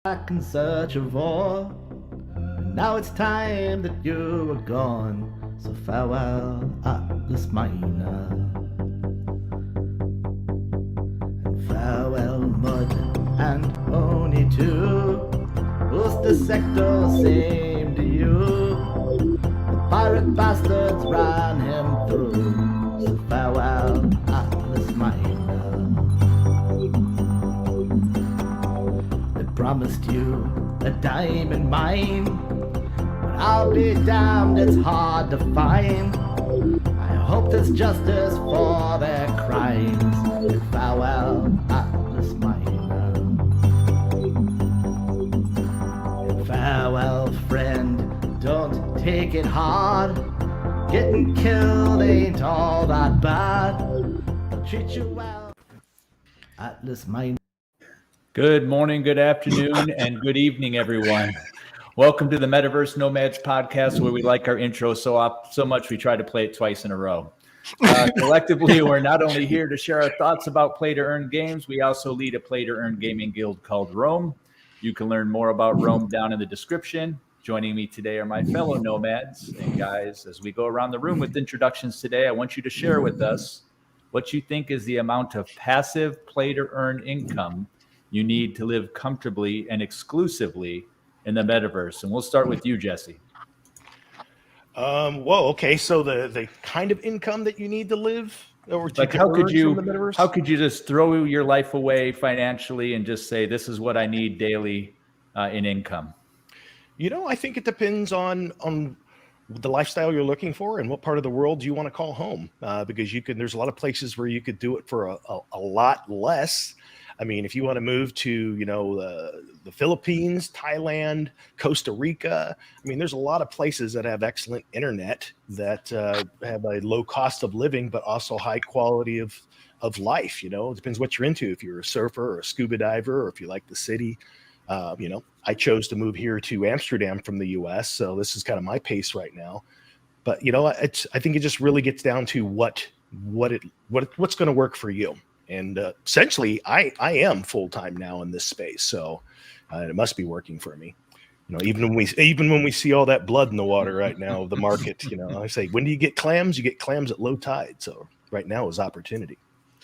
back in search of war. Now it's time that you are gone, so farewell, Atlas Miner. And farewell, Mud and Oni too. Who's the sector same to you? The pirate bastards ran him through, so farewell, Atlas Miner. They promised you a diamond mine, but I'll be damned, it's hard to find. I hope there's justice for their crimes. And farewell, Atlas Miner. And farewell, friend, don't take it hard. Getting killed ain't all that bad. Treat you well, Atlas Miner. Good morning, good afternoon, and good evening, everyone. Welcome to the Metaverse Nomads podcast, where we like our intro so much we try to play it twice in a row. Collectively, we're not only here to share our thoughts about play-to-earn games, we also lead a play-to-earn gaming guild called Rome. You can learn more about Rome down in the description. Joining me today are my fellow nomads. And guys, as we go around the room with introductions today, I want you to share with us what you think is the amount of passive play-to-earn income you need to live comfortably and exclusively in the metaverse. And we'll start with you, Jesse. Okay. So the kind of income that you need to live, or to like how could you just throw your life away financially and just say, this is what I need daily in income? I think it depends on the lifestyle you're looking for and what part of the world you want to call home. Because there's a lot of places where you could do it for a lot less. I mean, if you want to move to, the Philippines, Thailand, Costa Rica, I mean, there's a lot of places that have excellent internet that have a low cost of living, but also high quality of life. It depends what you're into. If you're a surfer or a scuba diver, or if you like the city, I chose to move here to Amsterdam from the US. So this is kind of my pace right now. But, I think it just really gets down to what's going to work for you. And essentially, I am full time now in this space, so it must be working for me. Even when we see all that blood in the water right now of the market, I say, when do you get clams? You get clams at low tide. So right now is opportunity.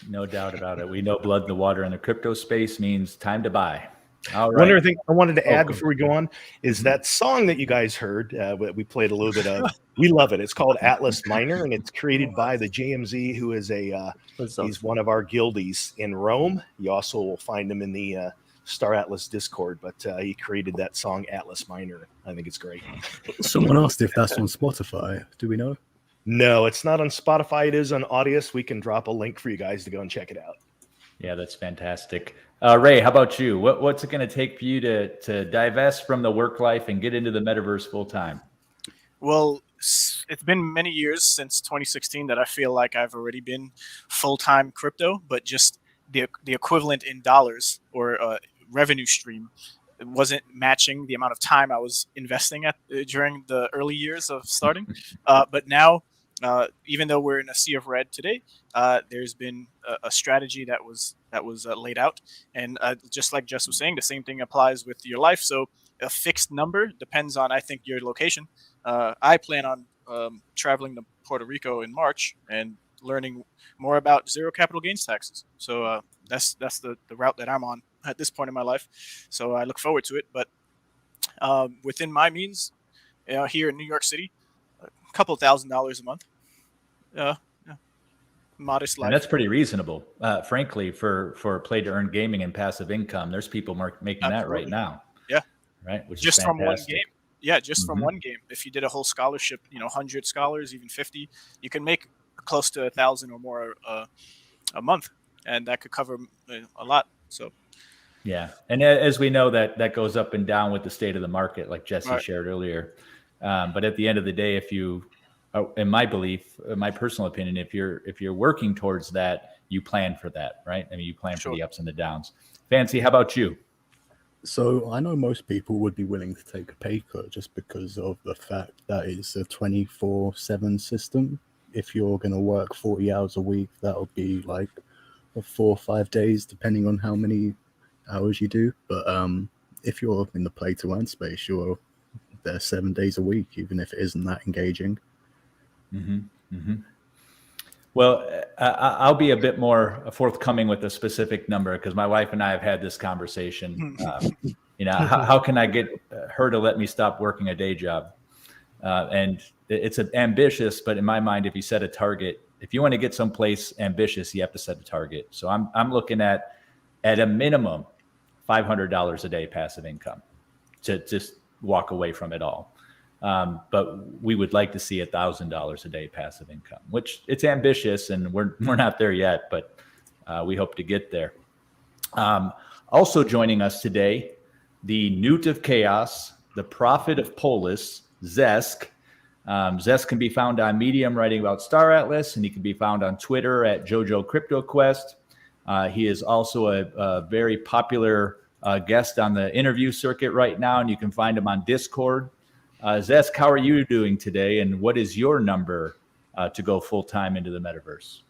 No doubt about it. We know blood in the water in the crypto space means time to buy. All right. One other thing I wanted to add before we go on is that song that you guys heard, we played a little bit of. We love it. It's called Atlas Miner, and it's created by the JMZ, who is he's one of our guildies in Rome. You also will find him in the Star Atlas Discord, but he created that song Atlas Miner. I think it's great. Someone asked if that's on Spotify. Do we know? No, it's not on Spotify. It is on Audius. We can drop a link for you guys to go and check it out. Yeah, that's fantastic. Ray, how about you? What's it going to take for you to divest from the work life and get into the metaverse full time? Well, it's been many years since 2016 that I feel like I've already been full-time crypto, but just the equivalent in dollars or revenue stream wasn't matching the amount of time I was investing during the early years of starting. But now, even though we're in a sea of red today, there's been a strategy that was laid out, and just like Jess was saying, the same thing applies with your life. So a fixed number depends on, I think, your location. I plan on traveling to Puerto Rico in March and learning more about zero capital gains taxes. So that's the route that I'm on at this point in my life. So I look forward to it. But within my means, here in New York City, a couple $1,000s a month. Modest life. And that's pretty reasonable, frankly, for play to earn gaming and passive income. There's people making Absolutely. that right now. Yeah. Right. Which just is from one fantastic. game. Yeah, just from one game. If you did a whole scholarship, 100 scholars, even 50, you can make close to 1,000 or more a month, and that could cover a lot. So. Yeah, and as we know, that goes up and down with the state of the market, like Jesse shared earlier. But at the end of the day, if you, in my belief, my personal opinion, if you're working towards that, you plan for that, right? I mean, you plan for the ups and the downs. Fancy, how about you? So I know most people would be willing to take a pay cut just because of the fact that it's a 24/7 system. If you're going to work 40 hours a week, that'll be like 4 or 5 days, depending on how many hours you do. But if you're in the play to earn space, you're there 7 days a week, even if it isn't that engaging. Well, I'll be a bit more forthcoming with a specific number because my wife and I have had this conversation. How can I get her to let me stop working a day job? And it's ambitious, but in my mind, if you set a target, if you want to get someplace ambitious, you have to set a target. So I'm looking at a minimum $500 a day passive income to just walk away from it all. But we would like to see $1,000 a day passive income, which it's ambitious and we're not there yet, but we hope to get there. Also joining us today, the NOOT of Chaos, the Prophet of Polis, Zesk. Zesk can be found on Medium writing about Star Atlas, and he can be found on Twitter at Jojo Crypto Quest. He is also a very popular guest on the interview circuit right now, and you can find him on Discord. Zesk, how are you doing today, and what is your number to go full-time into the metaverse?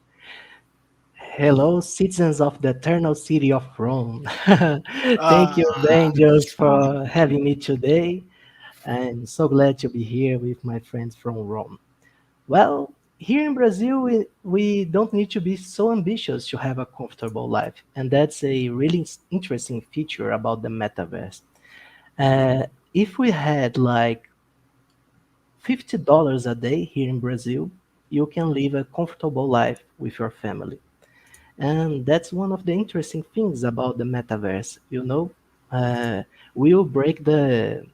Hello, citizens of the eternal city of Rome. Thank you, Angels, for having me today. I'm so glad to be here with my friends from Rome. Well, here in Brazil, we don't need to be so ambitious to have a comfortable life. And that's a really interesting feature about the metaverse. If we had like $50 a day here in Brazil, you can live a comfortable life with your family. And that's one of the interesting things about the metaverse. We'll break the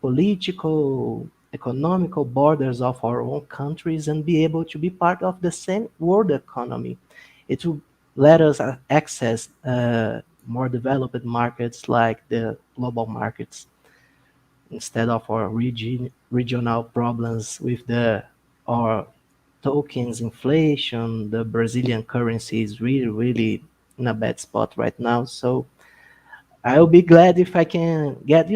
political, economical borders of our own countries and be able to be part of the same world economy. It will let us access more developed markets like the global markets instead of our regional problems with our tokens, inflation. The Brazilian currency is really, really in a bad spot right now. So I'll be glad if I can get,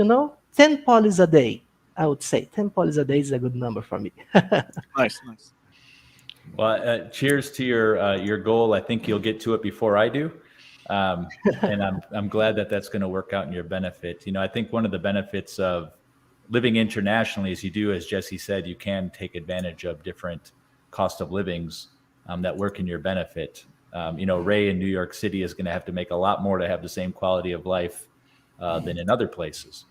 10 polis a day. I would say 10 polis a day is a good number for me. Nice. Well, cheers to your goal. I think you'll get to it before I do. And I'm glad that that's going to work out in your benefit. I think one of the benefits of living internationally is you do, as Jesse said, you can take advantage of different cost of livings that work in your benefit. Ray in New York City is going to have to make a lot more to have the same quality of life than in other places.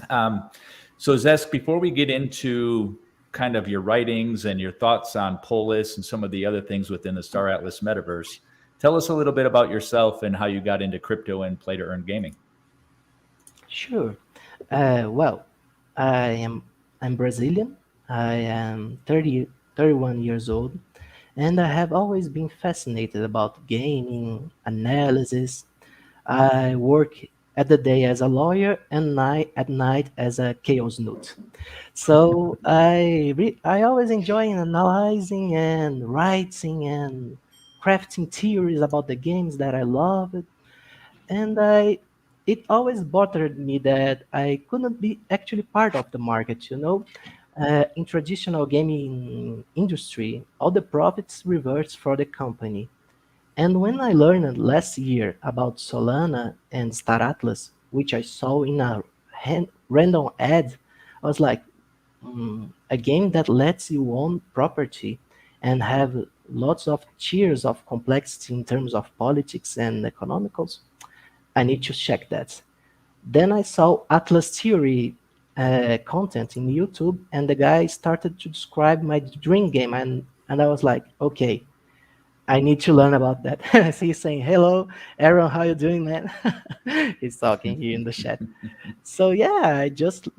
So Zesk, before we get into kind of your writings and your thoughts on Polis and some of the other things within the Star Atlas metaverse, tell us a little bit about yourself and how you got into crypto and play to earn gaming. Sure. Well, I'm Brazilian. I am 31 years old, and I have always been fascinated about gaming, analysis. I work at the day as a lawyer and at night as a chaos newt. So I always enjoy analyzing and writing and crafting theories about the games that I love. And it always bothered me that I couldn't be actually part of the market. In traditional gaming industry, all the profits reverts for the company. And when I learned last year about Solana and Star Atlas, which I saw in a random ad, I was like, a game that lets you own property and have lots of tiers of complexity in terms of politics and economicals, I need to check that. Then I saw Atlas Theory content in YouTube, and the guy started to describe my dream game, and I was like, okay, I need to learn about that. So he's saying, hello, Aaron, how you doing, man? He's talking here in the chat. So yeah, I just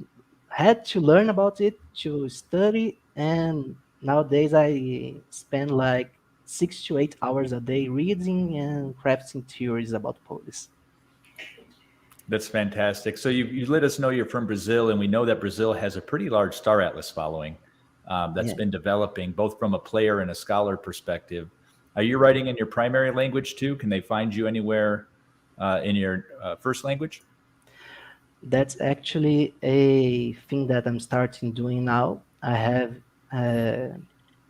had to learn about it, to study, and nowadays I spend like 6 to 8 hours a day reading and crafting theories about Polis. That's fantastic. So you let us know you're from Brazil, and we know that Brazil has a pretty large Star Atlas following that's been developing both from a player and a scholar perspective. Are you writing in your primary language too? Can they find you anywhere in your first language? That's actually a thing that I'm starting doing now. I have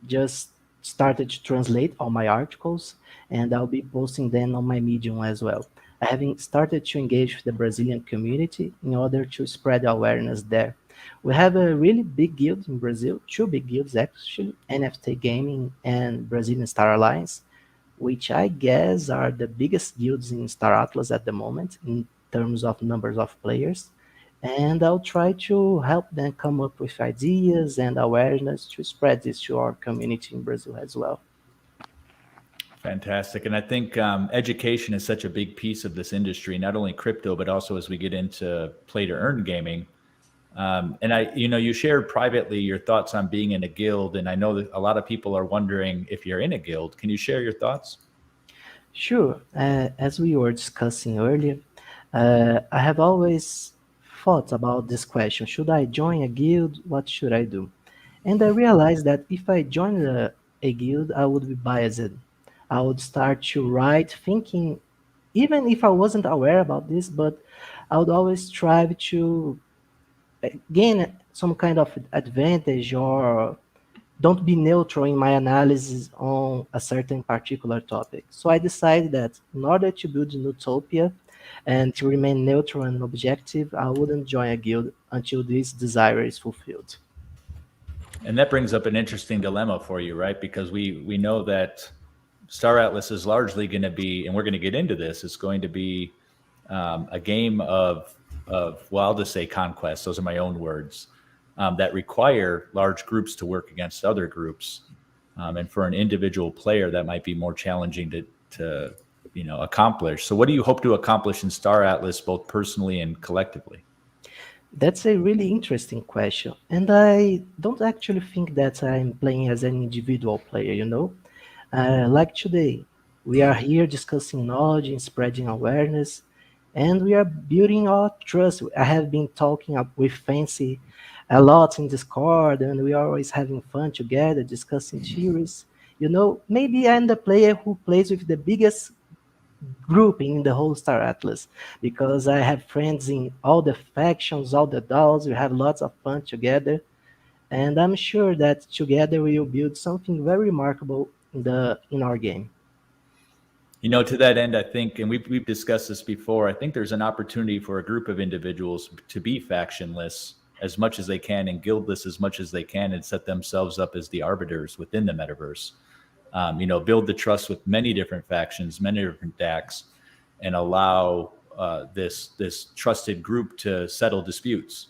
just started to translate all my articles, and I'll be posting them on my Medium as well. I have started to engage with the Brazilian community in order to spread awareness there. We have a really big guild in Brazil, two big guilds actually, NFT Gaming and Brazilian Star Alliance, which I guess are the biggest guilds in Star Atlas at the moment in terms of numbers of players. And I'll try to help them come up with ideas and awareness to spread this to our community in Brazil as well. Fantastic. And I think education is such a big piece of this industry, not only crypto, but also as we get into play to earn gaming. And you shared privately your thoughts on being in a guild. And I know that a lot of people are wondering if you're in a guild. Can you share your thoughts? Sure. As we were discussing earlier, I have always thought about this question. Should I join a guild? What should I do? And I realized that if I joined a guild, I would be biased. I would start to write thinking, even if I wasn't aware about this, but I would always strive to gain some kind of advantage or don't be neutral in my analysis on a certain particular topic. So I decided that in order to build an utopia and to remain neutral and objective, I wouldn't join a guild until this desire is fulfilled. And that brings up an interesting dilemma for you, right? Because we know that Star Atlas is largely going to be, and we're going to get into this, it's going to be a game of well, I'll just say conquest. Those are my own words. That require large groups to work against other groups. And for an individual player, that might be more challenging to accomplish. So what do you hope to accomplish in Star Atlas, both personally and collectively? That's a really interesting question. And I don't actually think that I'm playing as an individual player, you know? Like today, we are here discussing knowledge and spreading awareness, and we are building our trust. I have been talking up with Fancy a lot in Discord, and we are always having fun together, discussing theories. You know, maybe I'm the player who plays with the biggest group in the whole Star Atlas because I have friends in all the factions, all the dolls. We have lots of fun together, and I'm sure that together we will build something very remarkable in our game. To that end, I think, and we've discussed this before, I think there's an opportunity for a group of individuals to be factionless as much as they can and guildless as much as they can and set themselves up as the arbiters within the metaverse. Build the trust with many different factions, many different DACs, and allow this trusted group to settle disputes.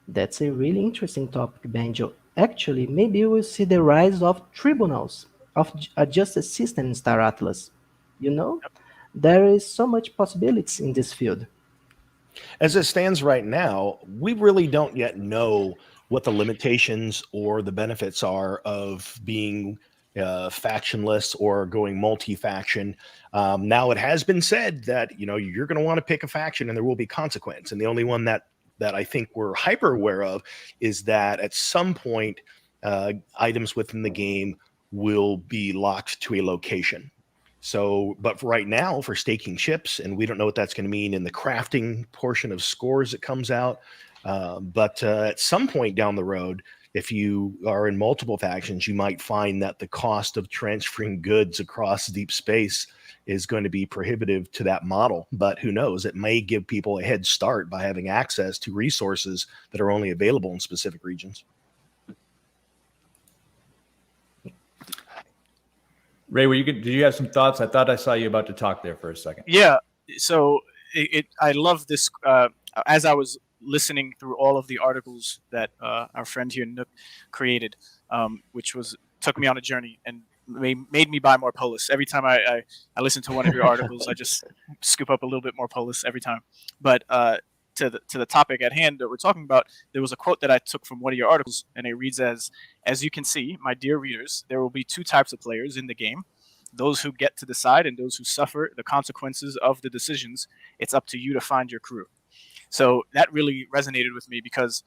That's a really interesting topic, Banjo. Actually, maybe we'll see the rise of tribunals, of a justice system in Star Atlas. You know, there is so much possibilities in this field. As it stands right now, we really don't yet know what the limitations or the benefits are of being factionless or going multi-faction. Now, it has been said that you're going to want to pick a faction and there will be consequence. And the only one that I think we're hyper aware of is that at some point, items within the game will be locked to a location. So, but for right now, for staking chips, and we don't know what that's going to mean in the crafting portion of scores that comes out. But at some point down the road, if you are in multiple factions, you might find that the cost of transferring goods across deep space is going to be prohibitive to that model. But who knows? It may give people a head start by having access to resources that are only available in specific regions. Ray, did you have some thoughts? I thought I saw you about to talk there for a second. Yeah. So I love this. As I was listening through all of the articles that our friend here, Nook, created, which took me on a journey and made me buy more Polis. Every time I listen to one of your articles, I just scoop up a little bit more Polis every time. But to the topic at hand that we're talking about, there was a quote that I took from one of your articles, and it reads as you can see, my dear readers, there will be two types of players in the game. Those who get to decide and those who suffer the consequences of the decisions. It's up to you to find your crew. So that really resonated with me because,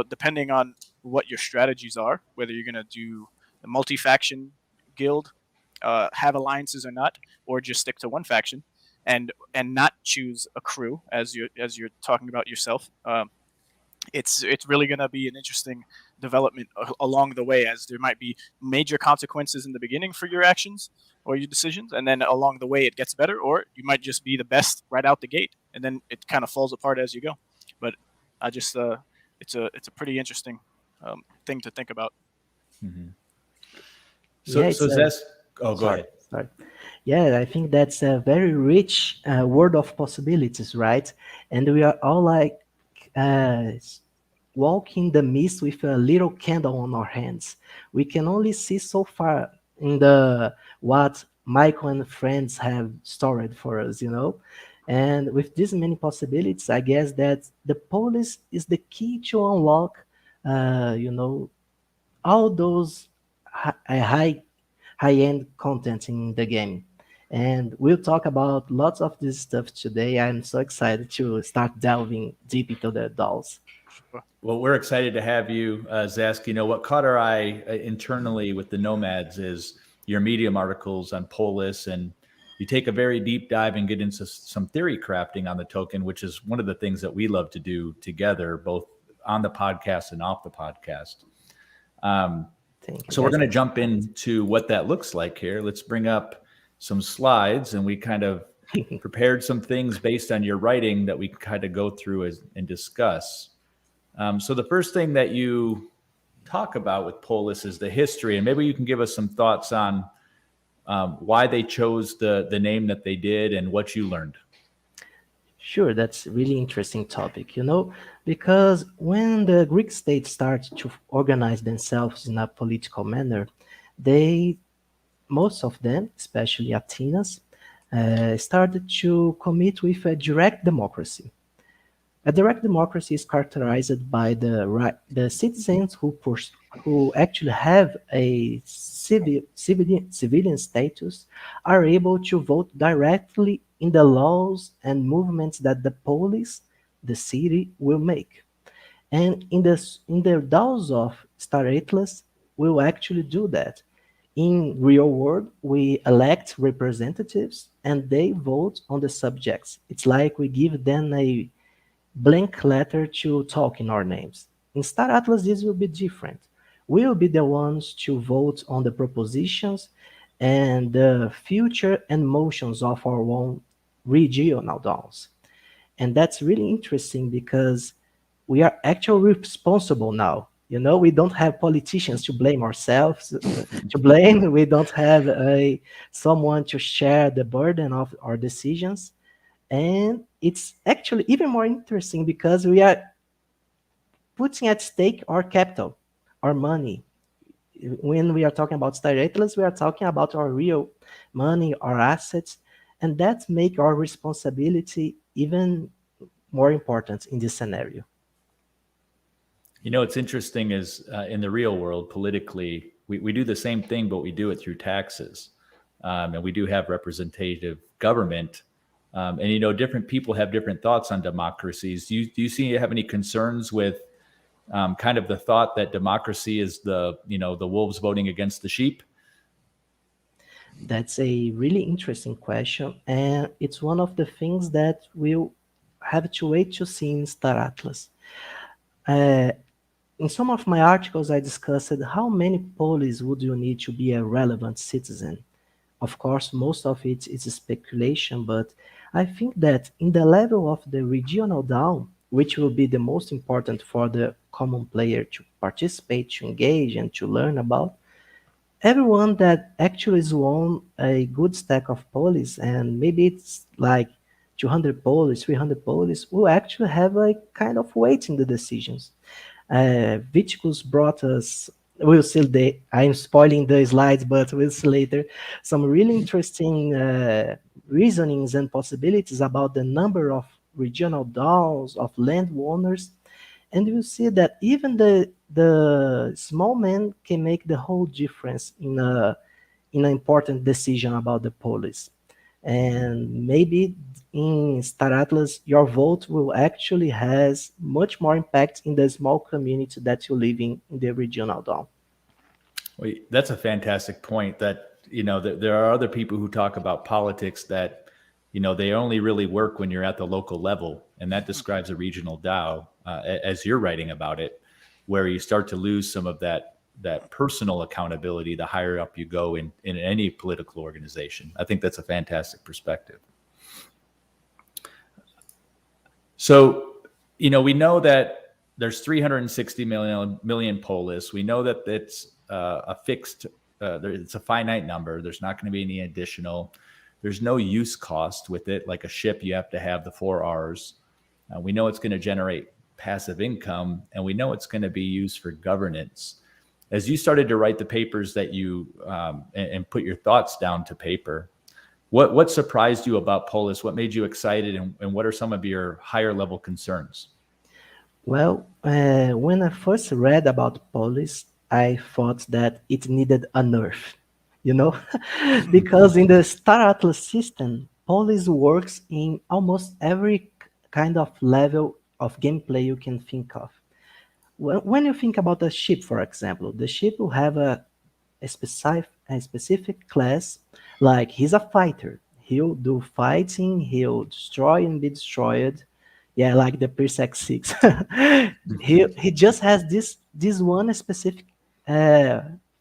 depending on what your strategies are, whether you're going to do the multi-faction guild, have alliances or not, or just stick to one faction and not choose a crew as you're talking about yourself, it's really going to be an interesting development along the way, as there might be major consequences in the beginning for your actions or your decisions, and then along the way it gets better, or you might just be the best right out the gate, and then it kind of falls apart as you go. But I just it's a pretty interesting thing to think about. Mm-hmm. Yeah, So Zest, go sorry, ahead. sorry. Yeah, I think that's a very rich world of possibilities, right? And we are all like uh, walking the mist with a little candle on our hands. We can only see so far in the what Michael and friends have stored for us, you know. And with this many possibilities, I guess that the police is the key to unlock, you know, all those high-end content in the game. And we'll talk about lots of this stuff today. I'm so excited to start delving deep into the dolls. Well, we're excited to have you, Zask. You know, what caught our eye internally with the Nomads is your Medium articles on Polis, and you take a very deep dive and get into some theory crafting on the token, which is one of the things that we love to do together, both on the podcast and off the podcast. So we're going to jump into what that looks like here. Let's bring up some slides, and we kind of prepared some things based on your writing that we kind of go through and discuss. So the first thing that you talk about with Polis is the history, and maybe you can give us some thoughts on why they chose the name that they did and what you learned. Sure, that's a really interesting topic, you know, because when the Greek state started to organize themselves in a political manner, most of them, especially Athens, started to commit with a direct democracy. A direct democracy is characterized by the citizens who actually have a civilian status are able to vote directly in the laws and movements that the police, the city, will make. And in the DAOs of Star Atlas, we will actually do that. In real world, we elect representatives and they vote on the subjects. It's like we give them a blank letter to talk in our names. In Star Atlas, this will be different. We will be the ones to vote on the propositions and the future and motions of our own regional DAOs. And that's really interesting because we are actually responsible now. You know, we don't have politicians to blame ourselves, to blame. We don't have someone to share the burden of our decisions. And it's actually even more interesting because we are putting at stake our capital, our money. When we are talking about Star Atlas, we are talking about our real money, our assets, and that makes our responsibility even more important in this scenario. You know, what's interesting is in the real world, politically, we do the same thing, but we do it through taxes. And we do have representative government. And, you know, different people have different thoughts on democracies. Do you see you have any concerns with kind of the thought that democracy is the wolves voting against the sheep? That's a really interesting question. And it's one of the things that we'll have to wait to see in Star Atlas. In some of my articles, I discussed how many polis would you need to be a relevant citizen. Of course, most of it is speculation, but I think that in the level of the regional DAO, which will be the most important for the common player to participate, to engage, and to learn about, everyone that actually is won a good stack of polis, and maybe it's like 200 polis, 300 polis, will actually have a kind of weight in the decisions. Viticus brought us, we'll see, I'm spoiling the slides, but we'll see later, some really interesting reasonings and possibilities about the number of regional DAOs, of landowners, and you see that even the small man can make the whole difference in an important decision about the police. And maybe in Star Atlas, your vote will actually has much more impact in the small community that you live in the regional DAO. Well, that's a fantastic point. That there are other people who talk about politics that they only really work when you're at the local level, and that describes a regional DAO as you're writing about it. where you start to lose some of that personal accountability the higher up you go in any political organization. I think that's a fantastic perspective. So, we know that there's 360 million polis. We know that it's a fixed, it's a finite number. There's not going to be any additional. There's no use cost with it. Like a ship, you have to have the 4 R's. We know it's going to generate passive income, and we know it's going to be used for governance. As you started to write the papers that you and put your thoughts down to paper, what surprised you about Polis? What made you excited, and what are some of your higher level concerns? Well, when I first read about Polis, I thought that it needed a nerf, because in the Star Atlas system, Polis works in almost every kind of level of gameplay you can think of. When you think about a ship, for example, the ship will have a specific class, like he's a fighter. He'll do fighting, he'll destroy and be destroyed. Yeah, like the Pierce X6. he just has this one specific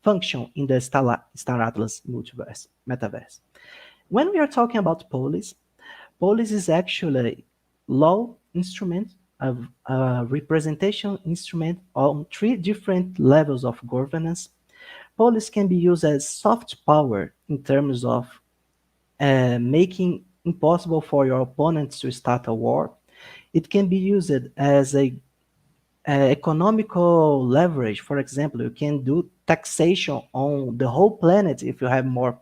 function in the Star Atlas metaverse. When we are talking about Polis is actually a law instrument, a representation instrument on 3 different levels of governance. Polis can be used as soft power in terms of making impossible for your opponents to start a war. It can be used as a economical leverage. For example, you can do taxation on the whole planet if you have more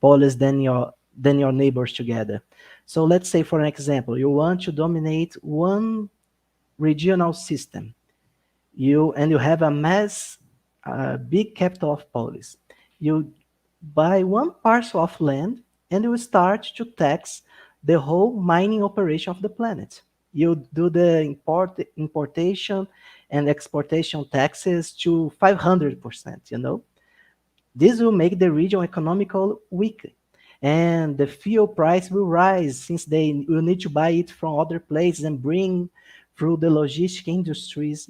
polis than your neighbors together. So let's say, for an example, you want to dominate one regional system. You have a big capital of polis. You buy one parcel of land and you start to tax the whole mining operation of the planet. You do the importation and exportation taxes to 500%, This will make the region economical weak. And the fuel price will rise since they will need to buy it from other places and bring through the logistic industries,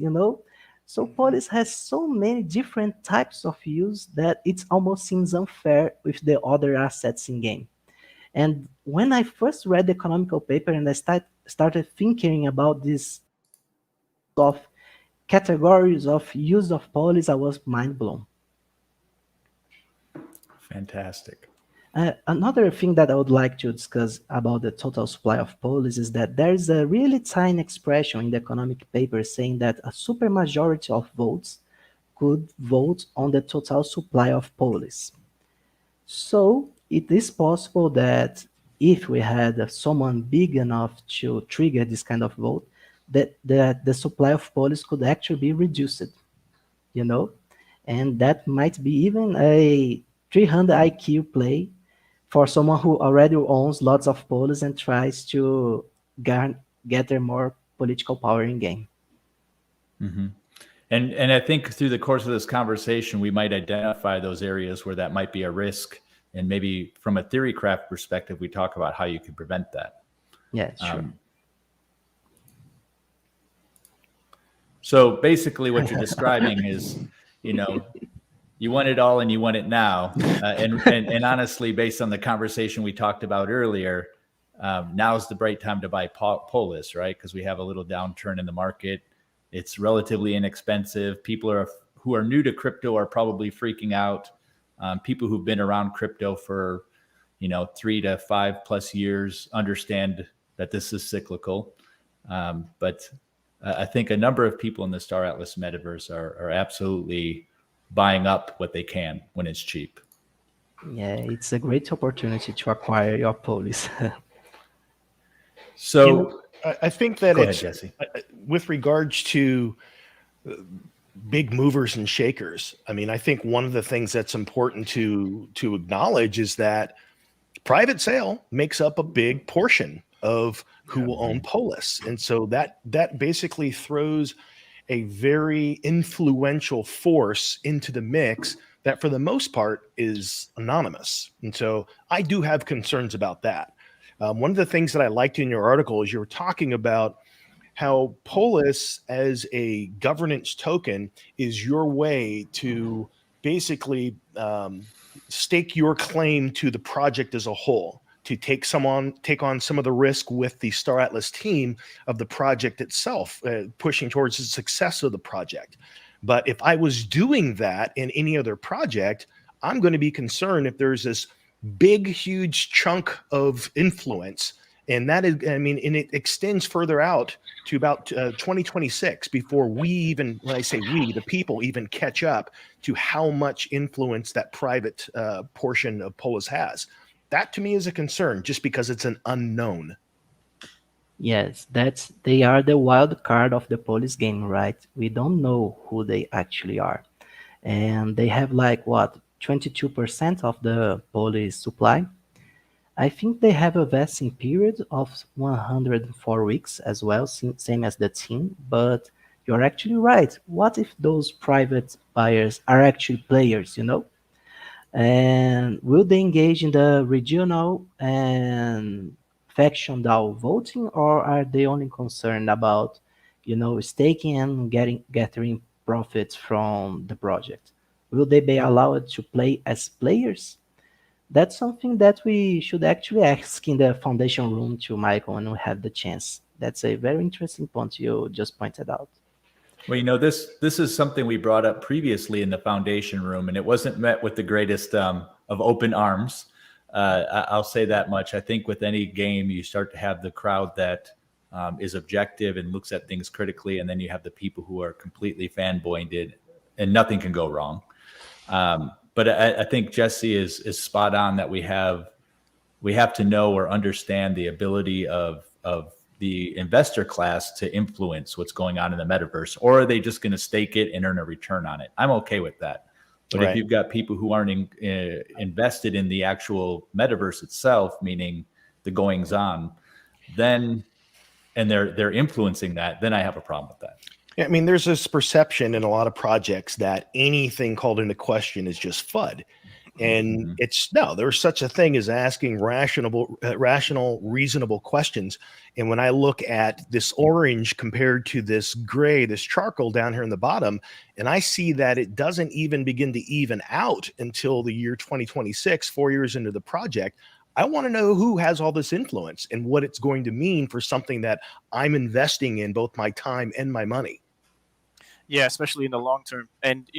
So Polis has so many different types of use that it almost seems unfair with the other assets in game. And when I first read the economical paper and I started thinking about this of categories of use of Polis, I was mind blown. Fantastic. Another thing that I would like to discuss about the total supply of polis is that there is a really tiny expression in the economic paper saying that a supermajority of votes could vote on the total supply of polis. So it is possible that if we had someone big enough to trigger this kind of vote, that the supply of polis could actually be reduced, and that might be even a 300 IQ play for someone who already owns lots of polis and tries to gather more political power in game. Mm-hmm. And I think through the course of this conversation, we might identify those areas where that might be a risk. And maybe from a theorycraft perspective, we talk about how you can prevent that. Yeah, sure. So basically what you're describing is, you want it all and you want it now. And honestly, based on the conversation we talked about earlier, now's the right time to buy polis, right? Because we have a little downturn in the market. It's relatively inexpensive. People who are new to crypto are probably freaking out. People who've been around crypto for, 3 to 5+ years understand that this is cyclical. But I think a number of people in the Star Atlas metaverse are absolutely buying up what they can when it's cheap. Yeah, it's a great opportunity to acquire your polis. So I think that go ahead, Jesse. With regards to big movers and shakers, I think one of the things that's important to acknowledge is that private sale makes up a big portion of who will own polis. And so that basically throws a very influential force into the mix that for the most part is anonymous. And so I do have concerns about that. One of the things that I liked in your article is you were talking about how Polis as a governance token is your way to basically stake your claim to the project as a whole, to take on some of the risk with the Star Atlas team of the project itself, pushing towards the success of the project. But if I was doing that in any other project, I'm going to be concerned if there's this big, huge chunk of influence. And that is, I mean, and it extends further out to about 2026 before we even, when I say we, the people even catch up to how much influence that private portion of Polis has. That to me is a concern just because it's an unknown. Yes, they are the wild card of the police game, right? We don't know who they actually are. And they have like what, 22% of the police supply. I think they have a vesting period of 104 weeks as well, same as the team, but you're actually right. What if those private buyers are actually players, you know? And will they engage in the regional and faction DAO voting, or are they only concerned about, staking and gathering profits from the project? Will they be allowed to play as players? That's something that we should actually ask in the foundation room to Michael when we have the chance. That's a very interesting point you just pointed out. Well, this is something we brought up previously in the foundation room, and it wasn't met with the greatest of open arms. I'll say that much. I think with any game, you start to have the crowd that is objective and looks at things critically, and then you have the people who are completely fanboyed, and nothing can go wrong. But I think Jesse is spot on that we have to know or understand the ability of the investor class to influence what's going on in the metaverse, or are they just going to stake it and earn a return on it? I'm okay with that. But Right. If you've got people who aren't invested in the actual metaverse itself, meaning the goings on, then and they're influencing that, then I have a problem with that. I mean, there's this perception in a lot of projects that anything called into question is just FUD. And there's such a thing as asking rational, reasonable questions. And when I look at this orange compared to this gray, this charcoal down here in the bottom, and I see that it doesn't even begin to even out until the year 2026, 4 years into the project, I want to know who has all this influence and what it's going to mean for something that I'm investing in, both my time and my money. Yeah, especially in the long term. And,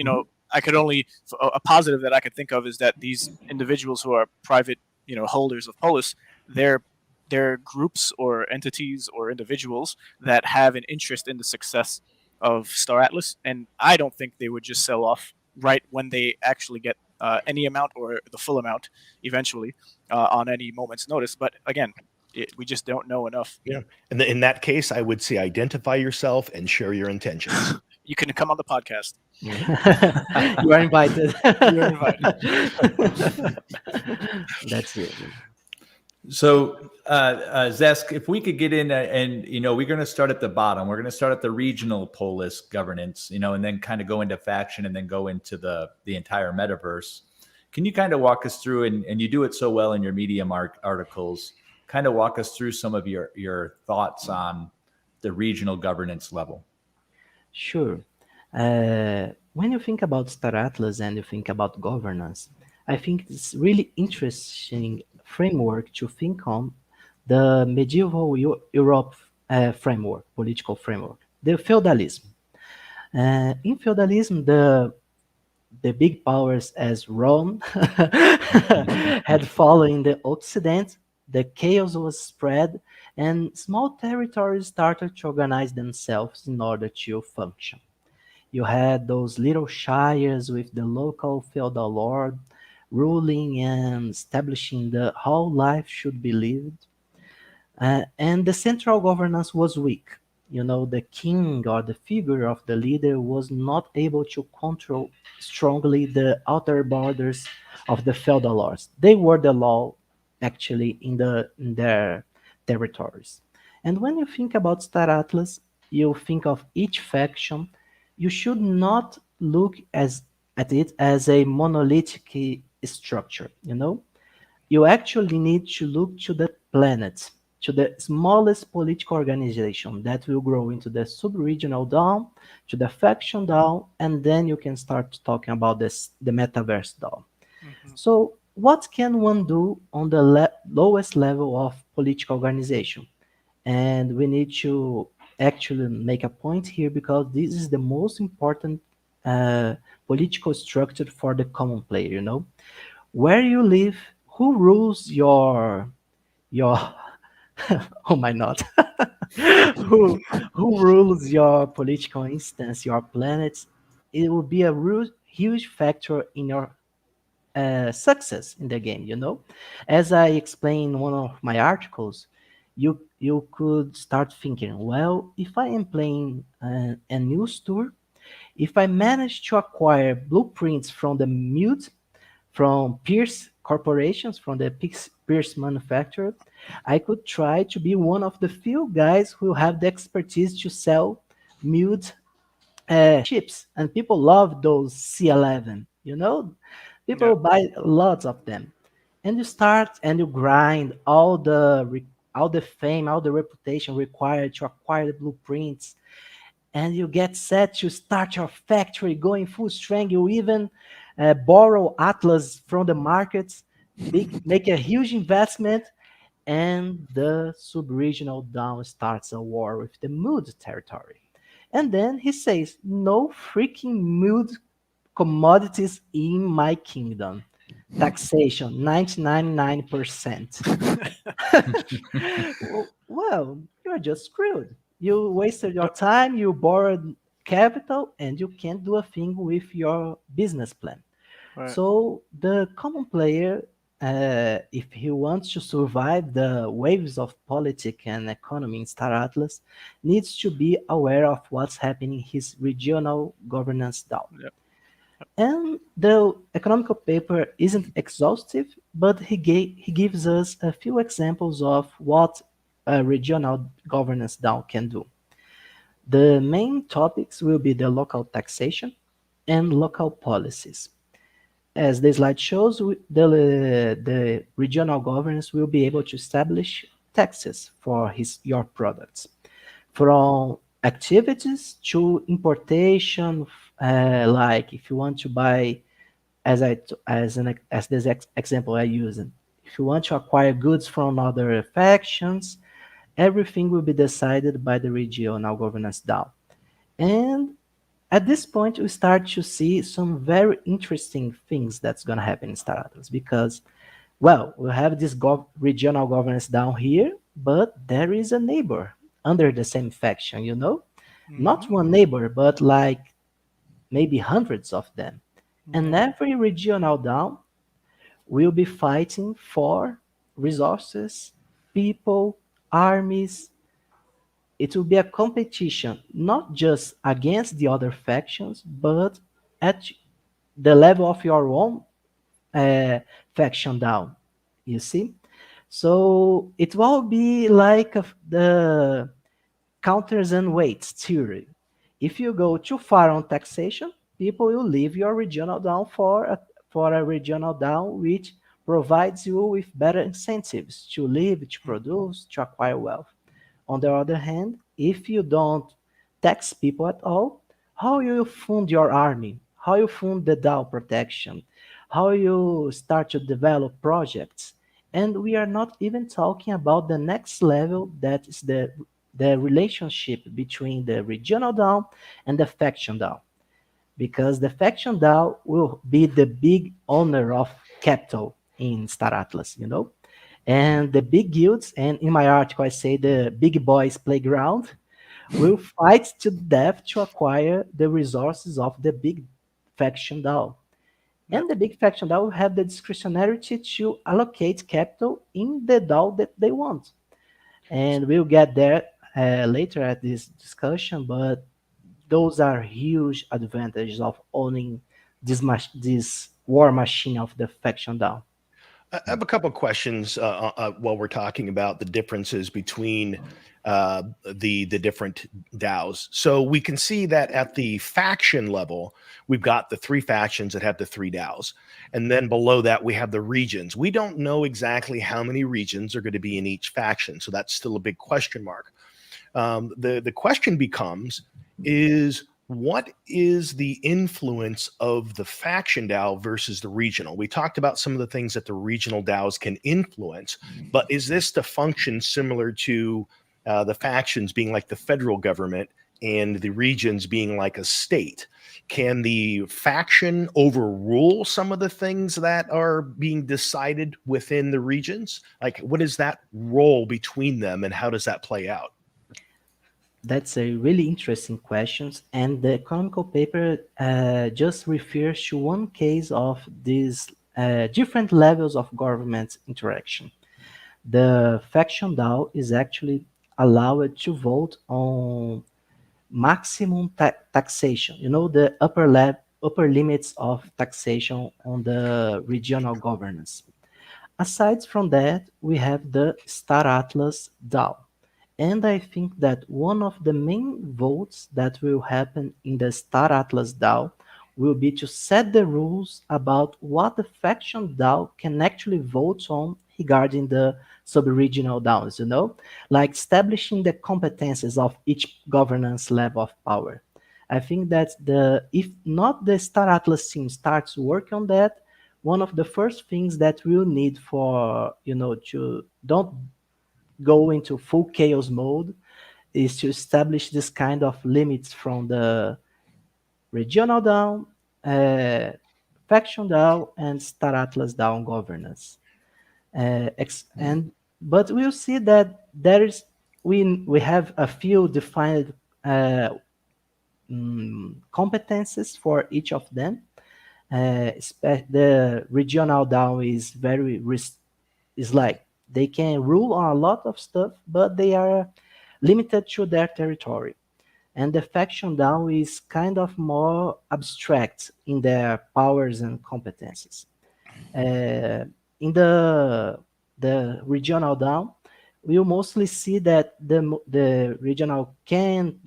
I could only, a positive that I could think of is that these individuals who are private, holders of Polis, they're groups or entities or individuals that have an interest in the success of Star Atlas. And I don't think they would just sell off right when they actually get any amount or the full amount eventually on any moment's notice. But again, we just don't know enough. Yeah. And in that case, I would say identify yourself and share your intentions. You can come on the podcast. You are invited. You're invited. That's it. So, Zesk, if we could get in and, we're going to start at the bottom. We're going to start at the regional Polis governance, and then kind of go into faction and then go into the entire metaverse. Can you kind of walk us through, and you do it so well in your Medium articles, kind of walk us through some of your thoughts on the regional governance level? Sure. When you think about Star Atlas and you think about governance, I think it's really interesting framework to think on the medieval Europe framework, political framework, the feudalism. In feudalism, the big powers as Rome had fallen in the Occident, the chaos was spread, and small territories started to organize themselves in order to function. You had those little shires with the local feudal lord ruling and establishing how life should be lived. And the central governance was weak. The king or the figure of the leader was not able to control strongly the outer borders of the feudal lords. They were the law actually in their territories. And when you think about Star Atlas, you think of each faction. You should not look at it as a monolithic structure. You actually need to look to the planets to the smallest political organization that will grow into the sub-regional DAO, to the faction DAO, and then you can start talking about the metaverse DAO. Mhm. So what can one do on the lowest level of political organization? And we need to actually make a point here because this is the most important uh, political structure for the common player, you know? Where you live, who rules your oh my not who rules your political instance, your planets? It will be a huge factor in your success in the game, you know. As I explained in one of my articles, you could start thinking, well, if I am playing a news tour, if I manage to acquire blueprints from the mute from Pierce corporations, from the Pierce manufacturer, I could try to be one of the few guys who have the expertise to sell mute chips, and people love those C11. You know, Yeah. people buy lots of them, and you start and you grind all the fame, all the reputation required to acquire the blueprints, and you get set to start your factory going full strength. You even borrow Atlas from the markets, make a huge investment, and the sub-regional down starts a war with the Mood territory. And then he says, no freaking Mood commodities in my kingdom. Taxation, 99.9%. Well, you're just screwed. You wasted your Yep. time, you borrowed capital, and you can't do a thing with your business plan. Right. So the common player, if he wants to survive the waves of politics and economy in Star Atlas, needs to be aware of what's happening in his regional governance DAO. Yep. And the economical paper isn't exhaustive, but he gives us a few examples of what a regional governance DAO can do. The main topics will be the local taxation and local policies. As the slide shows, the regional governance will be able to establish taxes for your products, from activities to importation. Like if you want to buy, as this example I used, if you want to acquire goods from other factions, everything will be decided by the regional governance DAO. And at this point, we start to see some very interesting things that's going to happen in Star Atlas because, well, we have this regional governance down here, but there is a neighbor under the same faction, you know? Not Mhm. one neighbor, but like maybe hundreds of them. And Yeah. every regional down will be fighting for resources, people, armies. It will be a competition, not just against the other factions, but at the level of your own uh, faction down. You see? So it will be like the counters and weights theory. If you go too far on taxation, people will leave your regional down for a regional down which provides you with better incentives to live, to produce, to acquire wealth. On the other hand, if you don't tax people at all, how you fund your army, how you fund the DAO protection, how you start to develop projects. And we are not even talking about the next level, that is the relationship between the regional DAO and the faction DAO. Because the faction DAO will be the big owner of capital in Star Atlas, you know? And the big guilds, and in my article I say the big boys playground, will fight to death to acquire the resources of the big faction DAO. Yep. And the big faction DAO will have the discretionarity to allocate capital in the DAO that they want. And we'll get there later at this discussion, but those are huge advantages of owning this war machine of the faction DAO. I have a couple of questions while we're talking about the differences between the different DAOs. So we can see that at the faction level, we've got the 3 factions that have the 3 DAOs. And then below that, we have the regions. We don't know exactly how many regions are going to be in each faction. So that's still a big question mark. The question becomes is, what is the influence of the faction DAO versus the regional? We talked about some of the things that the regional DAOs can influence, but is this to function similar to the factions being like the federal government and the regions being like a state? Can the faction overrule some of the things that are being decided within the regions? Like, what is that role between them and how does that play out? That's a really interesting question, and the economical paper just refers to one case of these different levels of government interaction. The faction DAO is actually allowed to vote on maximum taxation. You know, the upper limits of taxation on the regional governance. Aside from that, we have the Star Atlas DAO. And I think that one of the main votes that will happen in the Star Atlas DAO will be to set the rules about what the faction DAO can actually vote on regarding the sub-regional DAOs, you know, like establishing the competences of each governance level of power. I think that if not the Star Atlas team starts work on that, one of the first things that we'll need for, you know, to don't go into full chaos mode is to establish this kind of limits from the regional DAO, faction DAO, and Star Atlas DAO governance. But we'll see that we have a few defined competences for each of them. The regional DAO is like they can rule on a lot of stuff, but they are limited to their territory. And the faction DAO is kind of more abstract in their powers and competences. In the regional DAO, we'll mostly see that the regional can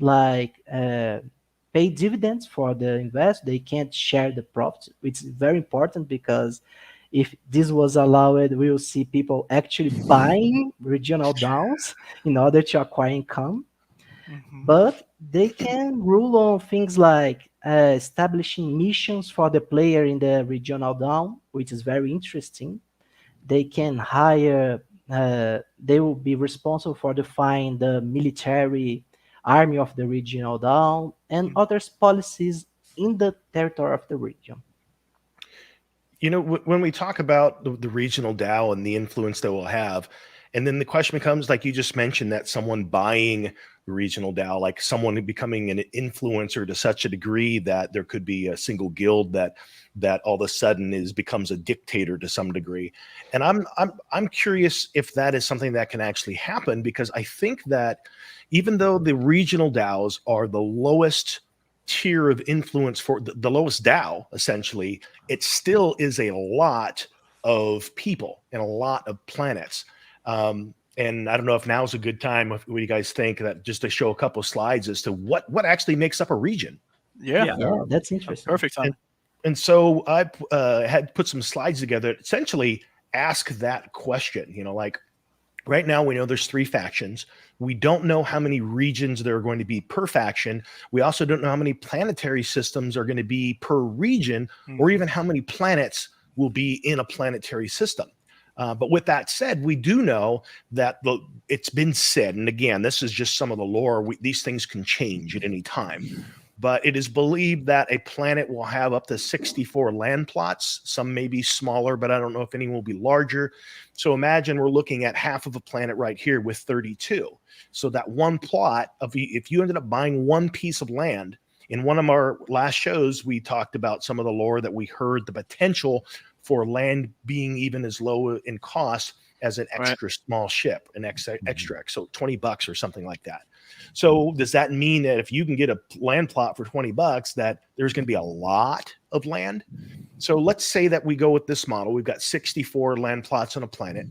pay dividends for the invest. They can't share the profits, which is very important because if this was allowed, we will see people actually buying regional DAOs in order to acquire income. But they can rule on things like establishing missions for the player in the regional DAO, which is very interesting. They can hire, they will be responsible for defining the military army of the regional DAO and other policies in the territory of the region. You know, when we talk about the regional DAO and the influence that we'll have, and then the question becomes, like you just mentioned, that someone buying the regional DAO, like someone becoming an influencer to such a degree that there could be a single guild that all of a sudden becomes a dictator to some degree. And I'm curious if that is something that can actually happen, because I think that even though the regional DAOs are the lowest tier of influence for the lowest DAO, essentially, it still is a lot of people and a lot of planets. And I don't know if now's a good time. What do you guys think? That just to show a couple of slides as to what actually makes up a region. Yeah, that's interesting. Perfect time. And so I had put some slides together that essentially ask that question. You know, like right now we know there's 3 factions. We don't know how many regions there are going to be per faction. We also don't know how many planetary systems are going to be per region, or even how many planets will be in a planetary system. But with that said, we do know that it's been said, and again, this is just some of the lore, these things can change at any time. But it is believed that a planet will have up to 64 land plots. Some may be smaller, but I don't know if any will be larger. So imagine we're looking at half of a planet right here with 32. So that one plot, if you ended up buying one piece of land, in one of our last shows, we talked about some of the lore that we heard, the potential for land being even as low in cost as an extra small ship, an extra, so $20 or something like that. So does that mean that if you can get a land plot for $20, that there's going to be a lot of land? So let's say that we go with this model. We've got 64 land plots on a planet.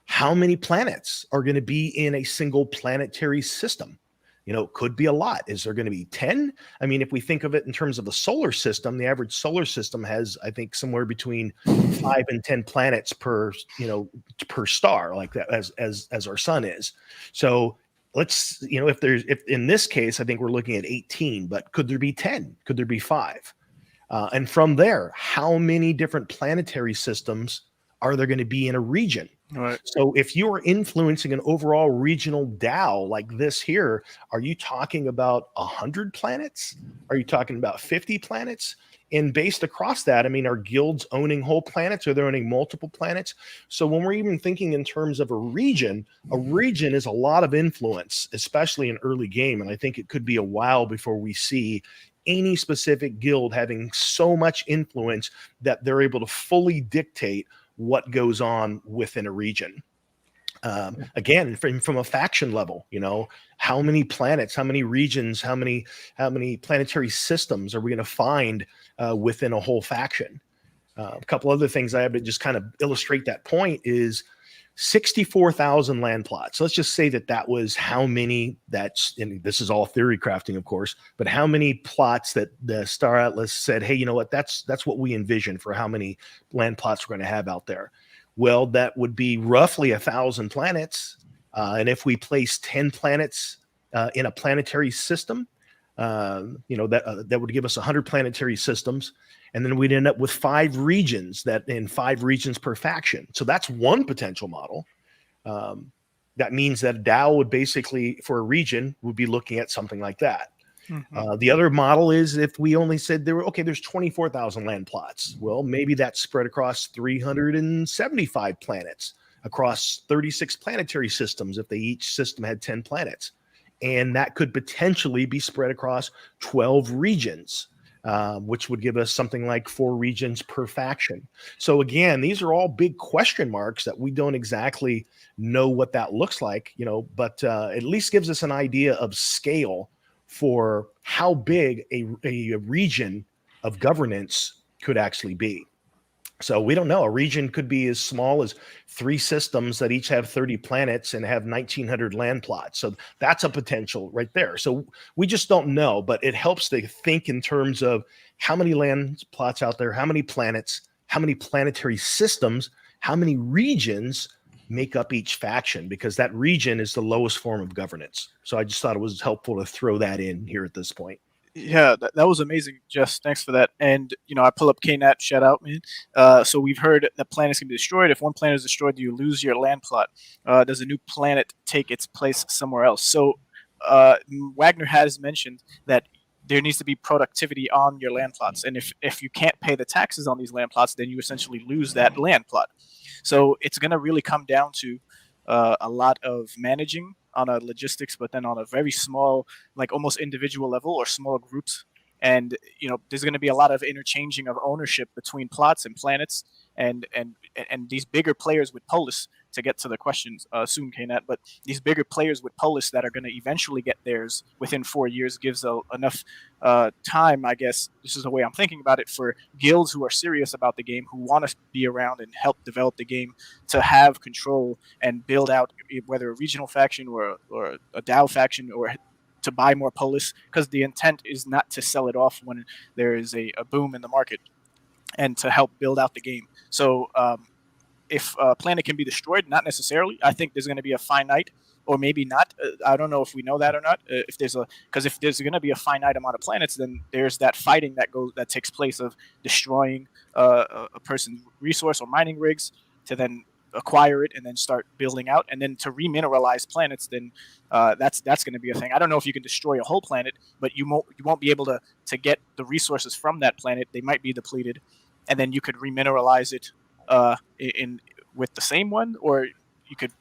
How many planets are going to be in a single planetary system? You know, it could be a lot. Is there going to be 10? I mean, if we think of it in terms of the solar system, the average solar system has, I think, somewhere between 5 and 10 planets per, per star, like that, as our sun is. So let's, if in this case, I think we're looking at 18, but could there be 10? Could there be 5? And from there, how many different planetary systems are there going to be in a region? Right. So if you are influencing an overall regional DAO like this here, are you talking about 100 planets? Are you talking about 50 planets? And based across that, I mean, are guilds owning whole planets? Are they owning multiple planets? So when we're even thinking in terms of a region is a lot of influence, especially in early game. And I think it could be a while before we see any specific guild having so much influence that they're able to fully dictate what goes on within a region. Again, from a faction level, how many planets, how many regions, how many planetary systems are we going to find within a whole faction? A couple other things I have to just kind of illustrate that point is 64,000 land plots. So let's just say that was how many and this is all theory crafting, of course, but how many plots that the Star Atlas said, hey, you know what, that's what we envision for how many land plots we're going to have out there. Well, that would be roughly 1,000 planets. And if we place 10 planets in a planetary system, that would give us 100 planetary systems. And then we'd end up with 5 regions in 5 regions per faction. So that's one potential model. That means that a DAO would basically, for a region, would be looking at something like that. Mm-hmm. The other model is if we only said there's 24,000 land plots. Well, maybe that's spread across 375 planets, across 36 planetary systems if each system had 10 planets. And that could potentially be spread across 12 regions. Which would give us something like 4 regions per faction. So again, these are all big question marks that we don't exactly know what that looks like, but at least gives us an idea of scale for how big a region of governance could actually be. So we don't know. A region could be as small as 3 systems that each have 30 planets and have 1,900 land plots. So that's a potential right there. So we just don't know, but it helps to think in terms of how many land plots out there, how many planets, how many planetary systems, how many regions make up each faction, because that region is the lowest form of governance. So I just thought it was helpful to throw that in here at this point. Yeah, that was amazing, Jess. Thanks for that. And, I pull up KNAT, shout out, man. So we've heard that planets can be destroyed. If one planet is destroyed, you lose your land plot. Does a new planet take its place somewhere else? So Wagner has mentioned that there needs to be productivity on your land plots. And if you can't pay the taxes on these land plots, then you essentially lose that land plot. So it's going to really come down to a lot of managing on a logistics, but then on a very small, like almost individual level or small groups. And, there's going to be a lot of interchanging of ownership between plots and planets and these bigger players with Polis, to get to the questions soon, KNAT, but these bigger players with Polis that are going to eventually get theirs within 4 years gives enough time, I guess, this is the way I'm thinking about it, for guilds who are serious about the game, who want to be around and help develop the game, to have control and build out whether a regional faction or a DAO faction, or to buy more Polis, because the intent is not to sell it off when there is a boom in the market, and to help build out the game. So if a planet can be destroyed, not necessarily. I think there's going to be a finite, or maybe not. I don't know if we know that or not. Because if there's going to be a finite amount of planets, then there's that fighting that takes place of destroying a person's resource or mining rigs to then acquire it and then start building out, and then to remineralize planets. Then that's going to be a thing. I don't know if you can destroy a whole planet, but you won't be able to get the resources from that planet. They might be depleted, and then you could remineralize it with the same one, or you could.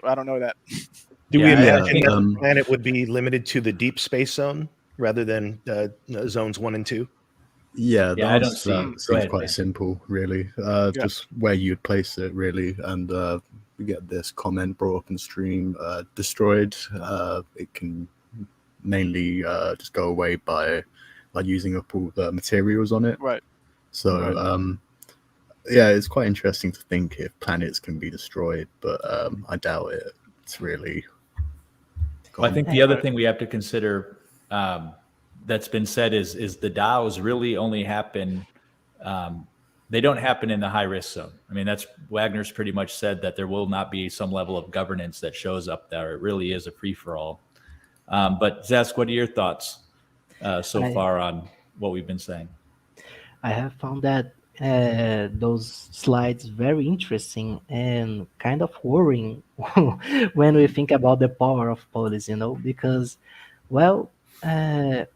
I don't know that. Do we imagine that the planet would be limited to the deep space zone rather than zones 1 and 2? Yeah, I don't see. Seems quite simple, really. Just where you'd place it, really. And we get this comment brought up in stream: destroyed. It can mainly just go away by using up all the materials on it. Right. So Right. yeah, it's quite interesting to think if planets can be destroyed, but I doubt it. It's really Well, I gone. think the other thing we have to consider that's been said is the DAOs really only happen. Um, they don't happen in the high risk zone. I mean, that's Wagner's pretty much said that there will not be some level of governance that shows up there. It really is a free for all. But Zesk, what are your thoughts so I far on what we've been saying? I have found that those slides very interesting and kind of worrying when we think about the power of policy, because, well,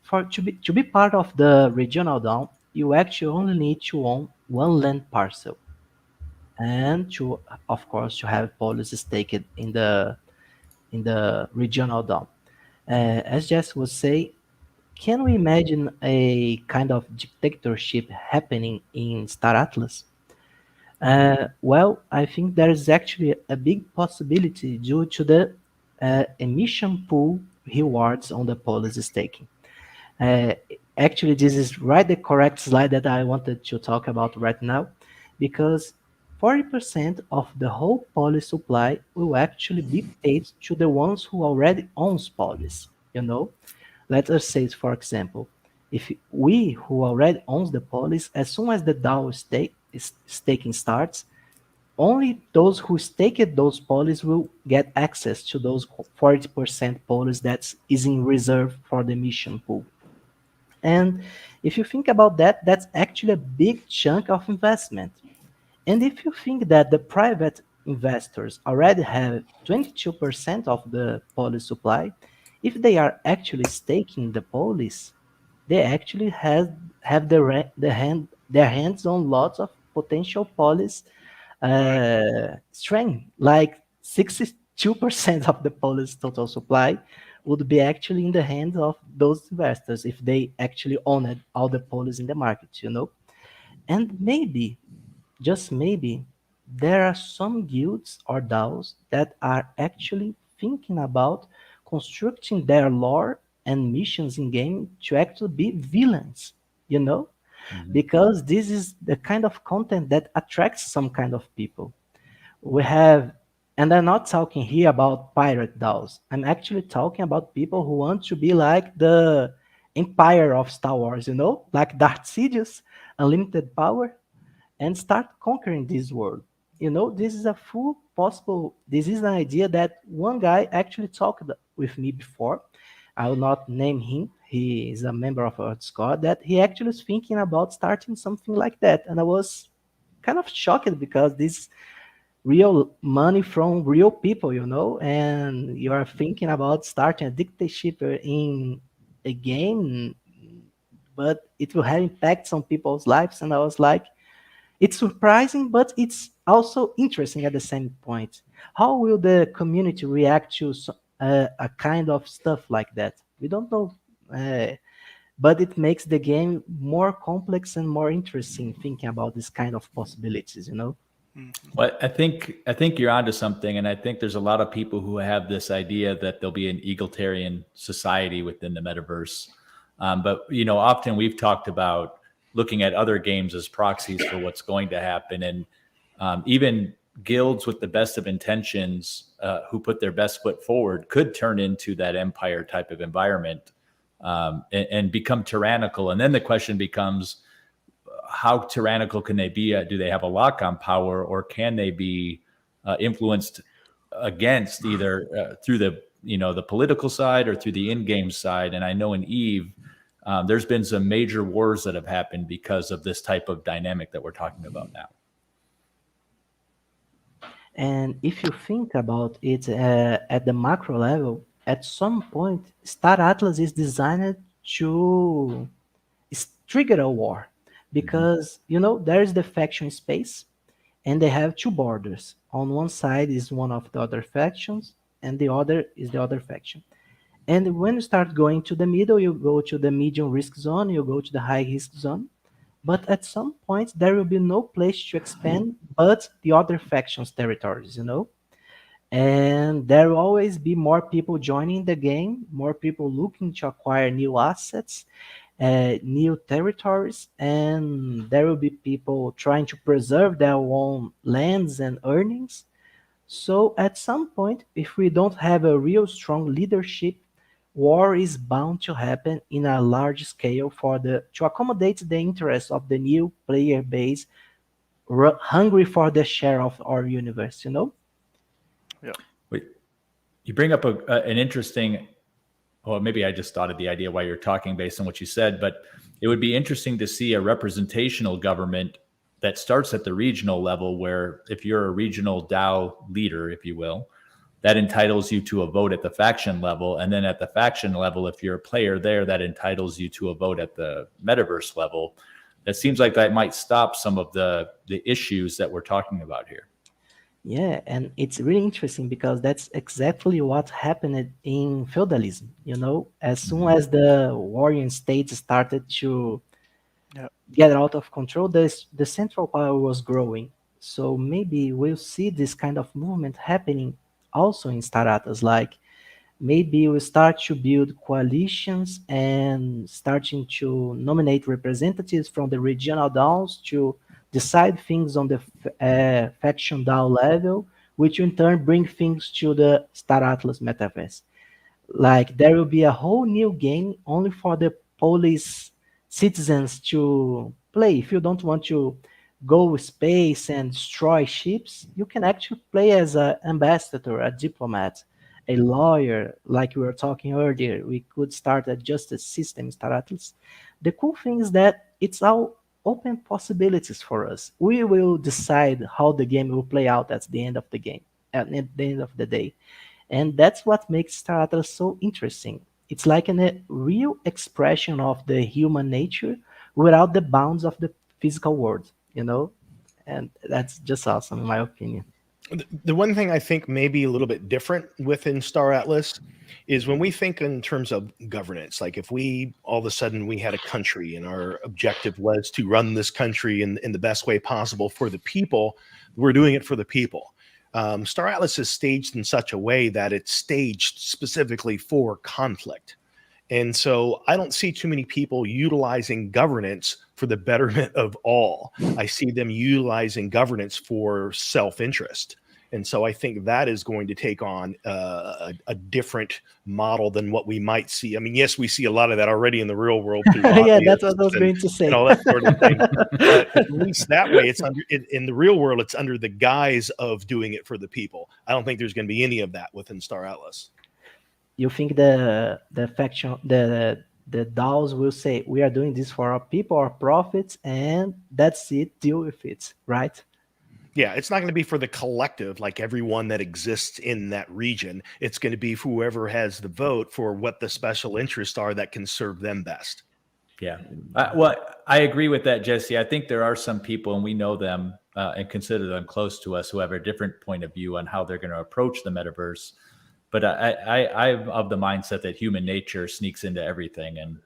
for to be part of the regional DAO, you actually only need to own one land parcel, and to, of course, to have policies taken in the regional DAO. As Jess would say, can we imagine a kind of dictatorship happening in Star Atlas? Well, I think there is actually a big possibility due to the emission pool rewards on the policy staking. Uh, Actually, this is right the correct slide that I wanted to talk about right now, because 40% of the whole poly supply will actually be paid to the ones who already owns polys. Let us say, for example, if we who already owns the polys, as soon as the DAO staking starts, only those who staked those polys will get access to those 40% polys that is in reserve for the mission pool. And if you think about that, that's actually a big chunk of investment. And if you think that the private investors already have 22% of the poly supply, if they are actually staking the polies, they actually have their hands on lots of potential polies Right. strength, like 62% of the Polish total supply would be actually in the hands of those investors if they actually owned all the polies in the market. And maybe, just maybe, there are some guilds or DAOs that are actually thinking about constructing their lore and missions in game to actually be villains, you know? Mhm. Because this is the kind of content that attracts some kind of people. We have, and I'm not talking here about pirate DAOs. I'm actually talking about people who want to be like the Empire of Star Wars, like Darth Sidious, unlimited power, and start conquering this world. This is a full possible. This is an idea that one guy actually talked with me before. I will not name him. He is a member of our Discord. That he actually is thinking about starting something like that, and I was kind of shocked because this real money from real people, and you are thinking about starting a dictatorship in a game, but it will have impact on people's lives. And I was like, it's surprising, but it's also interesting at the same point. How will the community react to a kind of stuff like that? We don't know. But it makes the game more complex and more interesting thinking about this kind of possibilities. Mhm. Well, I think you're onto something, and I think there's a lot of people who have this idea that there'll be an egalitarian society within the metaverse. But often we've talked about looking at other games as proxies for what's going to happen, and even guilds with the best of intentions, who put their best foot forward, could turn into that empire type of environment, and become tyrannical. And then the question becomes, how tyrannical can they be? Do they have a lock on power, or can they be influenced against, either through the political side or through the in-game side? And I know in Eve, there's been some major wars that have happened because of this type of dynamic that we're talking about now. And if you think about it at the macro level, at some point, Star Atlas is designed to trigger a war Mhm. because there is the faction space, and they have two borders. On one side is one of the other factions, and the other is the other faction. And when you start going to the middle, you go to the medium risk zone, you go to the high risk zone. But at some point, there will be no place to expand but the other factions' territories. And there will always be more people joining the game, more people looking to acquire new assets. new territories, and there will be people trying to preserve their own lands and earnings. So at some point, if we don't have a real strong leadership, war is bound to happen in a large scale to accommodate the interests of the new player base hungry for the share of our universe, you know? Wait, you bring up an interesting, well, maybe I just thought of the idea while you're talking based on what you said, but it would be interesting to see a representational government that starts at the regional level, where if you're a regional DAO leader, if you will, that entitles you to a vote at the faction level. And then at the faction level, if you're a player there, that entitles you to a vote at the metaverse level. That seems like that might stop some of the issues that we're talking about here. Yeah, and it's really interesting because that's exactly what happened in feudalism. You know, as soon as the warring states started to get out of control, the central power was growing. So maybe we'll see this kind of movement happening also in Star Atlas. Like maybe we start to build coalitions and starting to nominate representatives from the regional DAOs to decide things on the faction DAO level, which in turn bring things to the Star Atlas metaverse. Like there will be a whole new game only for the Polish citizens to play. If you don't want to go space and destroy ships, you can actually play as an ambassador, a diplomat, a lawyer, like we were talking earlier. We could start a justice system in Star Atlas. The cool thing is that it's all open possibilities for us. We will decide how the game will play out at the end of the game, at the end of the day. And that's what makes Star Atlas so interesting. It's like a real expression of the human nature without the bounds of the physical world, you know? And that's just awesome, in my opinion. The one thing I think may be a little bit different within Star Atlas is when we think in terms of governance, like if we all of a sudden we had a country and our objective was to run this country in the best way possible for the people, we're doing it for the people. Star Atlas is staged in such a way that it's staged specifically for conflict. And so I don't see too many people utilizing governance for the betterment of all. I see them utilizing governance for self-interest. And so I think that is going to take on a different model than what we might see. I mean, yes, we see a lot of that already in the real world. Yeah, that's what I was going to say. And all that sort of thing. But at least that way, it's under in the real world, it's under the guise of doing it for the people. I don't think there's going to be any of that within Star Atlas. You think the faction, the DAOs will say, we are doing this for our people, our profits, and that's it, deal with it, right? Yeah, it's not going to be for the collective, like everyone that exists in that region. It's going to be for whoever has the vote for what the special interests are that can serve them best. Yeah. Well, I agree with that, Jesse. I think there are some people, and we know them and consider them close to us, who have a different point of view on how they're going to approach the metaverse. But I'm of the mindset that human nature sneaks into everything. And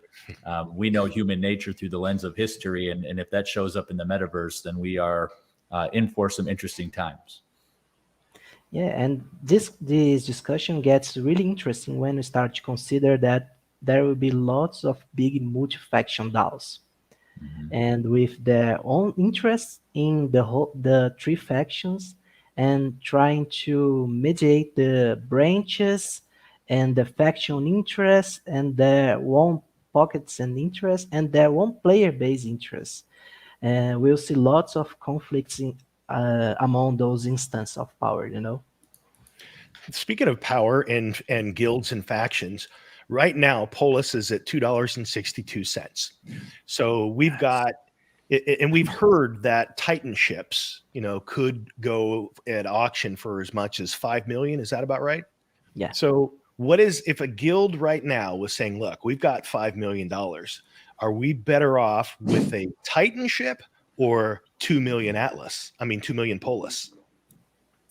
we know human nature through the lens of history. And if that shows up in the metaverse, then we are in for some interesting times. Yeah, and this discussion gets really interesting when we start to consider that there will be lots of big multi-faction DAOs. Mm-hmm. And with their own interests in the three factions, and trying to mediate the branches and the faction interests and their own pockets and interests and their own player base interests. And we'll see lots of conflicts among those instances of power, you know? Speaking of power and guilds and factions, right now, Polis is at $2.62. So we've got, and we've heard that Titan ships, could go at auction for as much as 5 million. Is that about right? Yeah. So if a guild right now was saying, look, we've got $5 million, are we better off with a Titan ship or 2 million Atlas? I mean, 2 million Polis.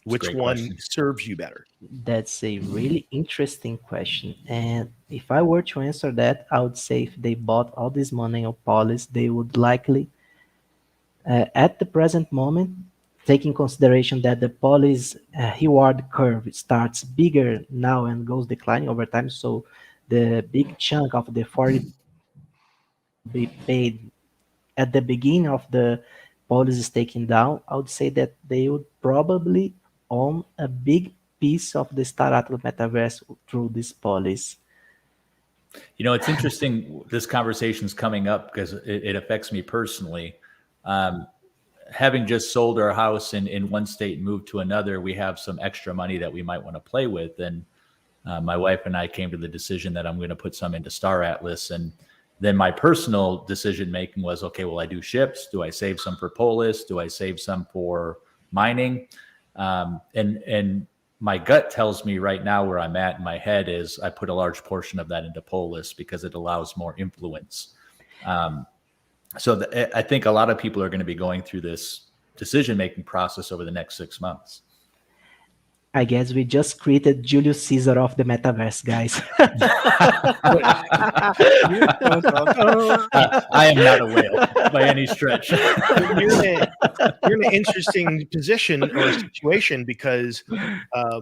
Which one serves you better? That's a really interesting question. And if I were to answer that, I would say if they bought all this money on Polis, they would likely, at the present moment, take in consideration that the Polis reward curve starts bigger now and goes declining over time. So the big chunk of the 40 be paid at the beginning of the policies taken down, I would say that they would probably own a big piece of the Star Atlas metaverse through this policy. It's interesting. This conversation's coming up because it affects me personally. Having just sold our house in one state and moved to another, we have some extra money that we might want to play with. And my wife and I came to the decision that I'm going to put some into Star Atlas. And then my personal decision making was, okay, will I do ships? Do I save some for Polis? Do I save some for mining? And my gut tells me right now where I'm at in my head is I put a large portion of that into Polis because it allows more influence. So I think a lot of people are going to be going through this decision-making process over the next 6 months. I guess we just created Julius Caesar of the metaverse, guys. I am not a whale by any stretch. You're in an interesting position or situation because a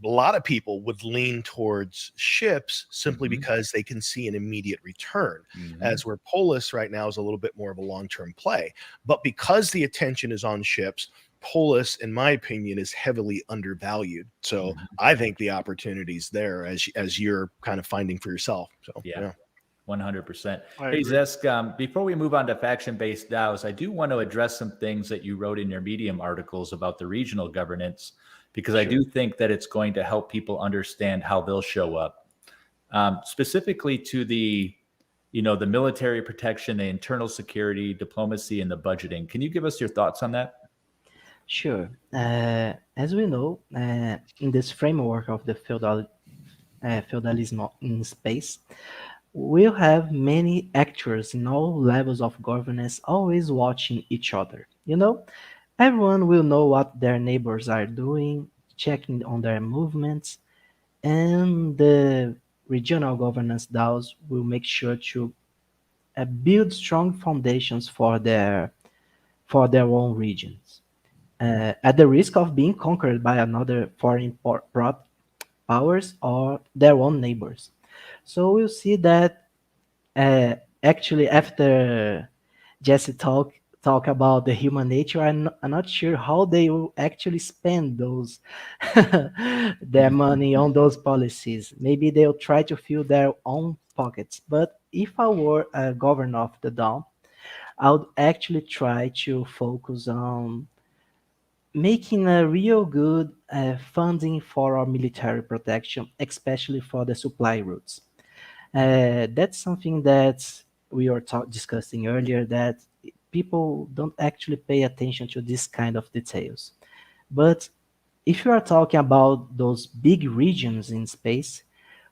lot of people would lean towards ships simply because they can see an immediate return, as where Polis right now is a little bit more of a long-term play. But because the attention is on ships, Polis, in my opinion, is heavily undervalued. So I think the opportunity's there as you're kind of finding for yourself. So yeah. 100%. Hey, Zesk, before we move on to faction-based DAOs, I do want to address some things that you wrote in your Medium articles about the regional governance, because I do think that it's going to help people understand how they'll show up. Specifically to the military protection, the internal security, diplomacy, and the budgeting. Can you give us your thoughts on that? Sure. As we know, in this framework of the feudalism in space, we'll have many actors in all levels of governance always watching each other. Everyone will know what their neighbors are doing, checking on their movements, and the regional governance DAOs will make sure to build strong foundations for their own regions. At the risk of being conquered by another foreign powers or their own neighbors. So we'll see that actually after Jesse talk about the human nature, I'm not sure how they will actually spend those their money on those policies. Maybe they'll try to fill their own pockets. But if I were a governor of the DAO, I would actually try to focus on making a real good funding for our military protection, especially for the supply routes. That's something that we were discussing earlier, that people don't actually pay attention to this kind of details. But if you are talking about those big regions in space,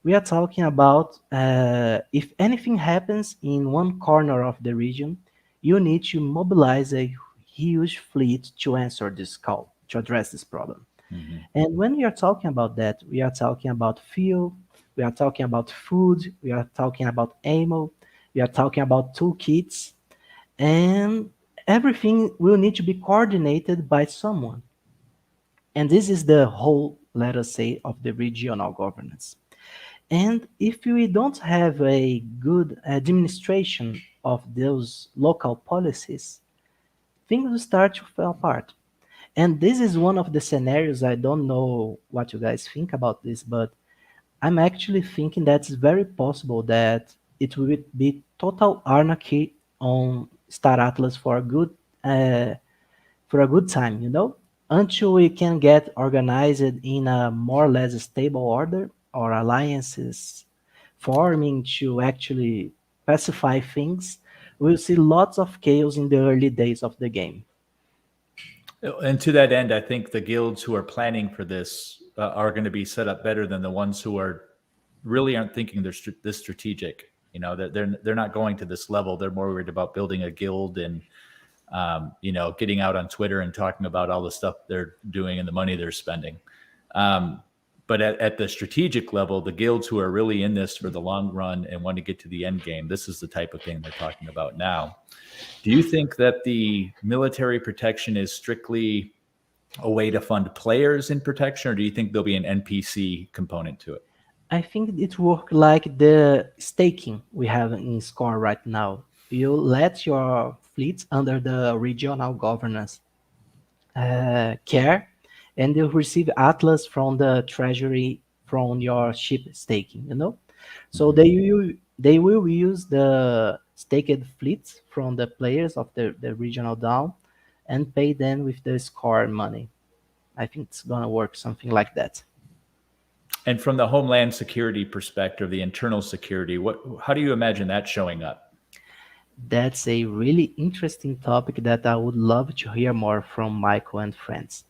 we are talking about if anything happens in one corner of the region, you need to mobilize a huge fleet to answer this call, to address this problem. And when we are talking about that, we are talking about fuel, we are talking about food, we are talking about ammo, we are talking about toolkits, and everything will need to be coordinated by someone. And this is the whole, let us say, of the regional governance. And if we don't have a good administration of those local policies, things will start to fall apart. And this is one of the scenarios. I don't know what you guys think about this, but I'm actually thinking that it's very possible that it will be total anarchy on Star Atlas for a good time, until we can get organized in a more or less stable order or alliances forming to actually pacify things. We'll see lots of chaos in the early days of the game. And to that end, I think the guilds who are planning for this are going to be set up better than the ones who really aren't thinking they're this strategic. That they're not going to this level. They're more worried about building a guild and getting out on Twitter and talking about all the stuff they're doing and the money they're spending. But at the strategic level, the guilds who are really in this for the long run and want to get to the end game, this is the type of thing they're talking about now. Do you think that the military protection is strictly a way to fund players in protection, or do you think there'll be an NPC component to it? I think it works like the staking we have in Score right now. you let your fleets under the regional governance care, and you receive atlas from the treasury from your ship staking. So they will use the staked fleets from the players of the regional DAO and pay them with the score money. I think it's gonna work something like that. And from the homeland security perspective, the internal security, how do you imagine that showing up? That's a really interesting topic that I would love to hear more from Michael and friends.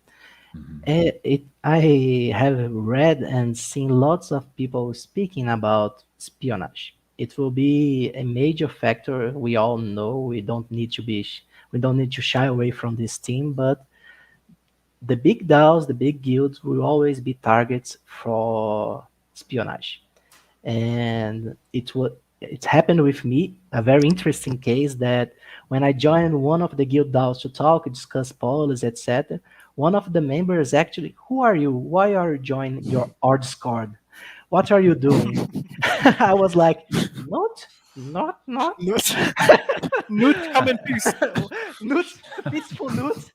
I have read and seen lots of people speaking about espionage. It will be a major factor. We all know we don't need to shy away from this theme, but the big DAOs, the big guilds will always be targets for espionage. And it happened with me, a very interesting case that when I joined one of the guild DAOs to talk, discuss policies, etc., one of the members actually, who are you? Why are you joining our Discord? What are you doing? I was like, not. Noot, Noot, come in peace. Noot, peaceful Noot.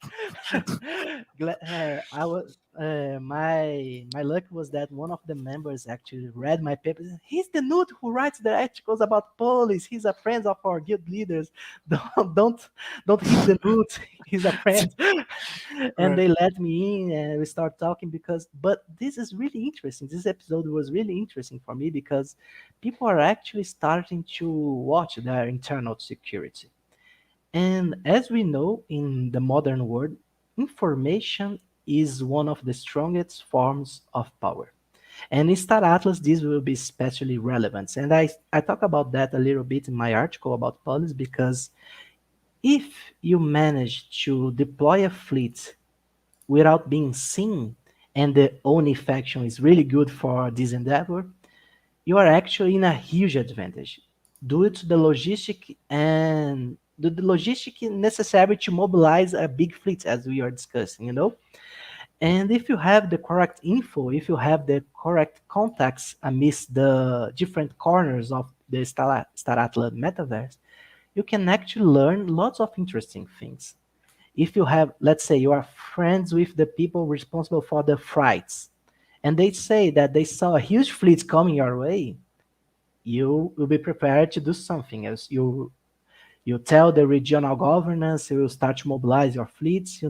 I was my luck was that one of the members actually read my papers. He's the Noot who writes the articles about police. He's a friend of our guild leaders. Don't hit the Noot. He's a friend. And Right. they let me in and we start talking but this is really interesting. This episode was really interesting for me because people are actually starting to watch their internal security. And as we know in the modern world, information is one of the strongest forms of power. And in Star Atlas, this will be especially relevant. And I talk about that a little bit in my article about policy because if you manage to deploy a fleet without being seen, and the ONI faction is really good for this endeavor, you are actually in a huge advantage due to the logistic necessary to mobilize a big fleet as we are discussing. And if you have the correct info, if you have the correct contacts amidst the different corners of the Star Atlas metaverse, you can actually learn lots of interesting things. If you have, let's say, you are friends with the people responsible for the freights, and they say that they saw a huge fleet coming your way, you will be prepared to do something else. You tell the regional governance, you will start to mobilize your fleets.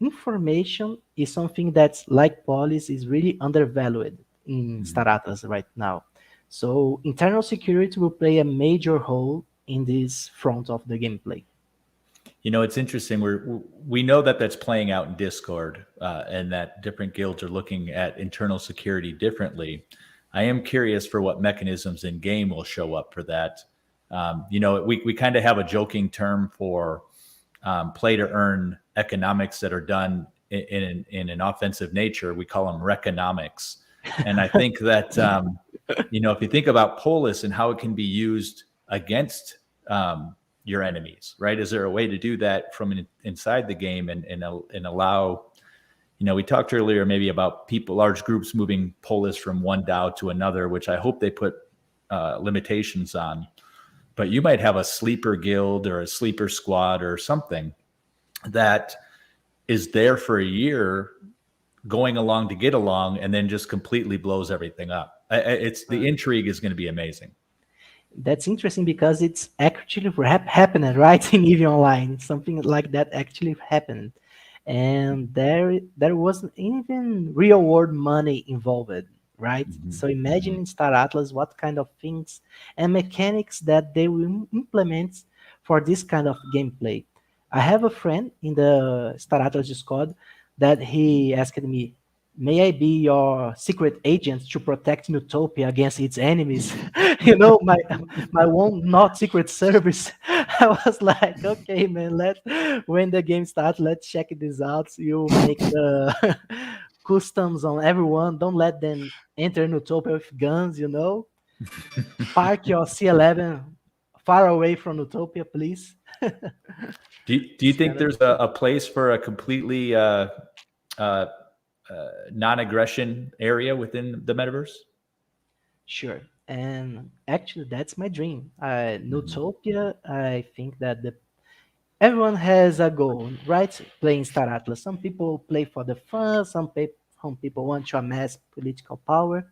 Information is something that's like policy is really undervalued in Star Atlas right now. So internal security will play a major role in this front of the gameplay. It's interesting. We know that that's playing out in Discord, and that different guilds are looking at internal security differently. I am curious for what mechanisms in game will show up for that. We kind of have a joking term for play to earn economics that are done in an offensive nature. We call them reconomics. And I think that, if you think about polis and how it can be used against your enemies, right? Is there a way to do that from inside the game and allow, we talked earlier maybe about large groups moving polis from one DAO to another, which I hope they put limitations on. But you might have a sleeper guild or a sleeper squad or something that is there for a year going along to get along and then just completely blows everything up. The intrigue is going to be amazing. That's interesting because it's actually happening right in EVE Online. Something like that actually happened. And there wasn't even real world money involved, right? So imagine in Star Atlas what kind of things and mechanics that they will implement for this kind of gameplay. I have a friend in the Star Atlas Discord that he asked me, may I be your secret agent to protect Utopia against its enemies? My one not secret service. I was like, okay, man, when the game starts, let's check this out. You make the customs on everyone. Don't let them enter Utopia with guns, Park your C11 far away from Utopia, please. Do you think there's a place for a completely non-aggression area within the metaverse? Sure. and actually that's my dream. Nutopia, I think that the everyone has a goal, right? Playing Star Atlas. Some people play for the fun, some people want to amass political power.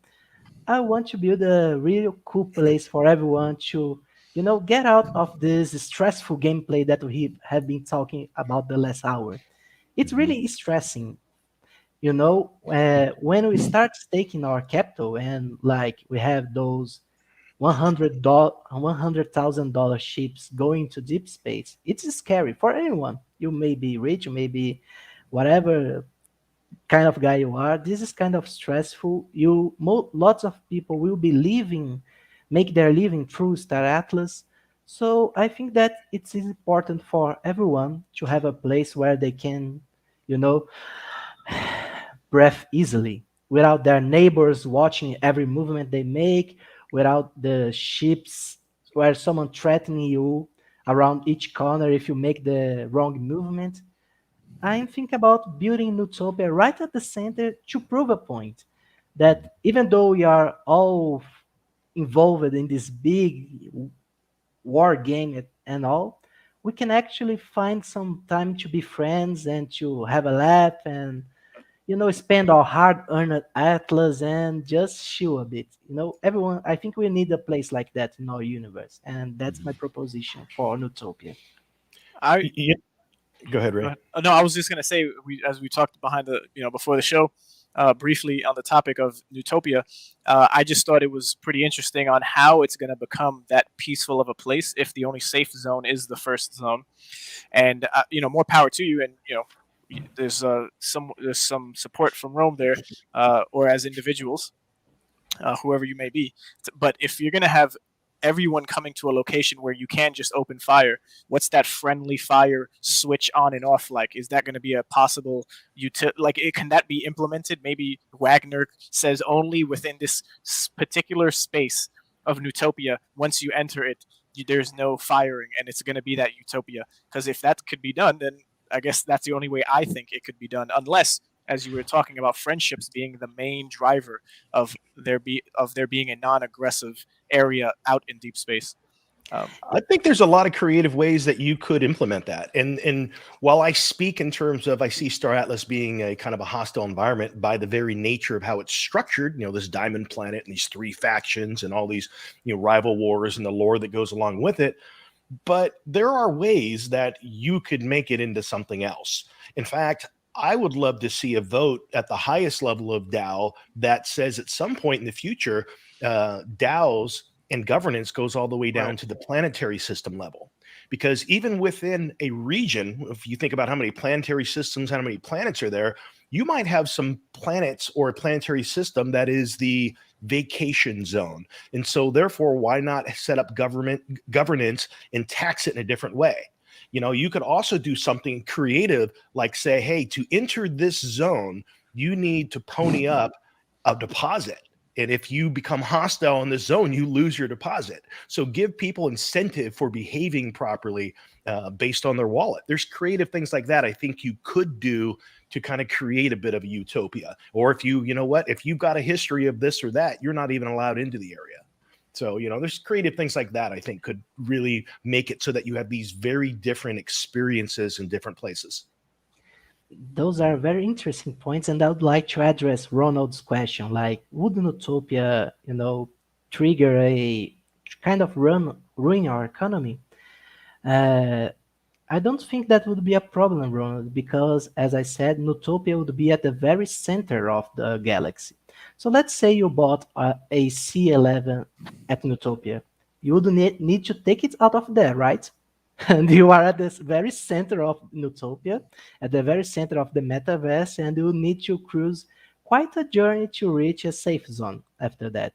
I want to build a real cool place for everyone to, get out of this stressful gameplay that we have been talking about the last hour. It's really stressing, when we start staking our capital and like we have those $100,000 ships going to deep space. It's scary for anyone. You may be rich, you may be whatever kind of guy you are. This is kind of stressful. Lots of people will be make their living through Star Atlas. So I think that it's important for everyone to have a place where they can, you know, breathe easily without their neighbors watching every movement they make, without the ships where someone threatening you around each corner if you make the wrong movement. I'm thinking about building Utopia right at the center to prove a point that even though we are all involved in this big war game and all, we can actually find some time to be friends and to have a laugh and spend our hard-earned atlas and just chill a bit. Everyone, I think we need a place like that in our universe, and that's my proposition for Utopia. I Yeah. Go ahead, Ray. no, I was just gonna say as we talked behind the before the show, briefly on the topic of Utopia, I just thought it was pretty interesting on how it's gonna become that peaceful of a place if the only safe zone is the first zone, and more power to you, and there's some support from Rome there, or as individuals, whoever you may be. But if you're going to have everyone coming to a location where you can just open fire, what's that friendly fire switch on and off like? Is that going to be a possible can that be implemented? Maybe Wagner says only within this particular space of Utopia, once you enter it, there's no firing, and it's going to be that Utopia. Because if that could be done, then I guess that's the only way I think it could be done, unless, as you were talking about, friendships being the main driver of there being a non-aggressive area out in deep space. I think there's a lot of creative ways that you could implement that. And while I speak in terms of I see Star Atlas being a kind of a hostile environment by the very nature of how it's structured, this diamond planet and these three factions and all these, rival wars and the lore that goes along with it. But there are ways that you could make it into something else. In fact, I would love to see a vote at the highest level of DAO that says at some point in the future, DAOs and governance goes all the way down to the planetary system level. Because even within a region, if you think about how many planetary systems, how many planets are there, you might have some planets or a planetary system that is the vacation zone. And so therefore, why not set up governance and tax it in a different way? You could also do something creative, like say, hey, to enter this zone, you need to pony up a deposit. And if you become hostile in this zone, you lose your deposit. So give people incentive for behaving properly based on their wallet. There's creative things like that I think you could do to kind of create a bit of a utopia. Or if if you've got a history of this or that, you're not even allowed into the area. So, there's creative things like that I think could really make it so that you have these very different experiences in different places. Those are very interesting points, and I would like to address Ronald's question. Like, would Utopia, trigger a kind of ruin our economy? I don't think that would be a problem, Ronald, because as I said, Utopia would be at the very center of the galaxy. So let's say you bought a C11 at Utopia. You would need to take it out of there, right? And you are at the very center of Utopia, at the very center of the metaverse, and you need to cruise quite a journey to reach a safe zone after that.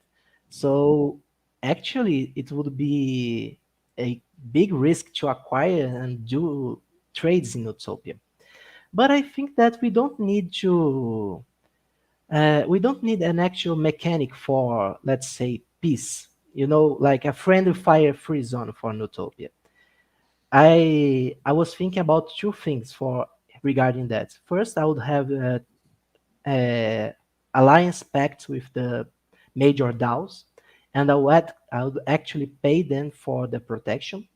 So actually, it would be a big risk to acquire and do trades in Utopia. But I think that we don't need an actual mechanic for, let's say, peace. Like a friendly fire-free zone for Utopia. I was thinking about two things regarding that. First, I would have alliance pacts with the major DAOs, and I would actually pay them for the protection.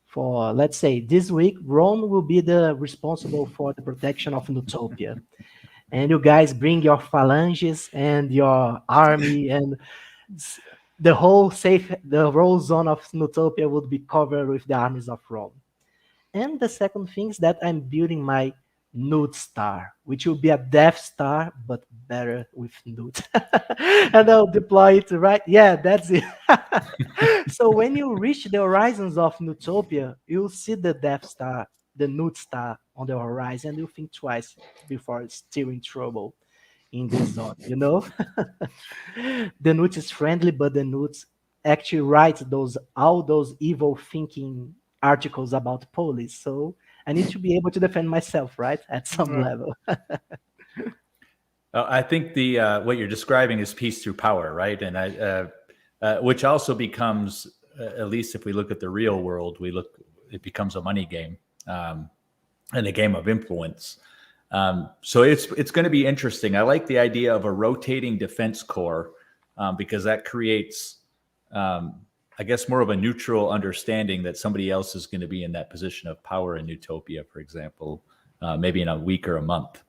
For, let's say, this week, Ron will be the responsible for the protection of Nutopia. And you guys bring your phalanges and your army, and the whole zone of Nutopia would be covered with the armies of Ron. And the second thing is that I'm building my NOOT star, which will be a Death Star, but better with NOOT. And I'll deploy it right. Yeah, that's it. So when you reach the horizons of Nutopia, you'll see the Death Star, the NOOT star on the horizon, and you'll think twice before steering trouble in this zone, you know? The NOOT is friendly, but the NOOT actually writes all those evil thinking articles about police. So I need to be able to defend myself, right? At some level. I think the what you're describing is peace through power, right? And which also becomes, at least if we look at the real world, it becomes a money game and a game of influence. So it's going to be interesting. I like the idea of a rotating defense corps because that creates, I guess, more of a neutral understanding that somebody else is going to be in that position of power in Utopia, for example, maybe in a week or a month.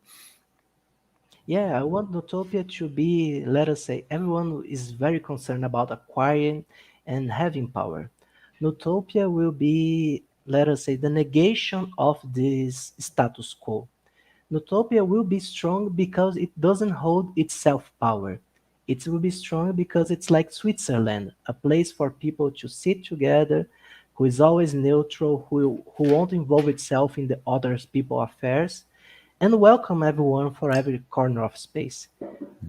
Yeah, I want Utopia to be, let us say, everyone is very concerned about acquiring and having power. Utopia will be, let us say, the negation of this status quo. Utopia will be strong because it doesn't hold itself power. It will be strong because it's like Switzerland, a place for people to sit together, who is always neutral, who won't involve itself in the other people's affairs, and welcome everyone for every corner of space.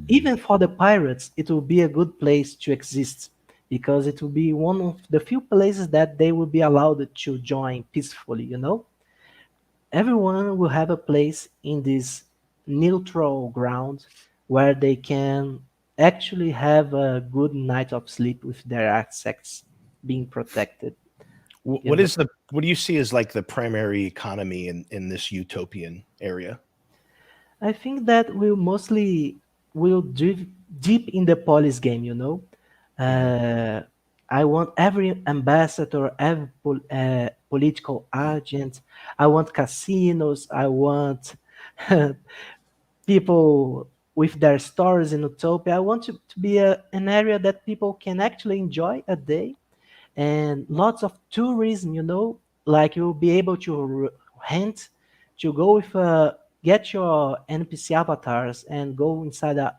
Even for the pirates, it will be a good place to exist because it will be one of the few places that they will be allowed to join peacefully, you know? Everyone will have a place in this neutral ground where they can actually have a good night of sleep with their assets being protected. What do you see as like the primary economy in this utopian area? I think that will deep in the police game, you know. I want every ambassador, every political agent. I want casinos. I want people with their stories in Utopia. I want to be an area that people can actually enjoy a day, and lots of tourism, you know, like you'll be able to rent, to go with get your NPC avatars and go inside a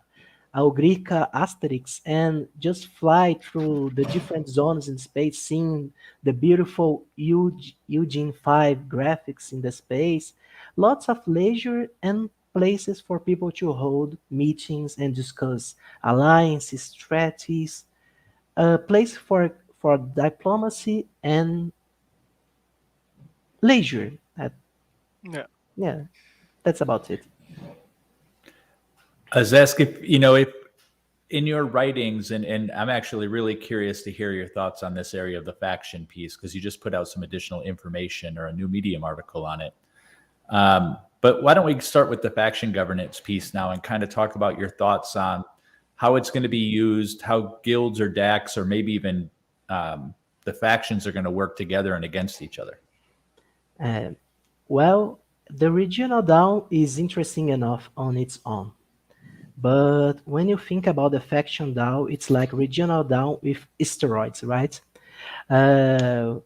Augrica Asterix and just fly through the different zones in space, seeing the beautiful Eugene 5 graphics in the space. Lots of leisure and places for people to hold meetings and discuss alliances, strategies, a place for diplomacy and leisure. Yeah. Yeah, that's about it. I was asking if in your writings, and I'm actually really curious to hear your thoughts on this area of the faction piece, because you just put out some additional information or a new Medium article on it. But why don't we start with the faction governance piece now and kind of talk about your thoughts on how it's going to be used, how guilds or DACs or maybe even the factions are going to work together and against each other. Well, the regional DAO is interesting enough on its own. But when you think about the faction DAO, it's like regional DAO with steroids, right? The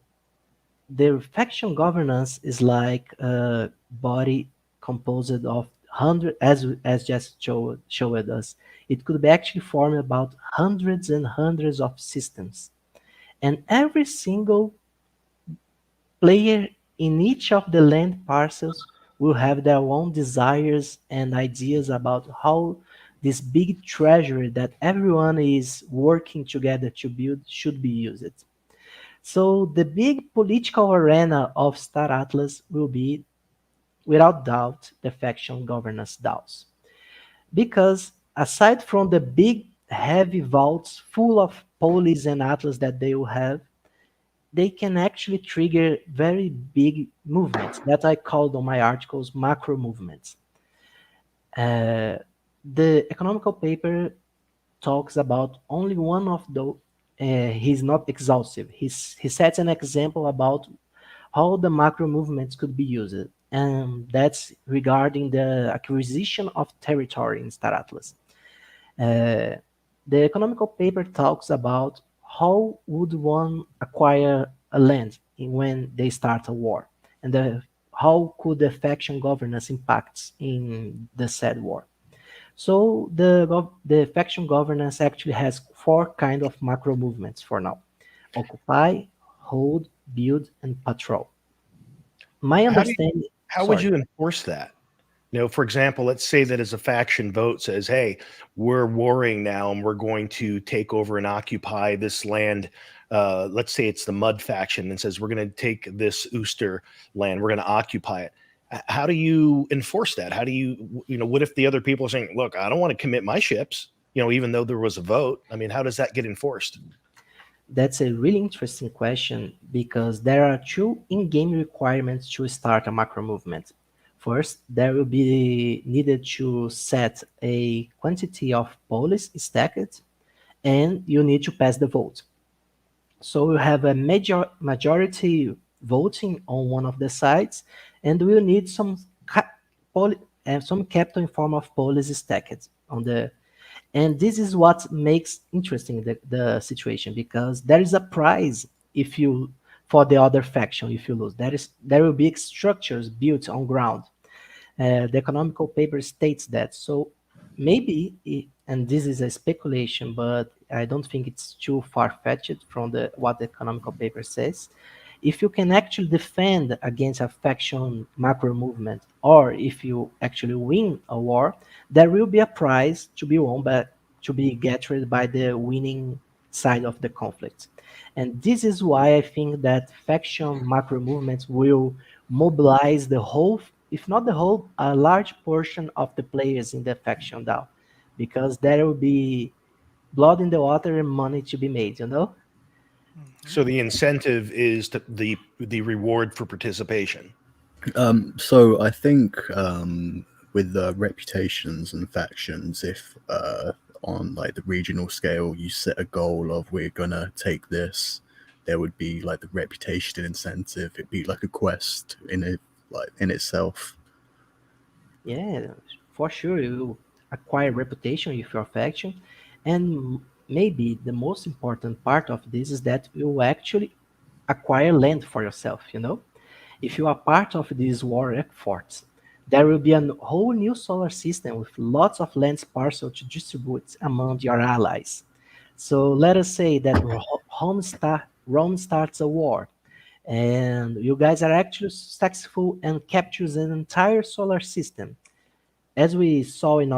faction governance is like a body composed of hundreds, as just showed us. It could be actually formed about hundreds and hundreds of systems. And every single player in each of the land parcels will have their own desires and ideas about how this big treasure that everyone is working together to build should be used. So the big political arena of Star Atlas will be, without doubt, the faction governance DAOs. Because aside from the big heavy vaults full of polis and atlas that they will have, they can actually trigger very big movements that I called on my articles macro movements. The economical paper talks about only one of those he's not exhaustive. He sets an example about how the macro movements could be used, and that's regarding the acquisition of territory in Star Atlas. Uh, the economical paper talks about how would one acquire a land when they start a war, and how could the faction governance impacts in the said war. So the faction governance actually has four kind of macro movements for now: occupy, hold, build, and patrol. My How do you, understanding, how would sorry, you enforce that? For example, let's say that as a faction vote says, "Hey, we're warring now, and we're going to take over and occupy this land." Let's say it's the Mud faction and says, "We're going to take this Ooster land. We're going to occupy it." How do you enforce that? How do what if the other people are saying, "Look, I don't want to commit my ships," even though there was a vote? I mean, how does that get enforced? that's a really interesting question because there are two in-game requirements to start a macro movement. First, there will be needed to set a quantity of polis stacked, and you need to pass the vote. So we have a majority voting on one of the sides, and we will need some capital in form of polis stacked on the. And this is what makes interesting the situation, because there is a prize if you for the other faction if you lose. There will be structures built on ground. The economical paper states that. So maybe, and this is a speculation, but I don't think it's too far-fetched from what the economical paper says. If you can actually defend against a faction macro movement, or if you actually win a war, there will be a prize to be won, but to be gathered by the winning side of the conflict. And this is why I think that faction macro movements will mobilize the whole, if not the whole, a large portion of the players in the faction DAO, because there will be blood in the water and money to be made, you know? So the incentive is the reward for participation. So I think with the reputations and factions, if on like the regional scale you set a goal of we're gonna take this, there would be like the reputation incentive. It'd be like a quest in it, like in itself. Yeah, for sure, you acquire reputation with your faction, and maybe the most important part of this is that you actually acquire land for yourself, you know? If you are part of these war efforts, there will be a whole new solar system with lots of land parcel to distribute among your allies. So let us say that Rome starts a war, and you guys are actually successful and captures an entire solar system. As we saw in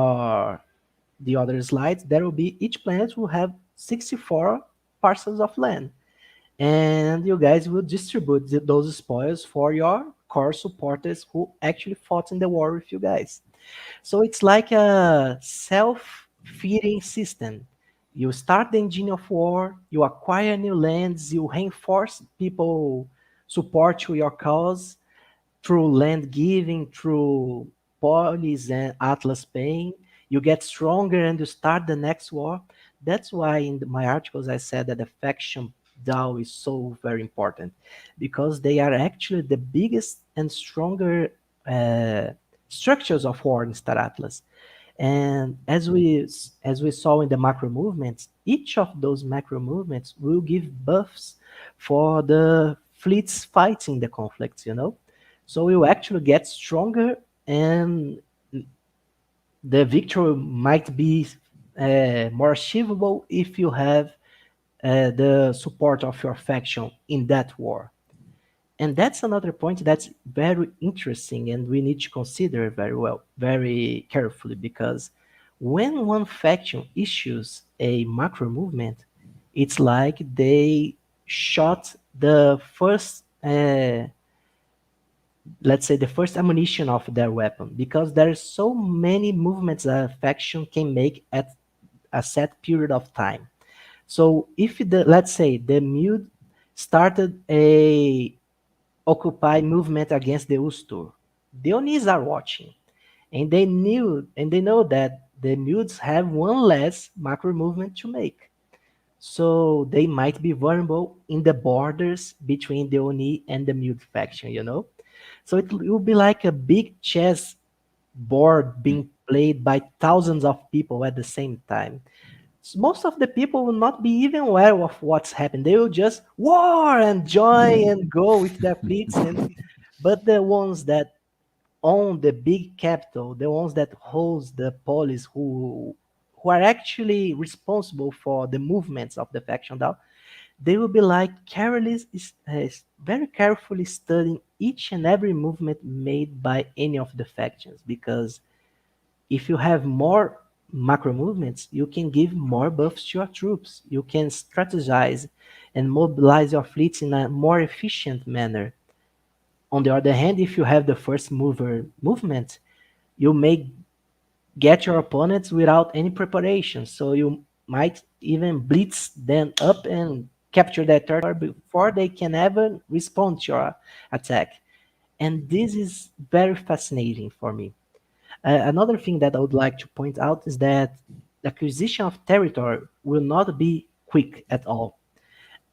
the other slides, there will be each planet will have 64 parcels of land, and you guys will distribute those spoils for your core supporters who actually fought in the war with you guys. So it's like a self-feeding system. You start the engine of war, you acquire new lands, you reinforce people support to your cause through land giving, through polis and atlas paying. You get stronger and you start the next war. That's why in my articles I said that the faction DAO is so very important, because they are actually the biggest and stronger uh, structures of war in Star Atlas. And as we saw in the macro movements, each of those macro movements will give buffs for the fleets fighting the conflicts, you know? So we will actually get stronger, and the victory might be more achievable if you have the support of your faction in that war. And that's another point that's very interesting, and we need to consider very well, very carefully, because when one faction issues a macro movement, it's like they shot the first, let's say, the first ammunition of their weapon, because there are so many movements a faction can make at a set period of time. So if let's say the Mute started a Occupy movement against the Ustur, the Onis are watching, and they know that the Mutes have one less macro movement to make. so they might be vulnerable in the borders between the ONI and the NOOT faction, you know? So it will be like a big chess board being played by thousands of people at the same time. Most of the people will not be even aware of what's happened. They will just war and join and go with their fleets. But the ones that own the big capital, the ones that hold the police, who are actually responsible for the movements of the faction down, they will be like very carefully studying each and every movement made by any of the factions, because if you have more macro movements, you can give more buffs to your troops. You can strategize and mobilize your fleets in a more efficient manner. On the other hand, if you have the first mover movement, you may get your opponents without any preparation. So you might even blitz them up and capture their territory before they can ever respond to your attack. And this is very fascinating for me. Another thing that I would like to point out is that the acquisition of territory will not be quick at all.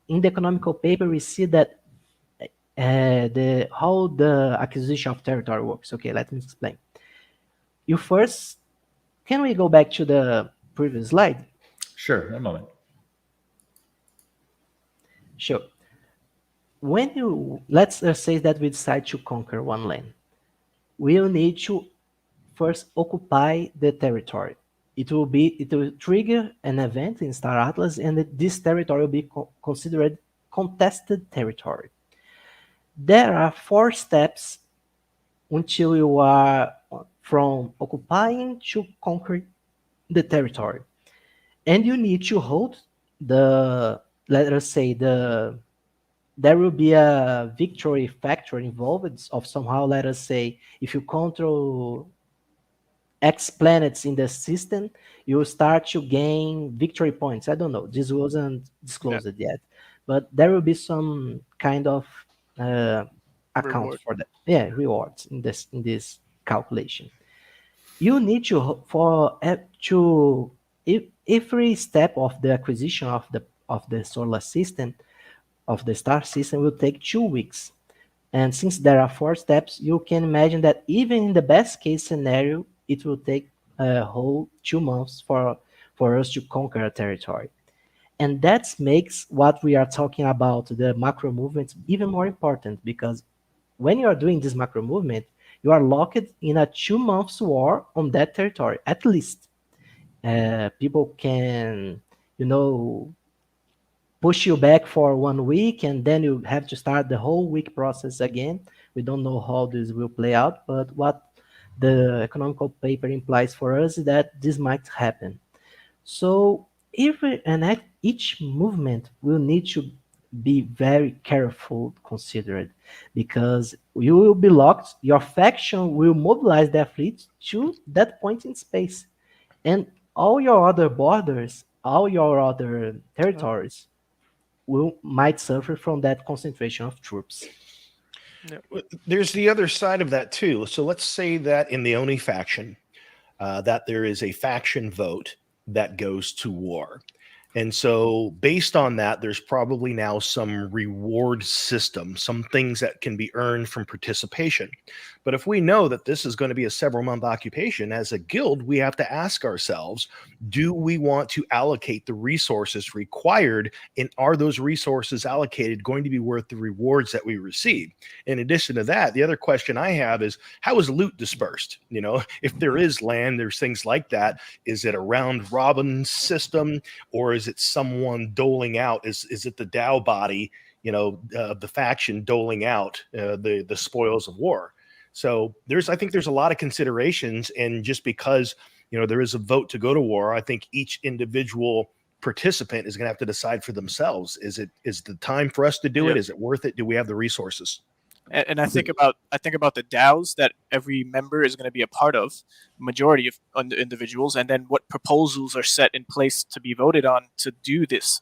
In the economical paper, we see that how the acquisition of territory works. Okay, let me explain. You first, can we go back to the previous slide? Sure, one moment. Sure. When let's say that we decide to conquer one land, we'll need to first occupy the territory. It will trigger an event in Star Atlas, and this territory will be considered contested territory. There are 4 steps until you are from occupying to conquer the territory. And you need to hold let us say, there will be a victory factor involved of somehow, let us say, if you control X planets in the system, you start to gain victory points. I don't know. This wasn't disclosed yet. But there will be some kind of account Reward. for that. Yeah, rewards in this calculation. You need to every step of the acquisition of the solar system, of the star system, will take 2 weeks. And since there are 4 steps, you can imagine that even in the best case scenario, it will take a whole 2 months for us to conquer a territory. And that makes what we are talking about, the macro movements, even more important, because when you are doing this macro movement, you are locked in a 2 months war on that territory, at least. People can, push you back for 1 week, and then you have to start the whole week process again. We don't know how this will play out, but what the economical paper implies for us is that this might happen. So each movement will need to be very careful considered, because you will be locked. Your faction will mobilize their fleet to that point in space, and all your other borders, all your other territories might suffer from that concentration of troops. There's the other side of that too. So let's say that in the ONI faction, that there is a faction vote that goes to war. And so based on that, there's probably now some reward system, some things that can be earned from participation. But if we know that this is going to be a several-month occupation, as a guild, we have to ask ourselves, do we want to allocate the resources required, and are those resources allocated going to be worth the rewards that we receive? In addition to that, the other question I have is, how is loot dispersed? If there is land, there's things like that. Is it a round robin system, or is it someone doling out? Is it the DAO body, the faction doling out the spoils of war? So I think there's a lot of considerations, and just because there is a vote to go to war, I think each individual participant is going to have to decide for themselves. Is the time for us to do it? Is it worth it? Do we have the resources? And I think about the DAOs that every member is going to be a part of, majority of individuals, and then what proposals are set in place to be voted on to do this,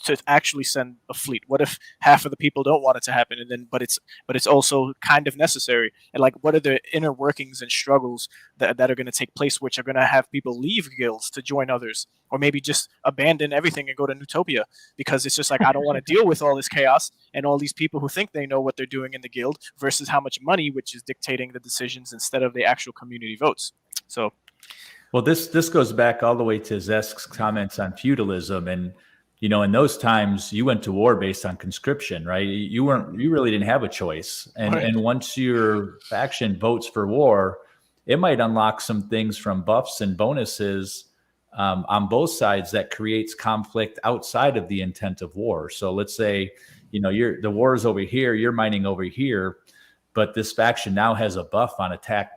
to actually send a fleet? What if half of the people don't want it to happen, and then but it's also kind of necessary? And like, what are the inner workings and struggles that are going to take place, which are going to have people leave guilds to join others, or maybe just abandon everything and go to Nootopia because it's just like, I don't want to deal with all this chaos and all these people who think they know what they're doing in the guild versus how much money, which is dictating the decisions instead of the actual community votes. So. Well, this goes back all the way to Zesk's comments on feudalism, and in those times you went to war based on conscription, right? You really didn't have a choice, and once your faction votes for war, it might unlock some things from buffs and bonuses on both sides that creates conflict outside of the intent of war. So let's say the war is over here, you're mining over here, but this faction now has a buff on attack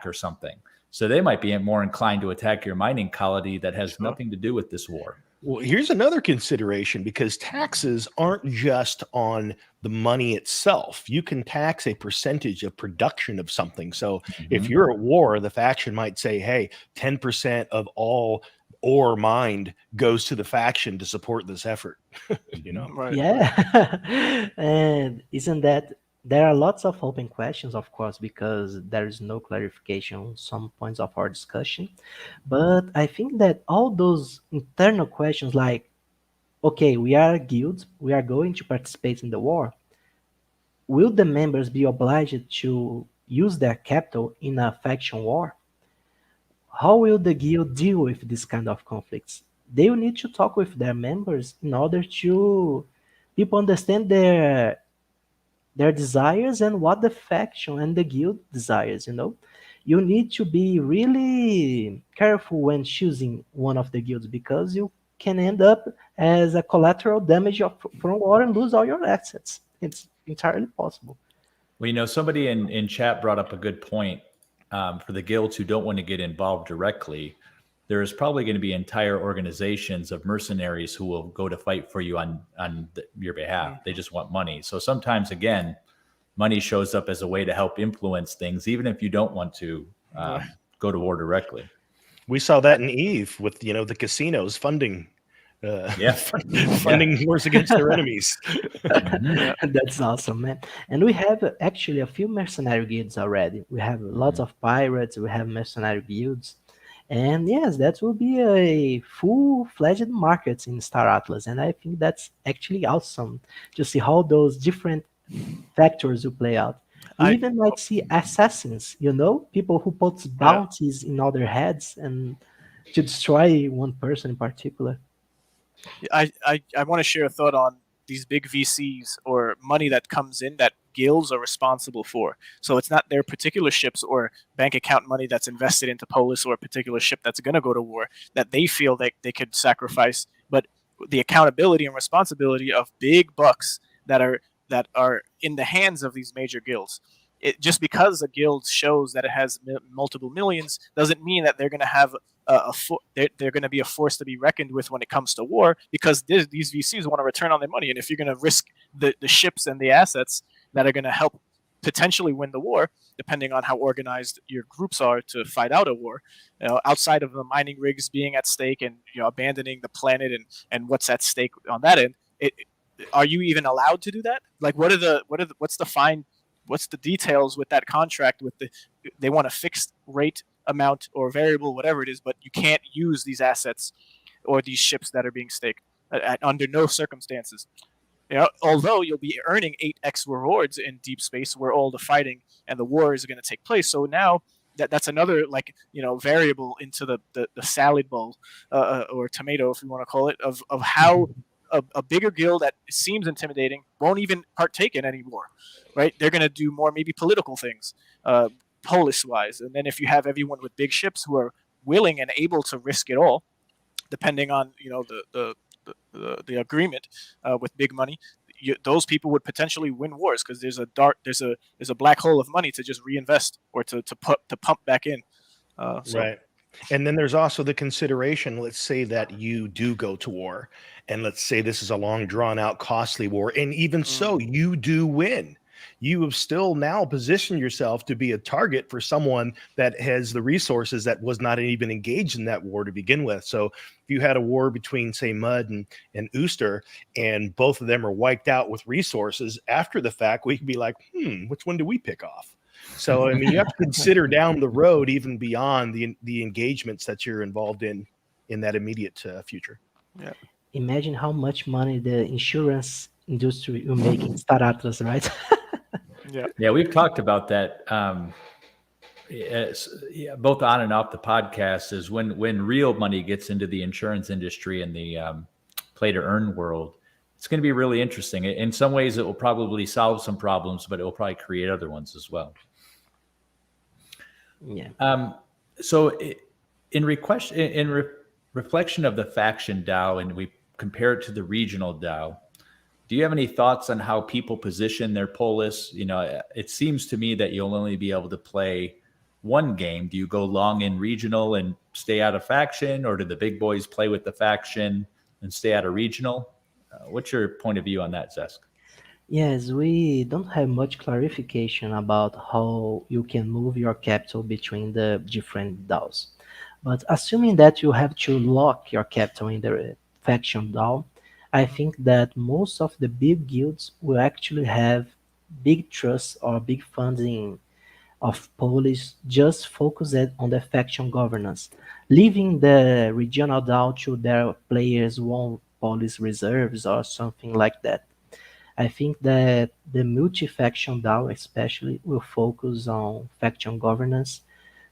or something. So they might be more inclined to attack your mining colony that has nothing to do with this war. Well, here's another consideration, because taxes aren't just on the money itself. You can tax a percentage of production of something. So if you're at war, the faction might say, hey, 10% of all ore mined goes to the faction to support this effort. Right. Yeah. And isn't that there are lots of open questions, of course, because there is no clarification on some points of our discussion. But I think that all those internal questions, like, okay, we are a guild, we are going to participate in the war. Will the members be obliged to use their capital in a faction war? How will the guild deal with this kind of conflicts? They will need to talk with their members in order to people understand their desires and what the faction and the guild desires. You need to be really careful when choosing one of the guilds, because you can end up as a collateral damage from war and lose all your assets. It's entirely possible. Well, somebody in chat brought up a good point. For the guilds who don't want to get involved directly, there is probably going to be entire organizations of mercenaries who will go to fight for you on your behalf. They just want money. So sometimes, again, money shows up as a way to help influence things, even if you don't want to go to war directly. We saw that in Eve with the casinos funding funding wars against their enemies. That's awesome, man. And we have actually a few mercenary guilds already. We have lots of pirates, we have mercenary guilds. And yes, that will be a full-fledged market in Star Atlas. And I think that's actually awesome to see how those different factors will play out. We even might see assassins, people who put bounties in other heads and to destroy one person in particular. I want to share a thought on these big VCs or money that comes in that guilds are responsible for. So it's not their particular ships or bank account money that's invested into Polis or a particular ship that's going to go to war that they feel that they could sacrifice, but the accountability and responsibility of big bucks that are in the hands of these major guilds. Just because a guild shows that it has multiple millions doesn't mean that they're going to have they're going to be a force to be reckoned with when it comes to war, because these VCs want to return on their money. And if you're going to risk the ships and the assets that are going to help potentially win the war, depending on how organized your groups are to fight out a war, outside of the mining rigs being at stake and abandoning the planet and what's at stake on that end, are you even allowed to do that? Like, what's the details with that contract? They want a fixed rate amount or variable, whatever it is, but you can't use these assets or these ships that are being staked under no circumstances. Although you'll be earning 8x rewards in deep space where all the fighting and the war is going to take place. So now that's another variable into the salad bowl or tomato, if you want to call it, of how a bigger guild that seems intimidating won't even partake in any war, right? They're going to do more maybe political things, Polish-wise. And then if you have everyone with big ships who are willing and able to risk it all, depending on the agreement with big money, those people would potentially win wars because there's a black hole of money to just reinvest or to pump back in. Right. And then there's also the consideration, let's say that you do go to war, and let's say this is a long drawn out costly war, and even so you do win. you have still now positioned yourself to be a target for someone that has the resources that was not even engaged in that war to begin with. So if you had a war between, say, Mud and Ooster, and both of them are wiped out with resources after the fact, we could be like, which one do we pick off? So, I mean, you have to consider down the road, even beyond the engagements that you're involved in that immediate future. Yeah. Imagine how much money the insurance industry will make in Star Atlas, right? Yeah, we've talked about that. Both on and off the podcast, is when real money gets into the insurance industry and the play to earn world, it's going to be really interesting. In some ways, it will probably solve some problems, but it will probably create other ones as well. Yeah. So in reflection of the faction DAO, and we compare it to the regional DAO, do you have any thoughts on how people position their polis? You know, it seems to me that you'll only be able to play one game. Do you go long in regional and stay out of faction, or do the big boys play with the faction and stay out of regional? What's your point of view on that, Zesk? Yes, we don't have much clarification about how you can move your capital between the different DAOs. But assuming that you have to lock your capital in the faction DAO, I think that most of the big guilds will actually have big trusts or big funding of polis just focused on the faction governance, leaving the regional DAO to their players' own polis reserves or something like that. I think that the multi-faction DAO especially will focus on faction governance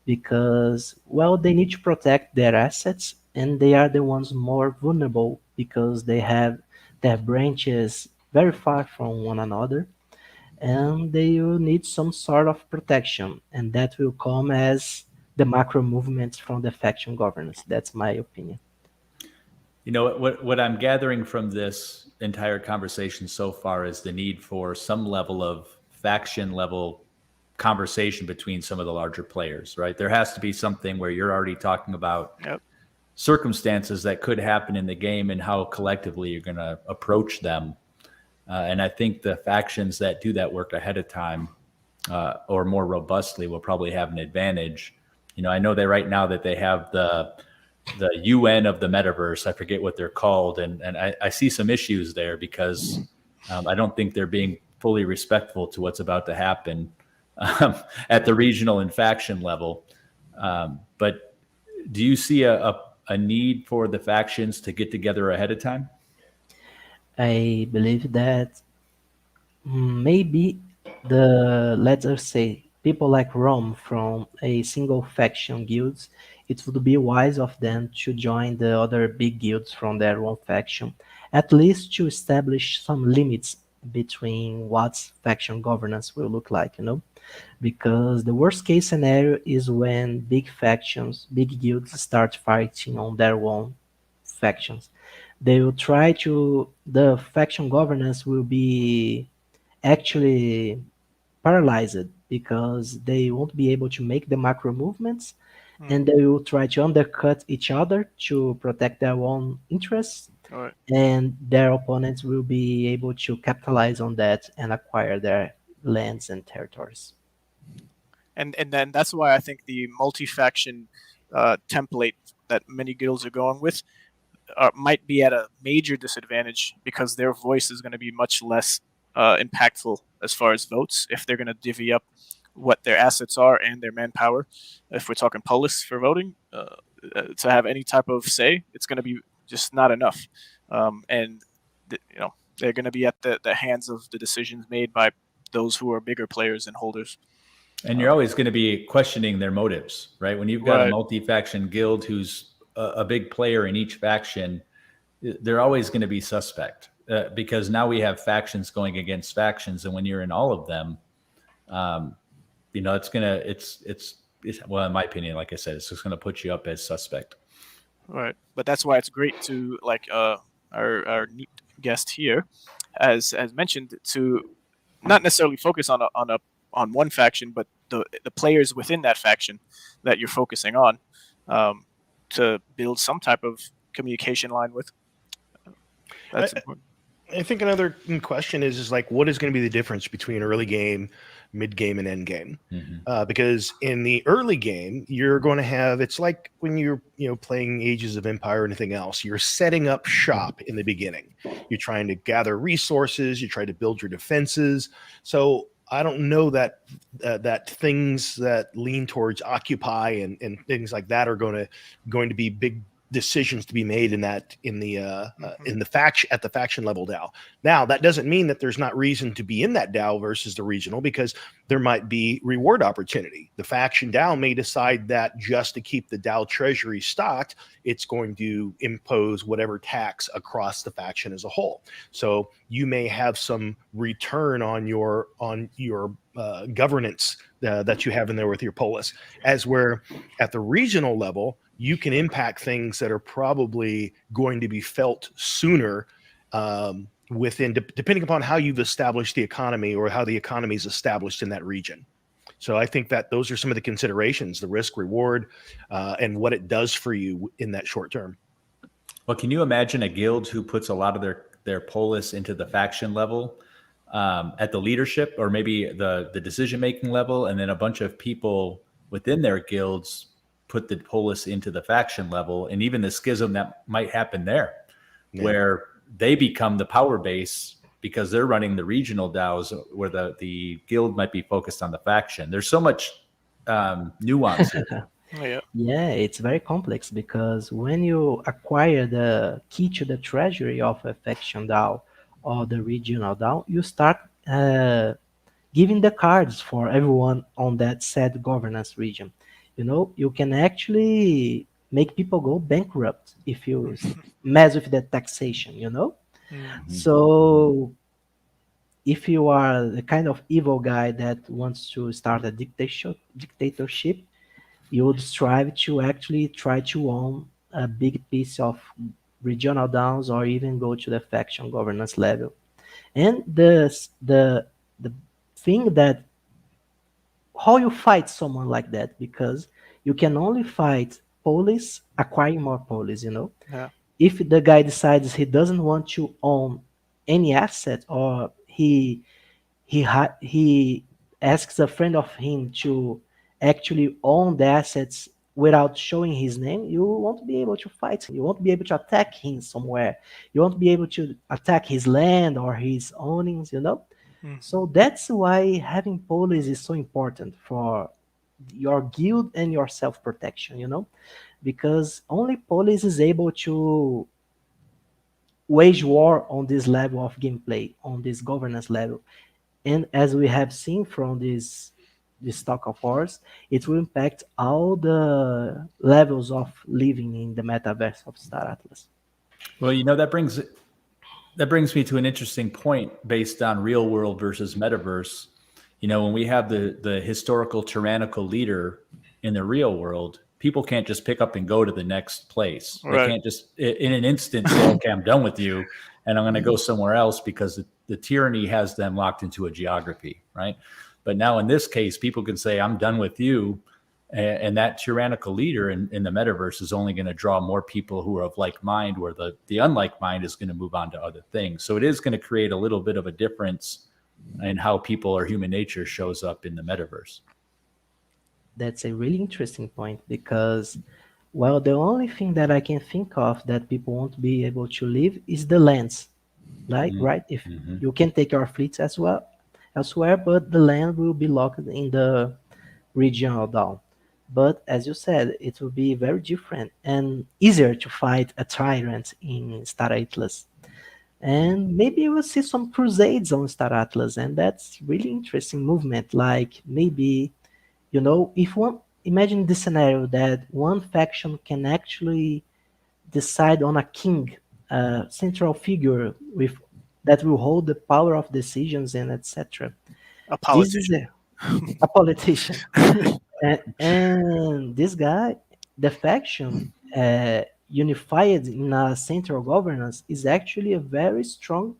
because, well, they need to protect their assets and they are the ones more vulnerable because they have their branches very far from one another and they will need some sort of protection, and that will come as the macro movements from the faction governance. That's my opinion. You know, what I'm gathering from this entire conversation so far is the need for some level of faction level conversation between some of the larger players, right? There has to be something where you're already talking about circumstances that could happen in the game and how collectively you're going to approach them. And I think the factions that do that work ahead of time or more robustly will probably have an advantage. You know, I know that right now that they have the UN of the metaverse. I forget what they're called. And I see some issues there because I don't think they're being fully respectful to what's about to happen at the regional and faction level. But do you see a need for the factions to get together ahead of time? I believe that maybe let's us say, people like Rome from a single faction guilds, it would be wise of them to join the other big guilds from their own faction, at least to establish some limits between what faction governance will look like, because the worst case scenario is when big factions, big guilds start fighting on their own factions. The faction governance will be actually paralyzed because they won't be able to make the macro movements and they will try to undercut each other to protect their own interests. Right. And their opponents will be able to capitalize on that and acquire their lands and territories. And then that's why I think the multi-faction template that many guilds are going with might be at a major disadvantage because their voice is going to be much less impactful as far as votes if they're going to divvy up what their assets are and their manpower. If we're talking polis for voting, to have any type of say, it's going to be just not enough. And they're going to be at the hands of the decisions made by those who are bigger players and holders. And you're always going to be questioning their motives, right? When you've got a multi-faction guild who's a big player in each faction, they're always going to be suspect because now we have factions going against factions, and when you're in all of them, it's well, in my opinion, like I said, it's just going to put you up as suspect. Right, but that's why it's great to our neat guest here, as mentioned, to not necessarily focus on one faction, but the players within that faction that you're focusing on, to build some type of communication line with. That's important. I think another question is like, what is going to be the difference between early game, mid game, and end game? Because in the early game, you're going to have, it's like when you're playing Ages of Empire or anything else, you're setting up shop in the beginning. You're trying to gather resources, you try to build your defenses. So I don't know that that things that lean towards occupy and things like that are going to be big decisions to be made in the faction at the faction level DAO. Now that doesn't mean that there's not reason to be in that DAO versus the regional, because there might be reward opportunity. The faction DAO may decide that just to keep the DAO treasury stocked, it's going to impose whatever tax across the faction as a whole. So you may have some return on your governance that you have in there with your polis, as where at the regional level you can impact things that are probably going to be felt sooner depending upon how you've established the economy or how the economy is established in that region. So I think that those are some of the considerations, the risk reward, and what it does for you in that short term. Well, can you imagine a guild who puts a lot of their polis into the faction level at the leadership or maybe the decision-making level, and then a bunch of people within their guilds put the polis into the faction level, and even the schism that might happen there, where they become the power base because they're running the regional DAOs, where the guild might be focused on the faction. There's so much nuance here. Yeah, it's very complex, because when you acquire the key to the treasury of a faction DAO or the regional DAO, you start giving the cards for everyone on that said governance region. You can actually make people go bankrupt if you mess with the taxation, So if you are the kind of evil guy that wants to start a dictatorship, you would strive to actually try to own a big piece of regional DAOs or even go to the faction governance level. And the thing that how you fight someone like that, because you can only fight polis acquiring more polis, Yeah. If the guy decides he doesn't want to own any asset, or he asks a friend of him to actually own the assets without showing his name, you won't be able to fight him. You won't be able to attack him somewhere. You won't be able to attack his land or his ownings, So that's why having polis is so important for your guild and your self-protection, because only polis is able to wage war on this level of gameplay, on this governance level. And as we have seen from this talk of wars, it will impact all the levels of living in the metaverse of Star Atlas. Well, that brings me to an interesting point based on real world versus metaverse. When we have the historical tyrannical leader in the real world, people can't just pick up and go to the next place. Right. They can't just in an instant say, okay, I'm done with you and I'm going to go somewhere else, because the tyranny has them locked into a geography, right? But now in this case, people can say, I'm done with you. And that tyrannical leader in the metaverse is only going to draw more people who are of like mind, where the unlike mind is going to move on to other things. So it is going to create a little bit of a difference in how people or human nature shows up in the metaverse. That's a really interesting point, because, well, the only thing that I can think of that people won't be able to live is the lands, right? If you can take your fleets as well elsewhere, but the land will be locked in the regional DAO. But as you said, it will be very different and easier to fight a tyrant in Star Atlas. And maybe we'll see some crusades on Star Atlas, and that's really interesting movement. Like maybe, if one imagine the scenario that one faction can actually decide on a king, a central figure that will hold the power of decisions and etc. A politician. A politician. And this guy, the faction unified in a central governance, is actually a very strong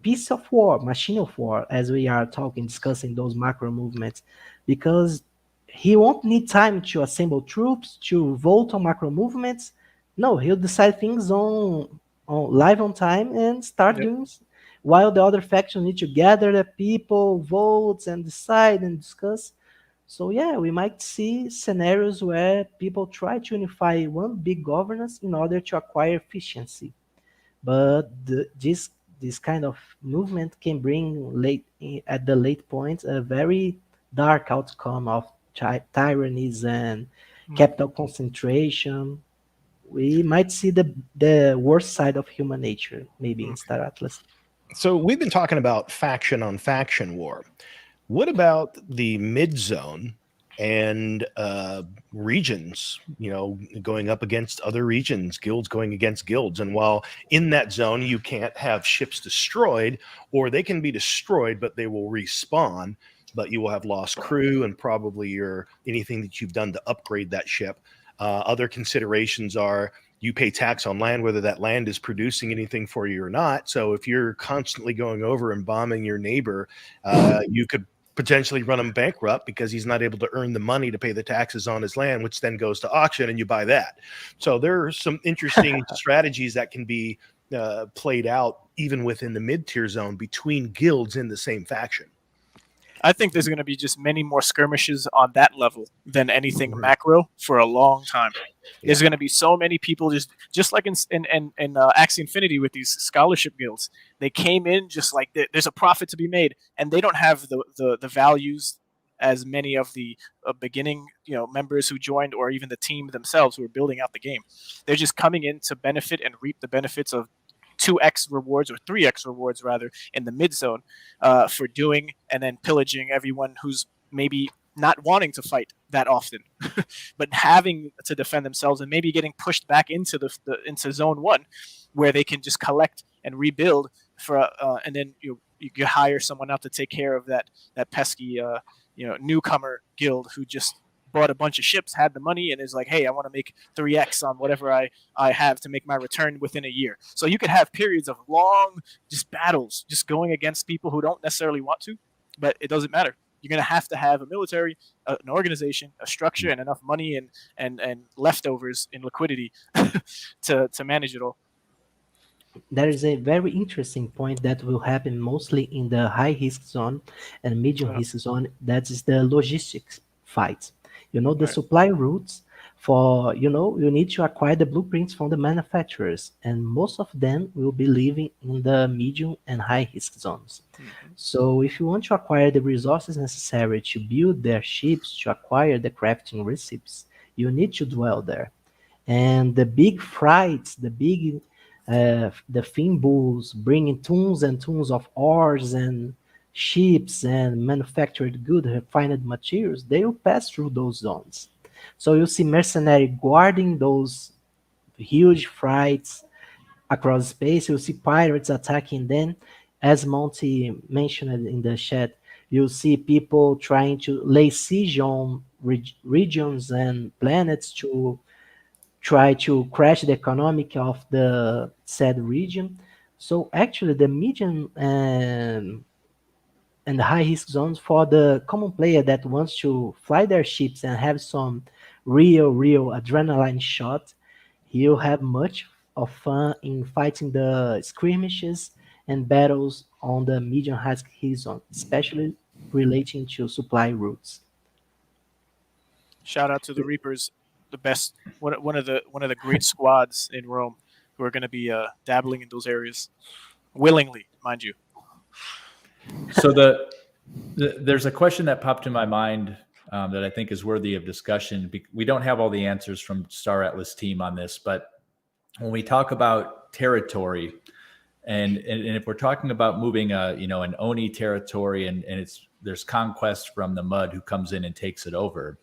piece of war, machine of war, as we are discussing those macro movements, because he won't need time to assemble troops, to vote on macro movements. No, he'll decide things on live on time and start Yep. doing, while the other faction need to gather the people, votes, and decide and discuss. So yeah, we might see scenarios where people try to unify one big governance in order to acquire efficiency. But this kind of movement can bring at the late point a very dark outcome of tyrannies and Mm. capital concentration. We might see the worst side of human nature, maybe in Star Atlas. So we've been talking about faction on faction war. What about the mid zone and regions? Going up against other regions, guilds going against guilds. And while in that zone you can't have ships destroyed, or they can be destroyed, but they will respawn. But you will have lost crew and probably anything that you've done to upgrade that ship. Other considerations are you pay tax on land, whether that land is producing anything for you or not. So if you're constantly going over and bombing your neighbor, you could potentially run him bankrupt because he's not able to earn the money to pay the taxes on his land, which then goes to auction and you buy that. So there are some interesting strategies that can be played out even within the mid-tier zone between guilds in the same faction. I think there's going to be just many more skirmishes on that level than anything macro for a long time. There's going to be so many people just like in Axie Infinity with these scholarship guilds. They came in just like there's a profit to be made, and they don't have the values as many of the beginning members who joined, or even the team themselves who are building out the game. They're just coming in to benefit and reap the benefits of 2x rewards, or 3x rewards rather, in the mid zone for doing and then pillaging everyone who's maybe not wanting to fight that often, but having to defend themselves and maybe getting pushed back into into zone 1, where they can just collect and rebuild and then you hire someone out to take care of that pesky newcomer guild who just bought a bunch of ships, had the money, and is like, hey, I want to make 3x on whatever I have to make my return within a year. So you could have periods of long just battles, just going against people who don't necessarily want to, but it doesn't matter. You're going to have a military, an organization, a structure, and enough money and leftovers in liquidity to manage it all. There is a very interesting point that will happen mostly in the high risk zone and medium risk zone. That is the logistics fight. The supply routes you need to acquire the blueprints from the manufacturers, and most of them will be living in the medium and high risk zones. So if you want to acquire the resources necessary to build their ships, to acquire the crafting recipes, you need to dwell there. And the big freights, the fin bulls bringing tons and tons of ores and ships and manufactured good refined materials, they will pass through those zones. So you see mercenary guarding those huge freights across space. You see pirates attacking them. As Monty mentioned in the chat, you see people trying to lay siege on regions and planets to try to crash the economic of the said region. So actually the medium and the high risk zones, for the common player that wants to fly their ships and have some real adrenaline shot, he'll have much of fun in fighting the skirmishes and battles on the medium high risk zone, especially relating to supply routes. Shout out to the Reapers, the best one of the great squads in Rome, who are going to be dabbling in those areas willingly, mind you. So there's a question that popped in my mind that I think is worthy of discussion. We don't have all the answers from Star Atlas team on this, but when we talk about territory, and if we're talking about moving an ONI territory, and there's conquest from the Mud who comes in and takes it over,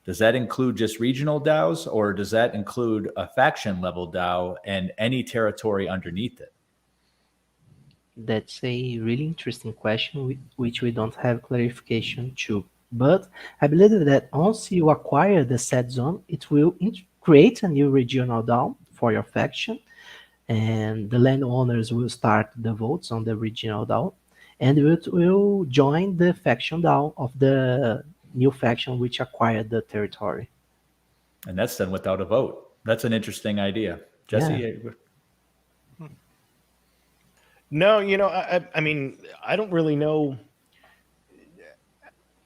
does that include just regional DAOs, or does that include a faction level DAO and any territory underneath it? That's a really interesting question, which we don't have clarification to. But I believe that once you acquire the said zone, it will create a new regional DAO for your faction, and the landowners will start the votes on the regional DAO, and it will join the faction DAO of the new faction which acquired the territory. And that's done without a vote. That's an interesting idea. Jesse? Yeah. No, I mean, I don't really know.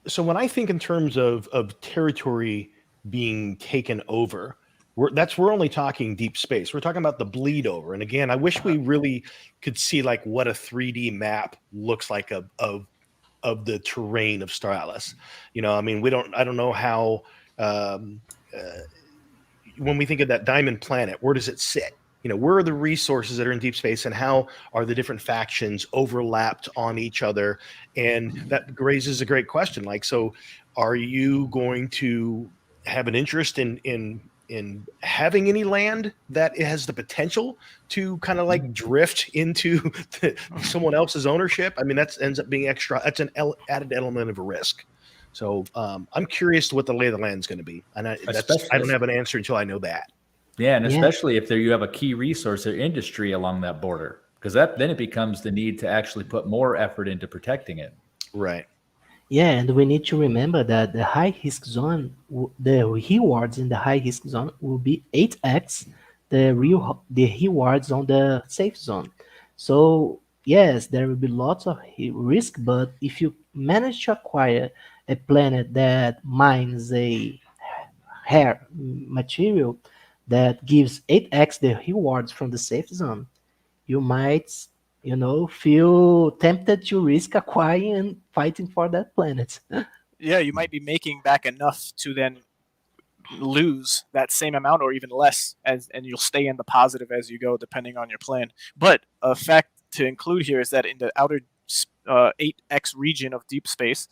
So when I think in terms of territory being taken over, we're only talking deep space. We're talking about the bleed over. And again, I wish we really could see like what a 3D map looks like of the terrain of Star Atlas. I mean, I don't know how um, uh, when we think of that diamond planet, where does it sit? Where are the resources that are in deep space, and how are the different factions overlapped on each other? And that raises a great question. Like, so are you going to have an interest in having any land that it has the potential to kind of like drift into someone else's ownership? I mean, that ends up being extra. That's an added element of a risk. So I'm curious to what the lay of the land is going to be, and I don't have an answer until I know that. Yeah, and Yeah, especially if you have a key resource or industry along that border, because then it becomes the need to actually put more effort into protecting it. Right. yeah, and we need to remember that the high risk zone, the rewards in the high risk zone will be 8x the rewards on the safe zone. So yes, there will be lots of risk, but if you manage to acquire a planet that mines a rare material that gives 8x the rewards from the safe zone, you might, feel tempted to risk acquiring and fighting for that planet. Yeah, you might be making back enough to then lose that same amount or even less, and you'll stay in the positive as you go, depending on your plan. But a fact to include here is that in the outer 8x region of deep space,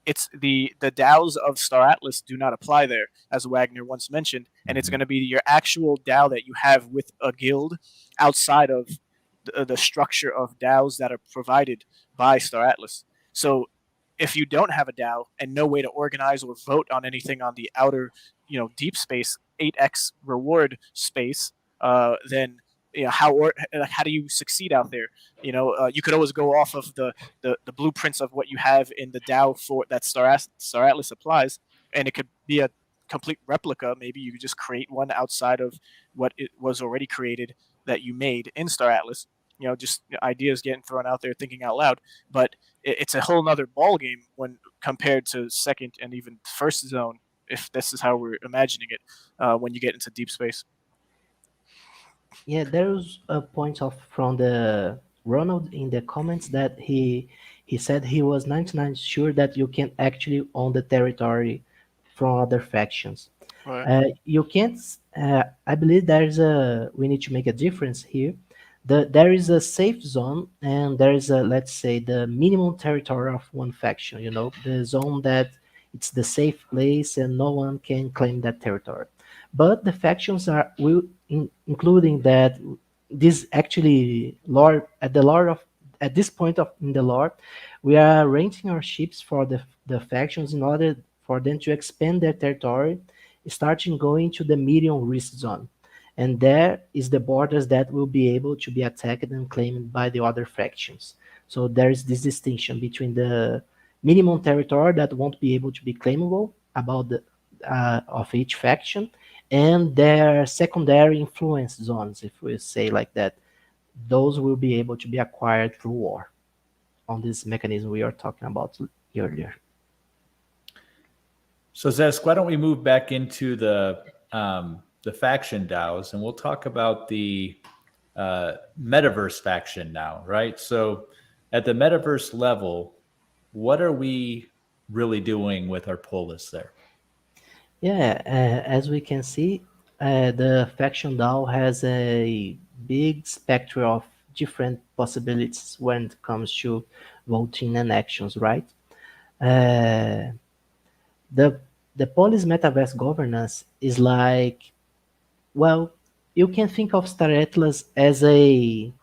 it's the DAOs of Star Atlas do not apply there, as Wagner once mentioned, and it's going to be your actual DAO that you have with a guild outside of the structure of DAOs that are provided by Star Atlas. So if you don't have a DAO and no way to organize or vote on anything on the outer, deep space 8x reward space, then how do you succeed out there? You could always go off of the blueprints of what you have in the DAO for that Star Atlas applies, and it could be a complete replica. Maybe you could just create one outside of what it was already created that you made in Star Atlas. Just ideas getting thrown out there, thinking out loud. But it's a whole nother ball game when compared to second and even first zone, if this is how we're imagining it, when you get into deep space. Yeah, there was a point of from the Ronald in the comments that he said he was 99 sure that you can actually own the territory from other factions. Right. You can't. I believe we need to make a difference here. There is a safe zone, and there is a, let's say, the minimum territory of one faction. The zone that it's the safe place and no one can claim that territory. But the factions including that this actually lore at the lore of at this point of in the lore, we are renting our ships for the factions in order for them to expand their territory, starting going to the medium risk zone. And there is the borders that will be able to be attacked and claimed by the other factions. So there is this distinction between the minimum territory that won't be able to be claimable about the of each faction, and their secondary influence zones, if we say like that. Those will be able to be acquired through war on this mechanism we are talking about earlier. So Zesk, why don't we move back into the faction DAOs, and we'll talk about the metaverse faction now, right? So at the metaverse level, what are we really doing with our pull list there? Yeah, as we can see, the faction DAO has a big spectrum of different possibilities when it comes to voting and actions, right? Uh, the the Polis metaverse governance is like, well, you can think of Star Atlas as a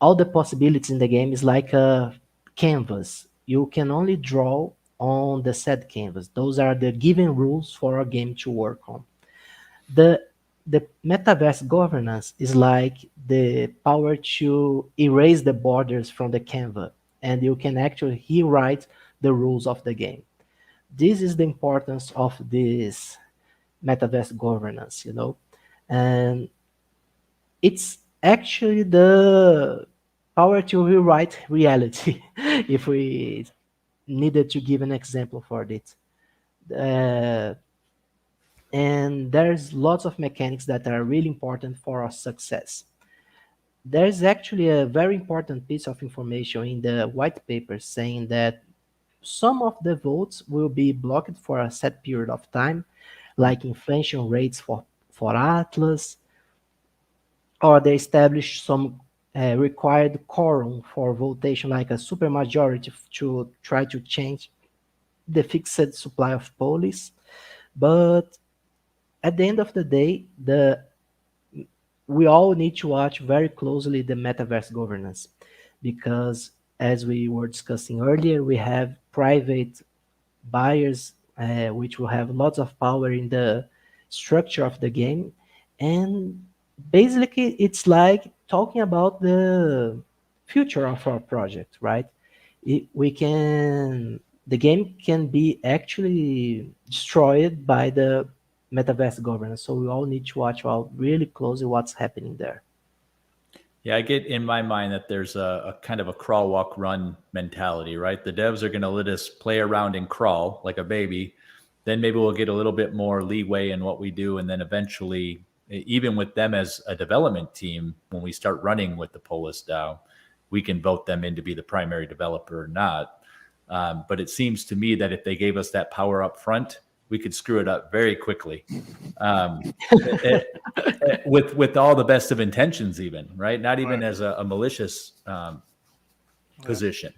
all the possibilities in the game is like a canvas. You can only draw on the said canvas. Those are the given rules for a game to work on. The the metaverse governance is like the power to erase the borders from the canvas, and you can actually rewrite the rules of the game. This is the importance of this metaverse governance. And it's actually power to rewrite reality, if we needed to give an example for it. Uh, and there's lots of mechanics that are really important for our success. There's actually a very important piece of information in the white paper saying that some of the votes will be blocked for a set period of time, like inflation rates for Atlas, or they establish some required quorum for votation, like a supermajority to try to change the fixed supply of police. But at the end of the day, we all need to watch very closely the metaverse governance, because as we were discussing earlier, we have private buyers, which will have lots of power in the structure of the game. And basically, it's like talking about the future of our project, right? The game can be actually destroyed by the metaverse governance. So we all need to watch out really closely what's happening there. Yeah, I get in my mind that there's a kind of a crawl, walk, run mentality, right? The devs are going to let us play around and crawl like a baby. Then maybe we'll get a little bit more leeway in what we do. And then eventually, even with them as a development team, when we start running with the Polis DAO, we can vote them in to be the primary developer or not. But it seems to me that if they gave us that power up front, we could screw it up very quickly. With all the best of intentions, even, right? Not even as a malicious position.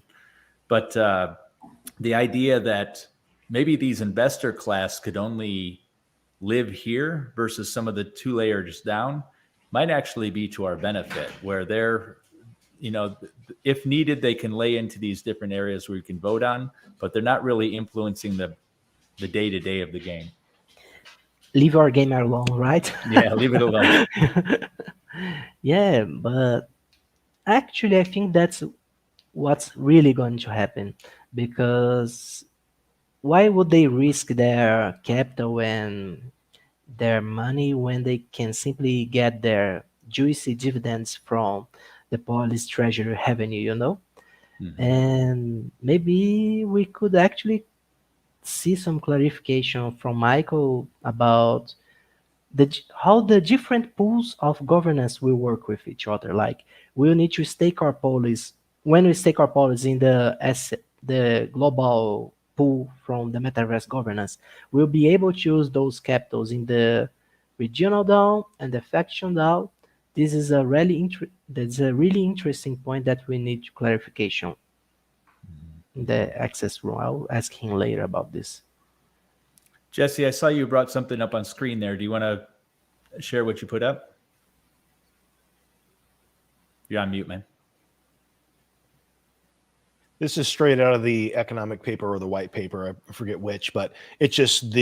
But the idea that maybe these investor class could only live here versus some of the 2 layers down might actually be to our benefit, where they're, if needed, they can lay into these different areas where you can vote on, but they're not really influencing the day-to-day of the game. Leave our game alone, right? Yeah, leave it alone. Yeah, but actually, I think that's what's really going to happen, because why would they risk their capital and their money when they can simply get their juicy dividends from the Polish treasury revenue? Mhm. And maybe we could actually see some clarification from Michael about how the different pools of governance will work with each other. Like, we'll need to stake our policies. When we stake our policies in the global pool from the metaverse governance, we'll be able to use those capitals in the regional DAO and the faction DAO. This is that's a really interesting point that we need clarification in the access room. I'll ask him later about this. Jesse, I saw you brought something up on screen there. Do you want to share what you put up? You're on mute, man. This is straight out of the economic paper or the white paper. I forget which, but it's just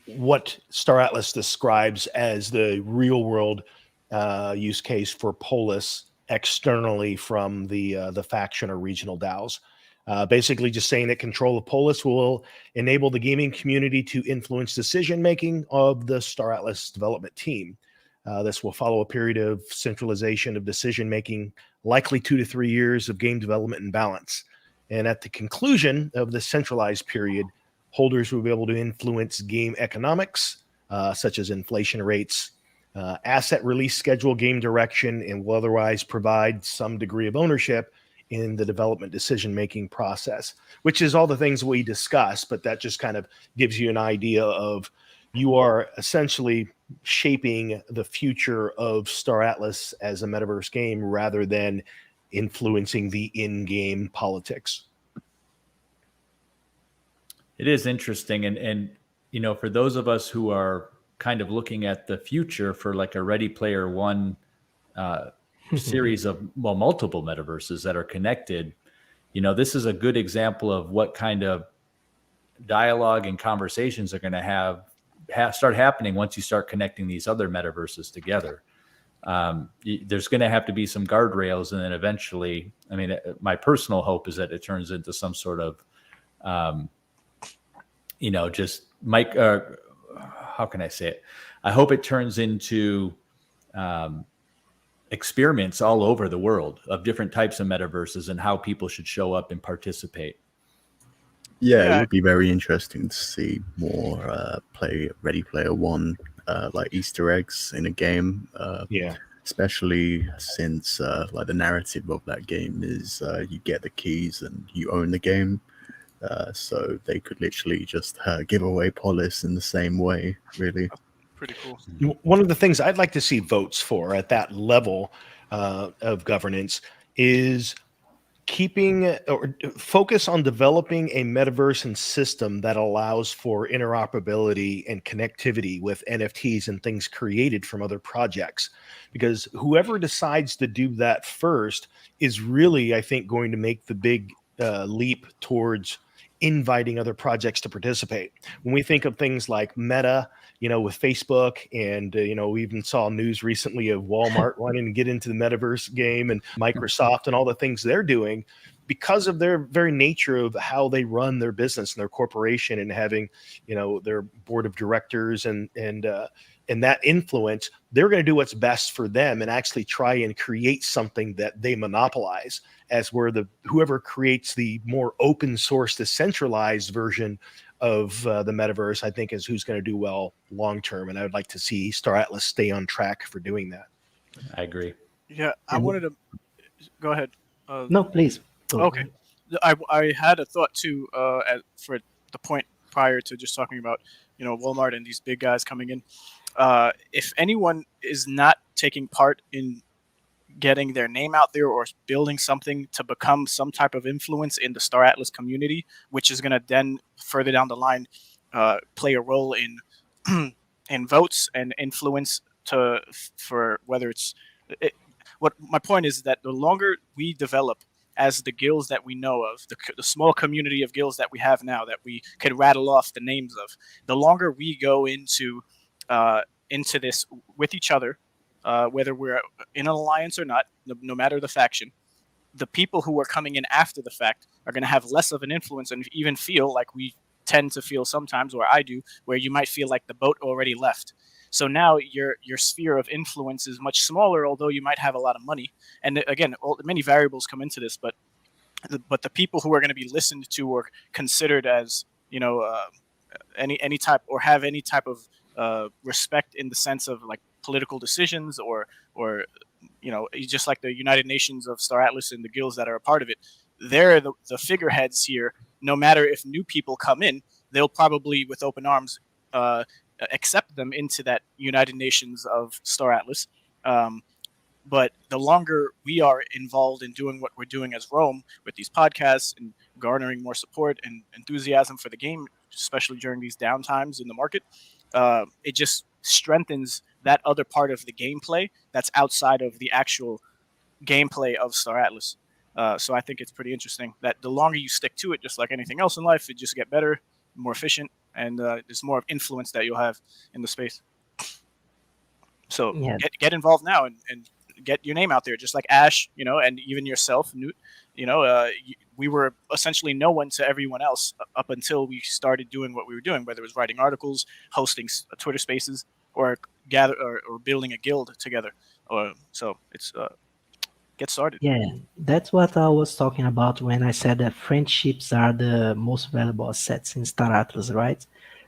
what Star Atlas describes as the real world use case for Polis externally from the faction or regional DAOs. Basically just saying that control of Polis will enable the gaming community to influence decision-making of the Star Atlas development team. This will follow a period of centralization of decision-making, likely 2 to 3 years of game development and balance. And at the conclusion of the centralized period, holders will be able to influence game economics, such as inflation rates, asset release schedule, game direction, and will otherwise provide some degree of ownership in the development decision-making process, which is all the things we discussed, but that just kind of gives you an idea of you are essentially shaping the future of Star Atlas as a metaverse game rather than influencing the in-game politics. It is interesting. And for those of us who are kind of looking at the future for like a Ready Player One series of multiple metaverses that are connected, this is a good example of what kind of dialogue and conversations are going to start happening once you start connecting these other metaverses together. There's going to have to be some guardrails, and then eventually, my personal hope is that it turns into some sort of how can I say it? I hope it turns into experiments all over the world of different types of metaverses and how people should show up and participate. Yeah, it Yeah. would be very interesting to see more Ready Player One, like Easter eggs in a game. Yeah. Especially since like the narrative of that game is you get the keys and you own the game. So they could literally just give away Polis in the same way, really. Pretty cool. One of the things I'd like to see votes for at that level of governance is keeping or focus on developing a metaverse and system that allows for interoperability and connectivity with NFTs and things created from other projects. Because whoever decides to do that first is really, I think, going to make the big leap towards inviting other projects to participate. When we think of things like Meta, with Facebook, and we even saw news recently of Walmart wanting to get into the metaverse game, and Microsoft and all the things they're doing because of their very nature of how they run their business and their corporation, and having their board of directors and that influence. They're going to do what's best for them and actually try and create something that they monopolize, as where whoever creates the more open source, decentralized version of the metaverse, I think, is who's going to do well long term. And I would like to see Star Atlas stay on track for doing that. I agree. Yeah, I wanted to go ahead. No, please. Go. Okay, I had a thought too for the point prior to just talking about Walmart and these big guys coming in. If anyone is not taking part in getting their name out there or building something to become some type of influence in the Star Atlas community, which is going to then further down the line play a role in in votes and influence for whether what my point is that the longer we develop as the guilds that we know of, the small community of guilds that we have now that we could rattle off the names of, the longer we go into this with each other, whether we're in an alliance or not, no matter the faction, the people who are coming in after the fact are going to have less of an influence and even feel like we tend to feel sometimes, or I do, where you might feel like the boat already left. So now your sphere of influence is much smaller, although you might have a lot of money. And again, many variables come into this, but the people who are going to be listened to or considered as any type, or have any type of respect in the sense of like political decisions or just like the United Nations of Star Atlas and the guilds that are a part of it, they're the figureheads here. No matter if new people come in, they'll probably with open arms accept them into that United Nations of Star Atlas. But the longer we are involved in doing what we're doing as Rome with these podcasts and garnering more support and enthusiasm for the game, especially during these downtimes in the market, it just strengthens that other part of the gameplay that's outside of the actual gameplay of Star Atlas. So I think it's pretty interesting that the longer you stick to it, just like anything else in life, it just get better, more efficient, and there's more of influence that you'll have in the space. So Yeah. get involved now and get your name out there, just like Ash, and even yourself, Newt. We were essentially no one to everyone else up until we started doing what we were doing, whether it was writing articles, hosting Twitter Spaces, or or building a guild together. So it's get started. Yeah, that's what I was talking about when I said that friendships are the most valuable assets in Star Atlas, right?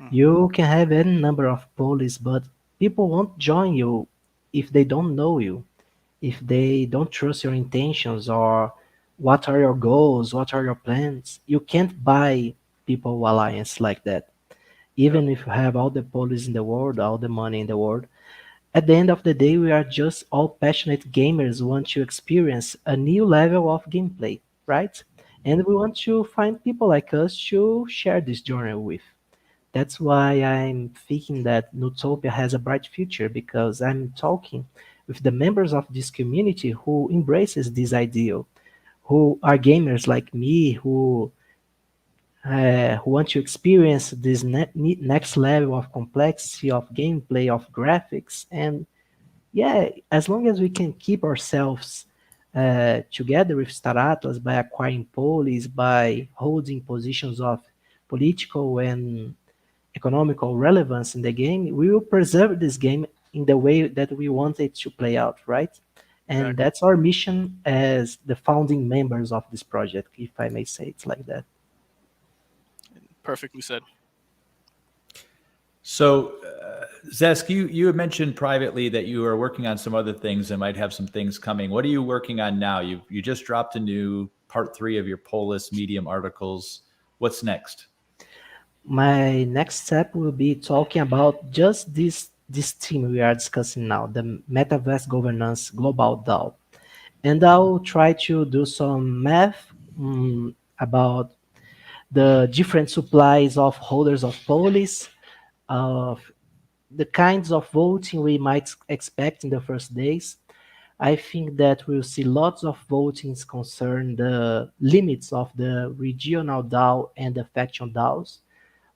You can have any number of polis, but people won't join you if they don't know you, if they don't trust your intentions or what are your goals, what are your plans. You can't buy people alliance like that. Even if you have all the polis in the world, all the money in the world, at the end of the day, we are just all passionate gamers who want to experience a new level of gameplay, right? And we want to find people like us to share this journey with. That's why I'm thinking that Nootopia has a bright future, because I'm talking with the members of this community who embraces this ideal, who are gamers like me, who want to experience this next level of complexity of gameplay, of graphics. And yeah, as long as we can keep ourselves together with Star Atlas by acquiring polis, by holding positions of political and economical relevance in the game, we will preserve this game in the way that we want it to play out, right? And Exactly. that's our mission as the founding members of this project, if I may say it's like that. Perfectly said. So, Zesk, you had mentioned privately that you are working on some other things and might have some things coming. What are you working on now? You just dropped a new part 3 of your Polis Medium articles. What's next? My next step will be talking about just this theme we are discussing now, the Metaverse Governance Global DAO. And I'll try to do some math about the different supplies of holders of Polis, of the kinds of voting we might expect in the first days. I think that we'll see lots of votings concern the limits of the regional DAO and the faction DAOs,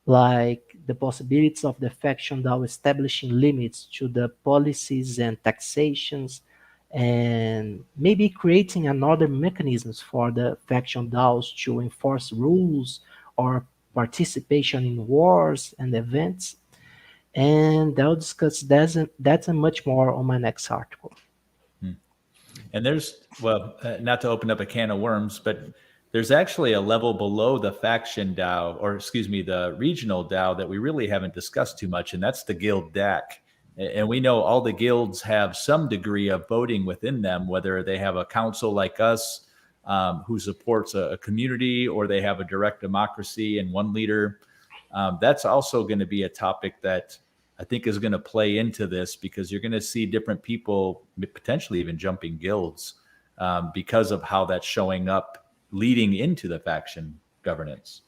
like the possibilities of the faction DAO establishing limits to the policies and taxations, and maybe creating another mechanisms for the faction DAOs to enforce rules or participation in wars and events. And I'll discuss that and much more on my next article. And there's, well, not to open up a can of worms, but there's actually a level below the faction DAO, or excuse me, the regional DAO that we really haven't discussed too much, and that's the guild DAC. And we know all the guilds have some degree of voting within them, whether they have a council like us who supports a community, or they have a direct democracy and one leader. That's also going to be a topic that I think is going to play into this, because you're going to see different people potentially even jumping guilds because of how that's showing up leading into the faction governance.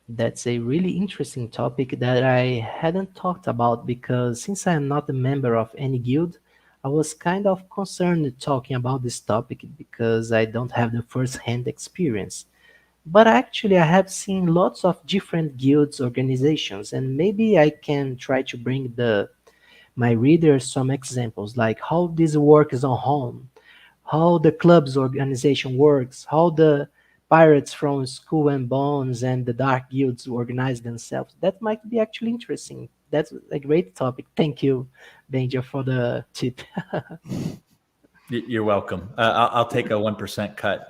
That's a really interesting topic that I hadn't talked about, because since I'm not a member of any guild, I was kind of concerned talking about this topic because I don't have the first-hand experience. But actually, I have seen lots of different guilds organizations, and maybe I can try to bring my readers some examples, like how this works on home, how the club's organization works, how the pirates from Skull and Bones and the dark guilds organize themselves. That might be actually interesting. That's a great topic. Thank you, Benja, for the tip. You're welcome. I'll take a 1% cut.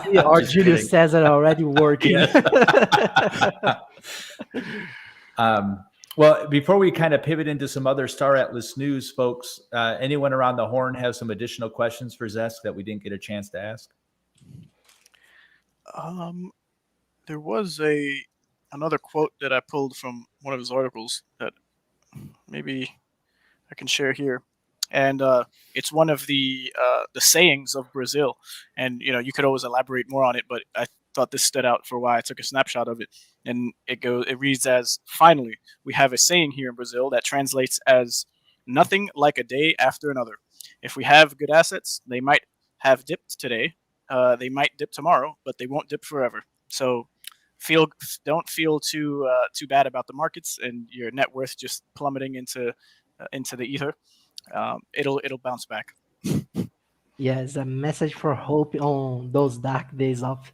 See, our Just Julius kidding. Caesar already working. Well, before we kind of pivot into some other Star Atlas news, folks, anyone around the horn have some additional questions for Zesk that we didn't get a chance to ask? There was another quote that I pulled from one of his articles that maybe I can share here, and it's one of the sayings of Brazil, and you could always elaborate more on it, but I thought this stood out for why I took a snapshot of it, and it reads as, "Finally, we have a saying here in Brazil that translates as nothing like a day after another. If we have good assets, they might have dipped today, they might dip tomorrow, but they won't dip forever. So don't feel too bad about the markets and your net worth just plummeting into the ether. It'll bounce back." Yes, a message for hope on those dark days of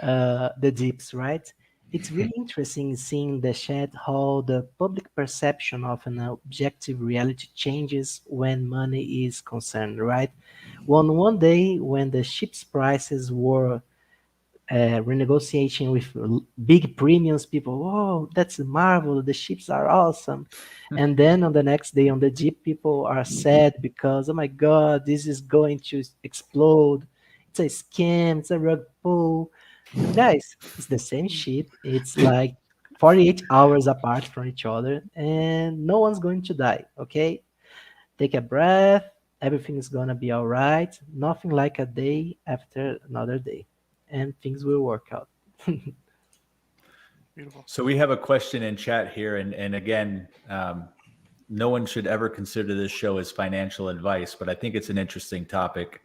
the dips, right? It's really interesting seeing the chat how the public perception of an objective reality changes when money is concerned, right? One day when the ship's prices were renegotiating with big premiums, people, oh, that's a marvel, the ships are awesome. And then on the next day on the Jeep, people are sad because, oh my God, this is going to explode. It's a scam, it's a rug pull. And guys, it's the same ship. It's like 48 hours apart from each other, and no one's going to die, okay? Take a breath. Everything is going to be all right. Nothing like a day after another day, and things will work out. Beautiful. So we have a question in chat here, and again, no one should ever consider this show as financial advice, but I think it's an interesting topic.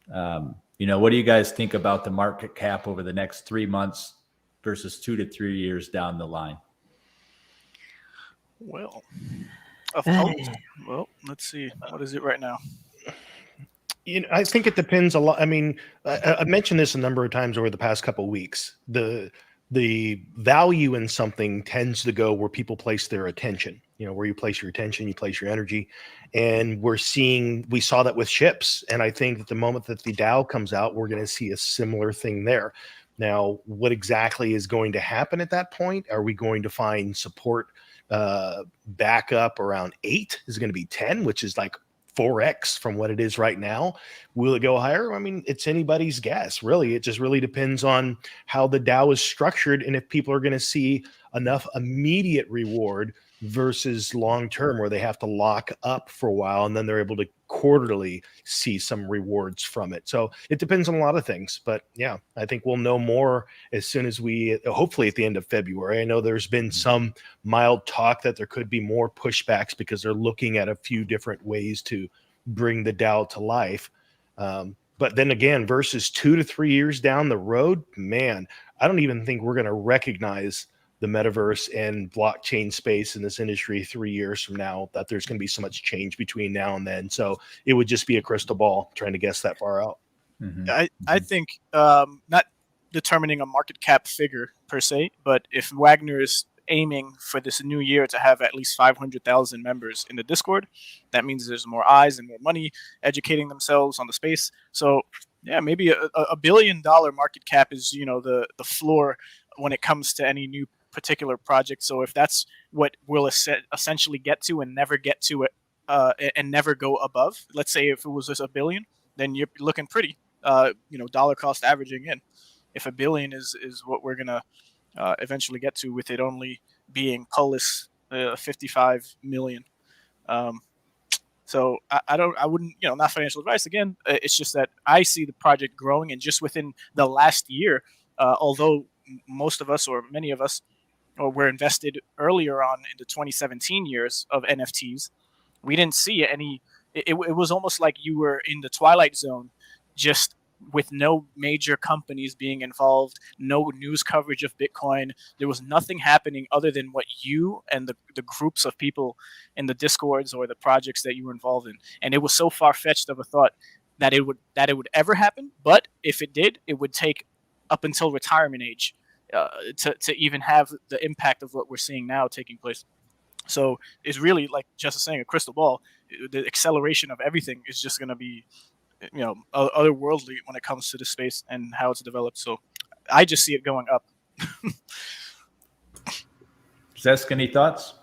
What do you guys think about the market cap over the next 3 months versus 2 to 3 years down the line? Well, let's see. What is it right now? I think it depends a lot. I mean, I've mentioned this a number of times over the past couple of weeks. The value in something tends to go where people place their attention. where you place your attention, you place your energy. And we saw that with ships. And I think that the moment that the DAO comes out, we're going to see a similar thing there. Now, what exactly is going to happen at that point? Are we going to find support back up around 8? Is it going to be 10, which is like 4x from what it is right now? Will it go higher? I mean, it's anybody's guess, really. It just really depends on how the DAO is structured and if people are going to see enough immediate reward versus long term, where they have to lock up for a while and then they're able to quarterly see some rewards from it. So it depends on a lot of things. But yeah, I think we'll know more as soon as hopefully at the end of February. I know there's been some mild talk that there could be more pushbacks because they're looking at a few different ways to bring the DAO to life. But then again, versus 2 to 3 years down the road, man, I don't even think we're going to recognize the metaverse and blockchain space in this industry 3 years from now, that there's going to be so much change between now and then. So it would just be a crystal ball trying to guess that far out. I think not determining a market cap figure per se, but if Wagner is aiming for this new year to have at least 500,000 members in the Discord, that means there's more eyes and more money educating themselves on the space. So yeah, maybe a $1 billion market cap is, the floor when it comes to any new particular project. So if that's what we'll essentially get to and never get to it and never go above, let's say if it was just $1 billion, then you're looking pretty, dollar cost averaging in. If $1 billion is what we're going to eventually get to, with it only being Polis 55 million. So I wouldn't, not financial advice again. It's just that I see the project growing, and just within the last year, although most of us or many of us were invested earlier on in the 2017 years of NFTs, we didn't see any. It was almost like you were in the Twilight Zone, just with no major companies being involved, no news coverage of Bitcoin. There was nothing happening other than what you and the groups of people in the Discords or the projects that you were involved in. And it was so far-fetched of a thought that it would ever happen. But if it did, it would take up until retirement age to even have the impact of what we're seeing now taking place. So it's really, like Jess is saying, a crystal ball. The acceleration of everything is just going to be, otherworldly when it comes to the space and how it's developed. So I just see it going up. Zesk, any thoughts?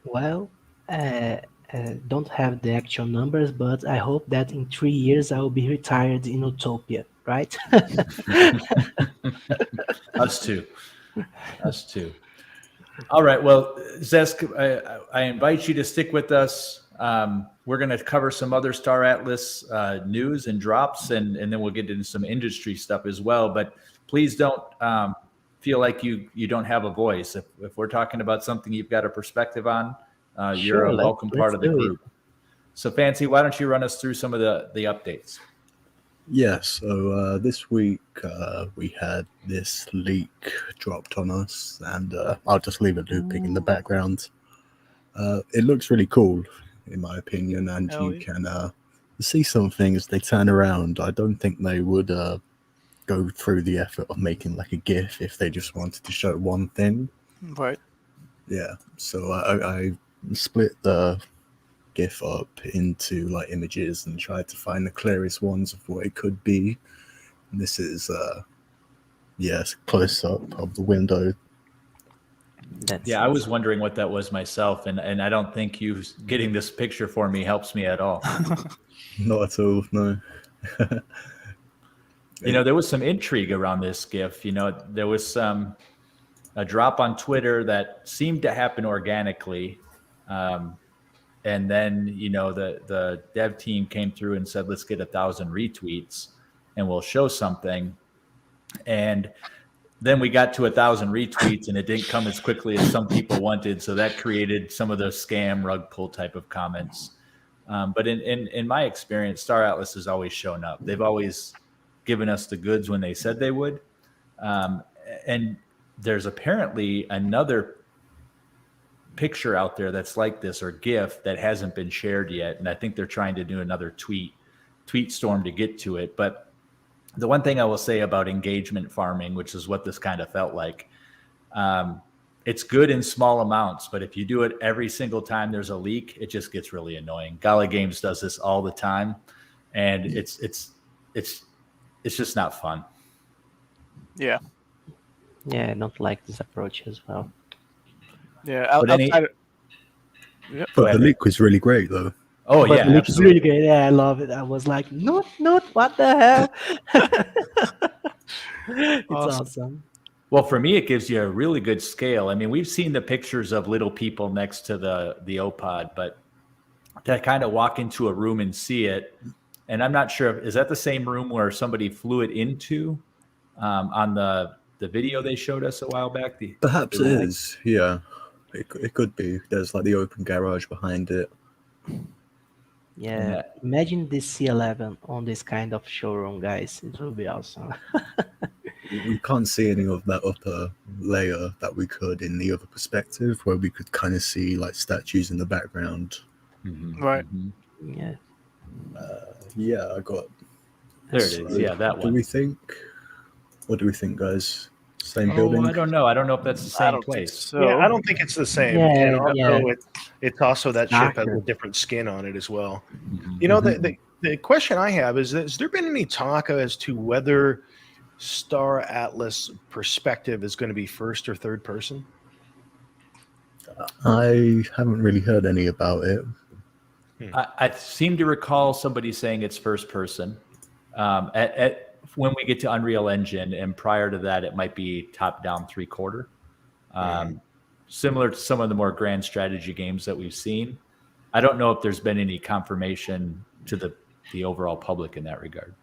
Well, don't have the actual numbers, but I hope that in 3 years I will be retired in Utopia, right? Us too. All right. Well, Zesk, I invite you to stick with us. We're going to cover some other Star Atlas news and drops, and then we'll get into some industry stuff as well. But please don't feel like you don't have a voice. If we're talking about something you've got a perspective on, you're a welcome part of the group. So, Fancy, why don't you run us through some of the updates? Yeah, so this week we had this leak dropped on us, and I'll just leave it looping in the background. It looks really cool, in my opinion, and you can see some things they turn around. I don't think they would go through the effort of making like a GIF if they just wanted to show one thing. Right. Yeah, so I split the GIF up into like images and tried to find the clearest ones of what it could be. And this is close up of the window. I was wondering what that was myself, and I don't think you getting this picture for me helps me at all. Not at all, no. There was some intrigue around this GIF. There was a drop on Twitter that seemed to happen organically. And then, the dev team came through and said, let's get 1,000 retweets and we'll show something. And then we got to 1,000 retweets and it didn't come as quickly as some people wanted. So that created some of those scam rug pull type of comments. But in my experience, Star Atlas has always shown up. They've always given us the goods when they said they would. And there's apparently another picture out there that's like this, or GIF, that hasn't been shared yet. And I think they're trying to do another tweet storm to get to it. But the one thing I will say about engagement farming, which is what this kind of felt like, it's good in small amounts, but if you do it every single time there's a leak, it just gets really annoying. Gala Games does this all the time, and it's just not fun. Yeah. Yeah, I don't like this approach as well. Yeah. But Outside of, But the leak was really great, though. Oh But yeah, the leak is absolutely. really great. Yeah, I love it. I was like, Noot, what the hell? It's awesome. Well, for me, it gives you a really good scale. I mean, we've seen the pictures of little people next to the OPOD, but to kind of walk into a room and see it, and I'm not sure, is that the same room where somebody flew it into on the video they showed us a while back? Perhaps it is. Yeah, it could be. There's like the open garage behind it. Yeah, imagine this C11 on this kind of showroom, guys. It will be awesome. We can't see any of that upper layer that we could in the other perspective, where we could kind of see like statues in the background. Right. Yeah. Yeah, I got. There it is. Yeah, that What one. do we think, guys? Same building? I don't know. I don't know if that's the I same don't think place. so. Yeah, I don't think it's the same. Yeah, and also yeah. it's also that ship has Darker. a different skin on it as well. You know, the question I have is, has there been any talk as to whether Star Atlas perspective is going to be first or third person? I haven't really heard any about it. I seem to recall somebody saying it's first person. When we get to Unreal Engine, and prior to that, it might be top-down 3/4. Similar to some of the more grand strategy games that we've seen. I don't know if there's been any confirmation to the overall public in that regard.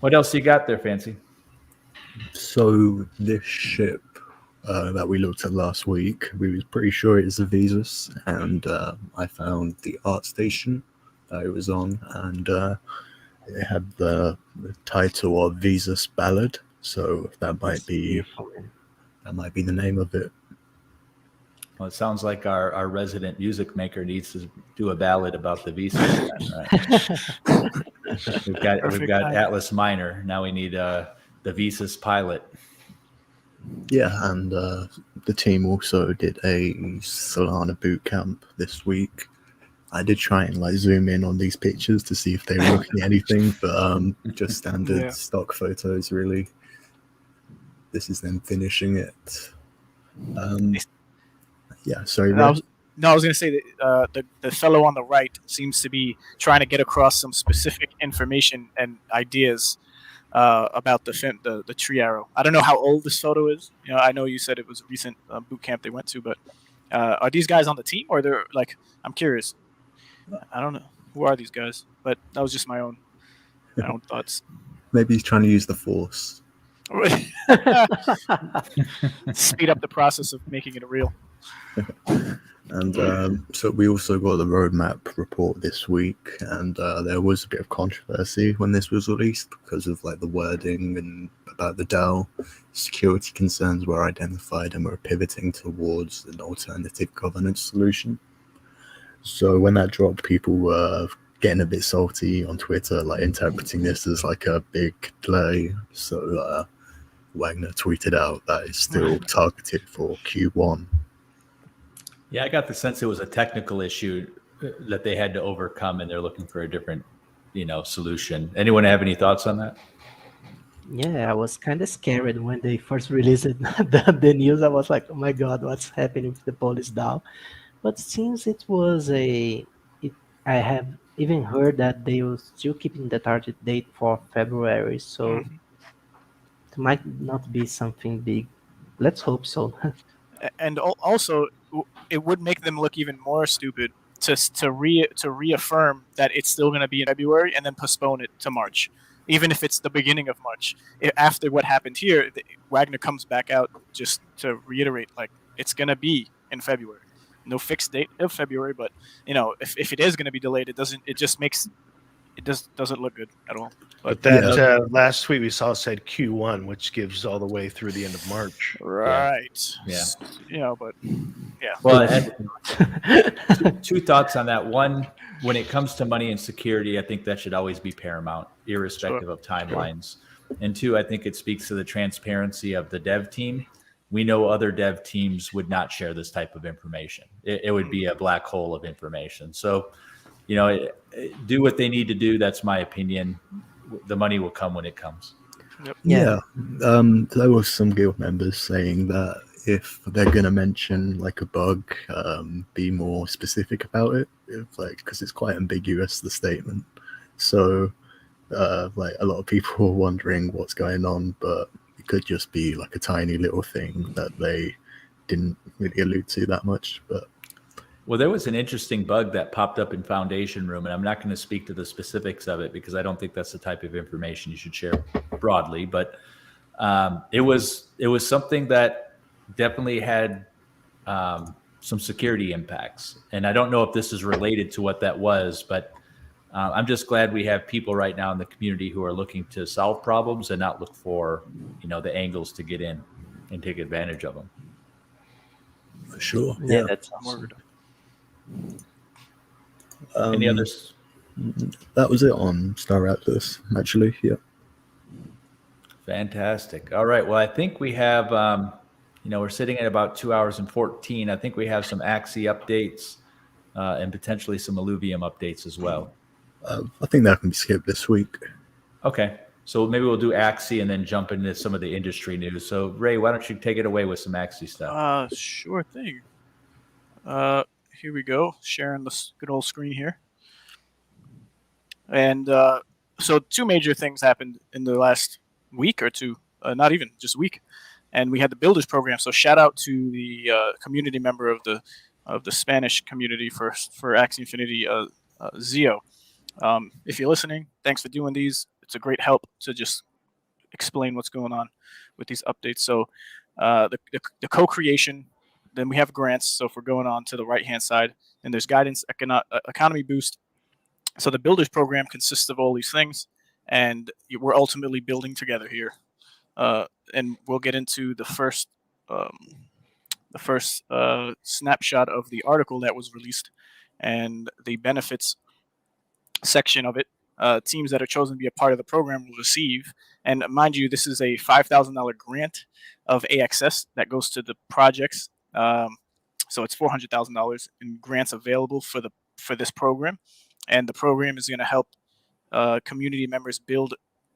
What else you got there, Fancy? So this ship that we looked at last week, we was pretty sure it's a Visas, and I found the art station that it was on, and it had the title of Visas Ballad, so that might be the name of it. Well, it sounds like our resident music maker needs to do a ballad about the Visa. Right? We've got Atlas Minor. Now we need the Visas Pilot. Yeah, and the team also did a Solana boot camp this week. I did try and like zoom in on these pictures to see if they were looking at anything, but just standard stock photos, really. This is them finishing it. Yeah, sorry. I was going to say that the fellow on the right seems to be trying to get across some specific information and ideas about the tree arrow. I don't know how old this photo is. You know, I know you said it was a recent boot camp they went to, but are these guys on the team, or they're like? I'm curious. I don't know who are these guys, but that was just my own thoughts. Maybe he's trying to use the Force. Speed up the process of making it real. And so we also got the roadmap report this week, and there was a bit of controversy when this was released because of like the wording and about the DAO. Security concerns were identified and were pivoting towards an alternative governance solution. So when that dropped, people were getting a bit salty on Twitter, like interpreting this as like a big delay. So Wagner tweeted out that it's still targeted for Q1. Yeah, I got the sense it was a technical issue that they had to overcome, and they're looking for a different, solution. Anyone have any thoughts on that? Yeah, I was kind of scared when they first released the news. I was like, oh my God, what's happening with the police DAO? But since it was I have even heard that they were still keeping the target date for February, so it might not be something big. Let's hope so. And also, it would make them look even more stupid to reaffirm that it's still going to be in February and then postpone it to March, even if it's the beginning of March. After what happened here, Wagner comes back out just to reiterate, like, it's going to be in February. No fixed date of February, but if it is going to be delayed, it doesn't look good at all. But that last tweet we saw said Q1, which gives all the way through the end of March. Right. Yeah. But yeah. Well, two thoughts on that. One, when it comes to money and security, I think that should always be paramount, irrespective of timelines. And two, I think it speaks to the transparency of the dev team. We know other dev teams would not share this type of information. It would be a black hole of information. So, do what they need to do. That's my opinion. The money will come when it comes. Yeah. There was some guild members saying that if they're going to mention like a bug, be more specific about it, because it's quite ambiguous, the statement. So like a lot of people were wondering what's going on, but it could just be like a tiny little thing that they didn't really allude to that much. But well, there was an interesting bug that popped up in Foundation Room, and I'm not going to speak to the specifics of it because I don't think that's the type of information you should share broadly. But it was something that definitely had some security impacts, and I don't know if this is related to what that was, but I'm just glad we have people right now in the community who are looking to solve problems and not look for the angles to get in and take advantage of them. For sure, Yeah, that's awesome. Any others? That was it on Star Raptors, actually. Yeah. Fantastic. All right. Well, I think we have, we're sitting at about 2 hours and 14. I think we have some Axie updates and potentially some Illuvium updates as well. I think that can be skipped this week. Okay. So maybe we'll do Axie and then jump into some of the industry news. So Ray, why don't you take it away with some Axie stuff? Sure thing. Here we go. Sharing this good old screen here. And so two major things happened in the last week or two, not even just a week. And we had the Builders program. So shout out to the community member of the Spanish community for Axie Infinity, Zio. If you're listening, thanks for doing these. It's a great help to just explain what's going on with these updates. So the co-creation, then we have grants. So if we're going on to the right-hand side, and there's guidance, economy boost. So the Builders program consists of all these things, and we're ultimately building together here. And we'll get into the first snapshot of the article that was released and the benefits section of it. Teams that are chosen to be a part of the program will receive, and mind you, this is a $5,000 grant of AXS that goes to the projects. So it's $400,000 in grants available for this program, and the program is going to help community members build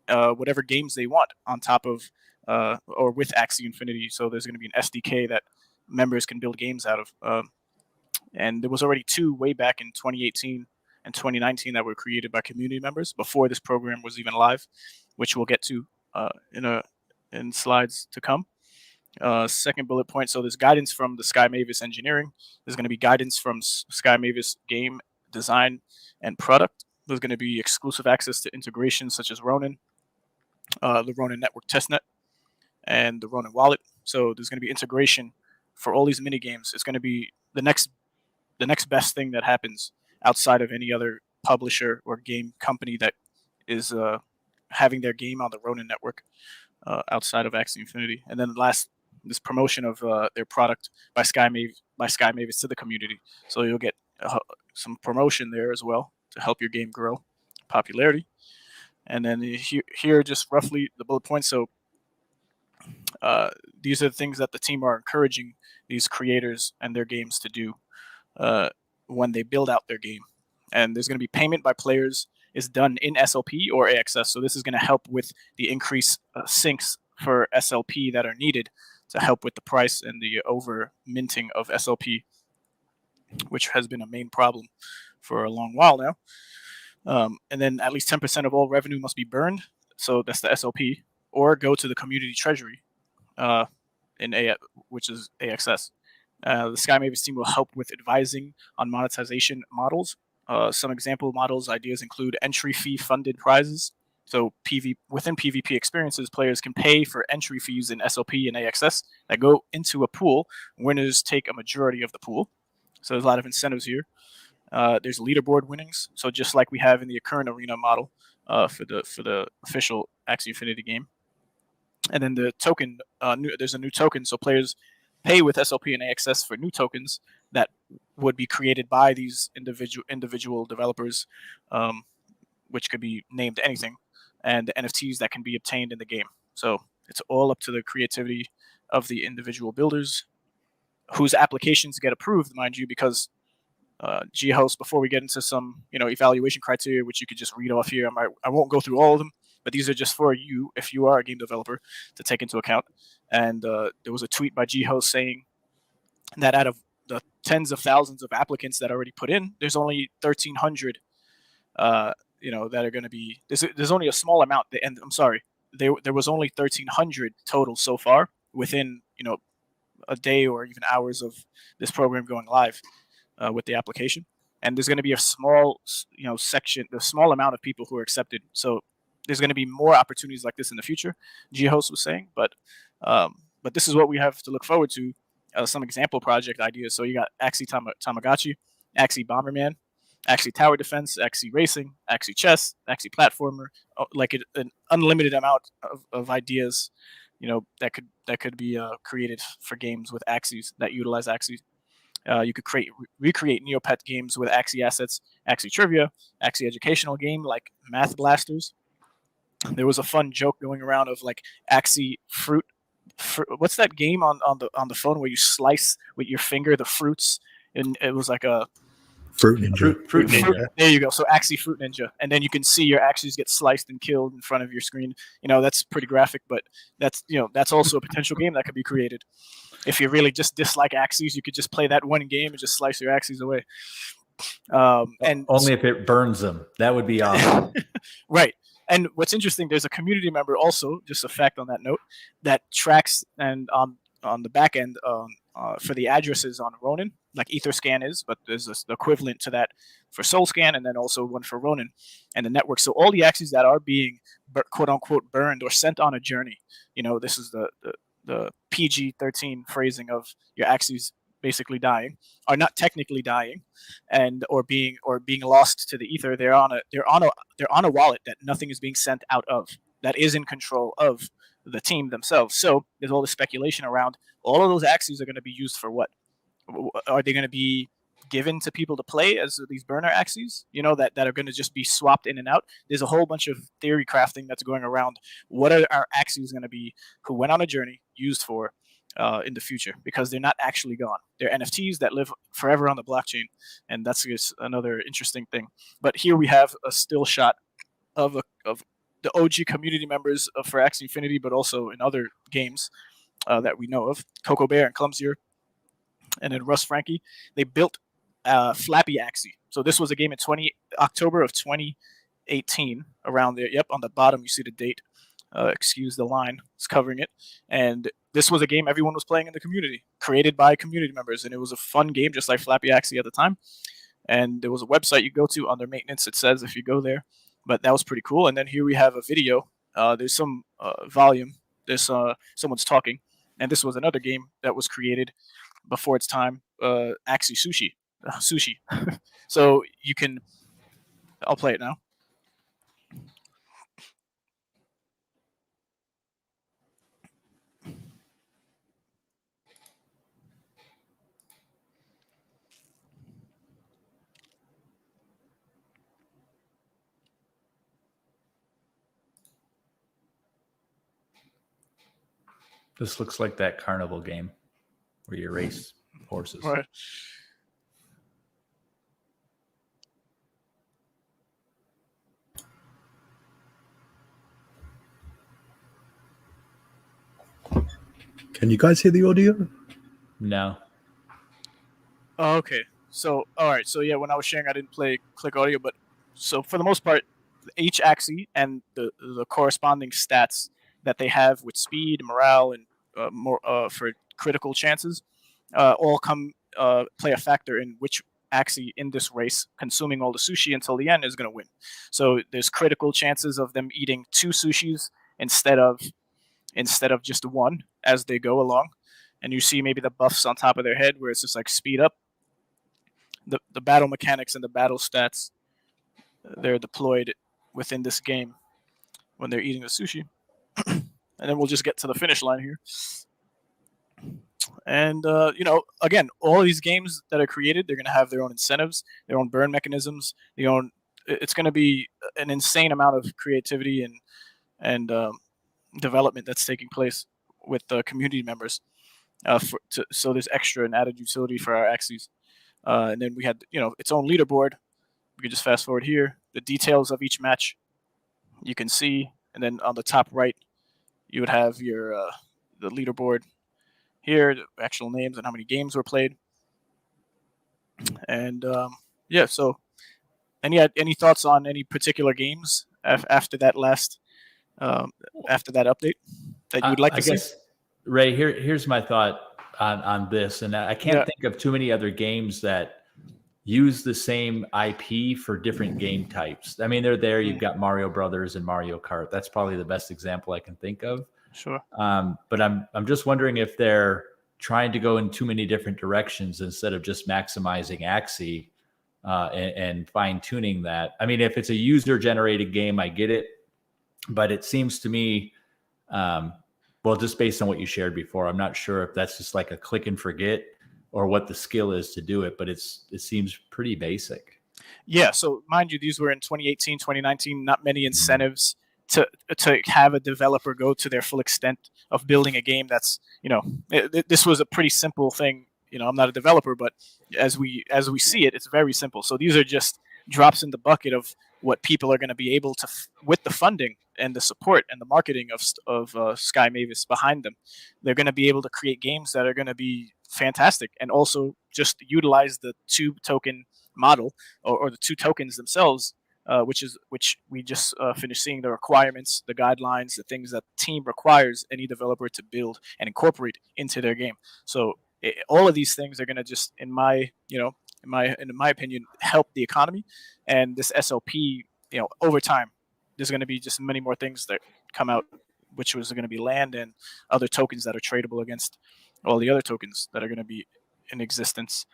whatever games they want on top of or with Axie Infinity. So there's going to be an SDK that members can build games out of. And there was already two way back in 2018 and 2019 that were created by community members before this program was even live, which we'll get to in slides to come. Second bullet point, so there's guidance from the Sky Mavis Engineering. There's going to be guidance from Sky Mavis Game Design and Product. There's going to be exclusive access to integrations such as Ronin, the Ronin Network Testnet, and the Ronin Wallet. So there's going to be integration for all these mini games. It's going to be the next best thing that happens outside of any other publisher or game company that is having their game on the Ronin network outside of Axie Infinity. And then last, this promotion of their product by Sky Mavis to the community. So you'll get some promotion there as well to help your game grow popularity. And then here just roughly the bullet points. So these are the things that the team are encouraging these creators and their games to do when they build out their game. And there's going to be payment by players is done in SLP or AXS. So this is going to help with the increased syncs for SLP that are needed to help with the price and the over minting of SLP, which has been a main problem for a long while now. And then at least 10% of all revenue must be burned. So that's the SLP, or go to the community treasury, which is AXS. The Sky Mavis team will help with advising on monetization models. Some example models ideas include entry fee funded prizes. So within PvP experiences, players can pay for entry fees in SLP and AXS that go into a pool. Winners take a majority of the pool. So there's a lot of incentives here. There's leaderboard winnings. So just like we have in the current arena model for the official Axie Infinity game. And then the token, there's a new token. So players pay with SLP and AXS for new tokens that would be created by these individual developers, which could be named anything. and the NFTs that can be obtained in the game. So it's all up to the creativity of the individual builders, whose applications get approved, mind you, because G-Host, before we get into some evaluation criteria, which you could just read off here, I won't go through all of them, but these are just for you, if you are a game developer, to take into account. And there was a tweet by G-Host saying that out of the tens of thousands of applicants that already put in, there's only 1,300 that are going to be. There's only a small amount, and I'm sorry, there was only 1,300 total so far within a day or even hours of this program going live with the application. And there's going to be a small section, the small amount of people who are accepted. So there's going to be more opportunities like this in the future. G-Host was saying, but this is what we have to look forward to. Some example project ideas. So you got Axie Tamagotchi, Axie Bomberman, Axie Tower Defense, Axie Racing, Axie Chess, Axie Platformer, like an unlimited amount of ideas, that could be created for games with Axies that utilize Axies. You could recreate Neopet games with Axie assets, Axie Trivia, Axie educational game like Math Blasters. There was a fun joke going around of like Axie fruit. What's that game on the phone where you slice with your finger the fruits, and it was like a Fruit Ninja. Fruit Ninja. There you go. So Axie Fruit Ninja, and then you can see your Axies get sliced and killed in front of your screen. That's pretty graphic, but that's also a potential game that could be created. If you really just dislike Axies, you could just play that one game and just slice your Axies away. And only if it burns them. That would be awesome. Right. And what's interesting, there's a community member also, just a fact on that note, that tracks and on the back end for the addresses on Ronin, like Etherscan is, but there's the equivalent to that for SoulScan, and then also one for Ronin and the network. So all the Axies that are being quote unquote burned or sent on a journey, this is the PG-13 phrasing of your Axies basically dying, are not technically dying, or being lost to the ether. They're on a wallet that nothing is being sent out of, that is in control of the team themselves. So there's all this speculation around all of those Axies are going to be used for what? Are they going to be given to people to play as these burner Axies, that are going to just be swapped in and out? There's a whole bunch of theory crafting that's going around. What are our Axies going to be who went on a journey used for in the future, because they're not actually gone. They're NFTs that live forever on the blockchain, and that's just another interesting thing. But here we have a still shot of the OG community members for Axie Infinity, but also in other games that we know of, Coco Bear and Clumsier, and then Russ Frankie. They built Flappy Axie. So this was a game in October of 2018, around there. Yep, on the bottom you see the date. Excuse the line, it's covering it. And this was a game everyone was playing in the community, created by community members, and it was a fun game, just like Flappy Axie at the time. And there was a website you go to under maintenance, it says, if you go there. But that was pretty cool. And then here we have a video. There's some volume. There's someone's talking. And this was another game that was created before its time, Axie Sushi. So you can, I'll play it now. This looks like that carnival game where you race horses. Right. Can you guys hear the audio? No. Oh, okay. So, all right. So, yeah, when I was sharing, I didn't click audio, but so for the most part, each Axie and the corresponding stats that they have with speed, morale, and more for critical chances, all play a factor in which Axie in this race, consuming all the sushi until the end, is going to win. So there's critical chances of them eating 2 sushis instead of just one as they go along. And you see maybe the buffs on top of their head where it's just like speed up. The battle mechanics and the battle stats, they're deployed within this game when they're eating the sushi. And then we'll just get to the finish line here. And, again, all of these games that are created, they're going to have their own incentives, their own burn mechanisms, their own it's going to be an insane amount of creativity and development that's taking place with the community members. So there's extra and added utility for our axes. And then we had its own leaderboard. We can just fast forward here. The details of each match you can see, and then on the top right you would have your the leaderboard here, the actual names and how many games were played. And yeah, so any thoughts on any particular games after that last after that update that you would like to see? Ray, here's my thought on this, and I can't think of too many other games that use the same IP for different game types. I mean, they're there. You've got Mario Brothers and Mario Kart. That's probably the best example I can think of. Sure. But I'm just wondering if they're trying to go in too many different directions instead of just maximizing Axie and fine tuning that. I mean, if it's a user generated game, I get it, but it seems to me, well, just based on what you shared before, I'm not sure if that's just like a click and forget or what the skill is to do it, but it seems pretty basic. Yeah. So mind you, these were in 2018, 2019, not many incentives to have a developer go to their full extent of building a game. That's, this was a pretty simple thing. I'm not a developer, but as we see it, it's very simple. So these are just drops in the bucket of what people are going to be able to, with the funding and the support and the marketing of Sky Mavis behind them, they're going to be able to create games that are going to be fantastic, and also just utilize the 2 token model or the 2 tokens themselves, which we just finished seeing the requirements, the guidelines, the things that the team requires any developer to build and incorporate into their game. So all of these things are going to just, in my opinion, help the economy. And this SLP, over time, there's going to be just many more things that come out, which was going to be land and other tokens that are tradable against all the other tokens that are going to be in existence.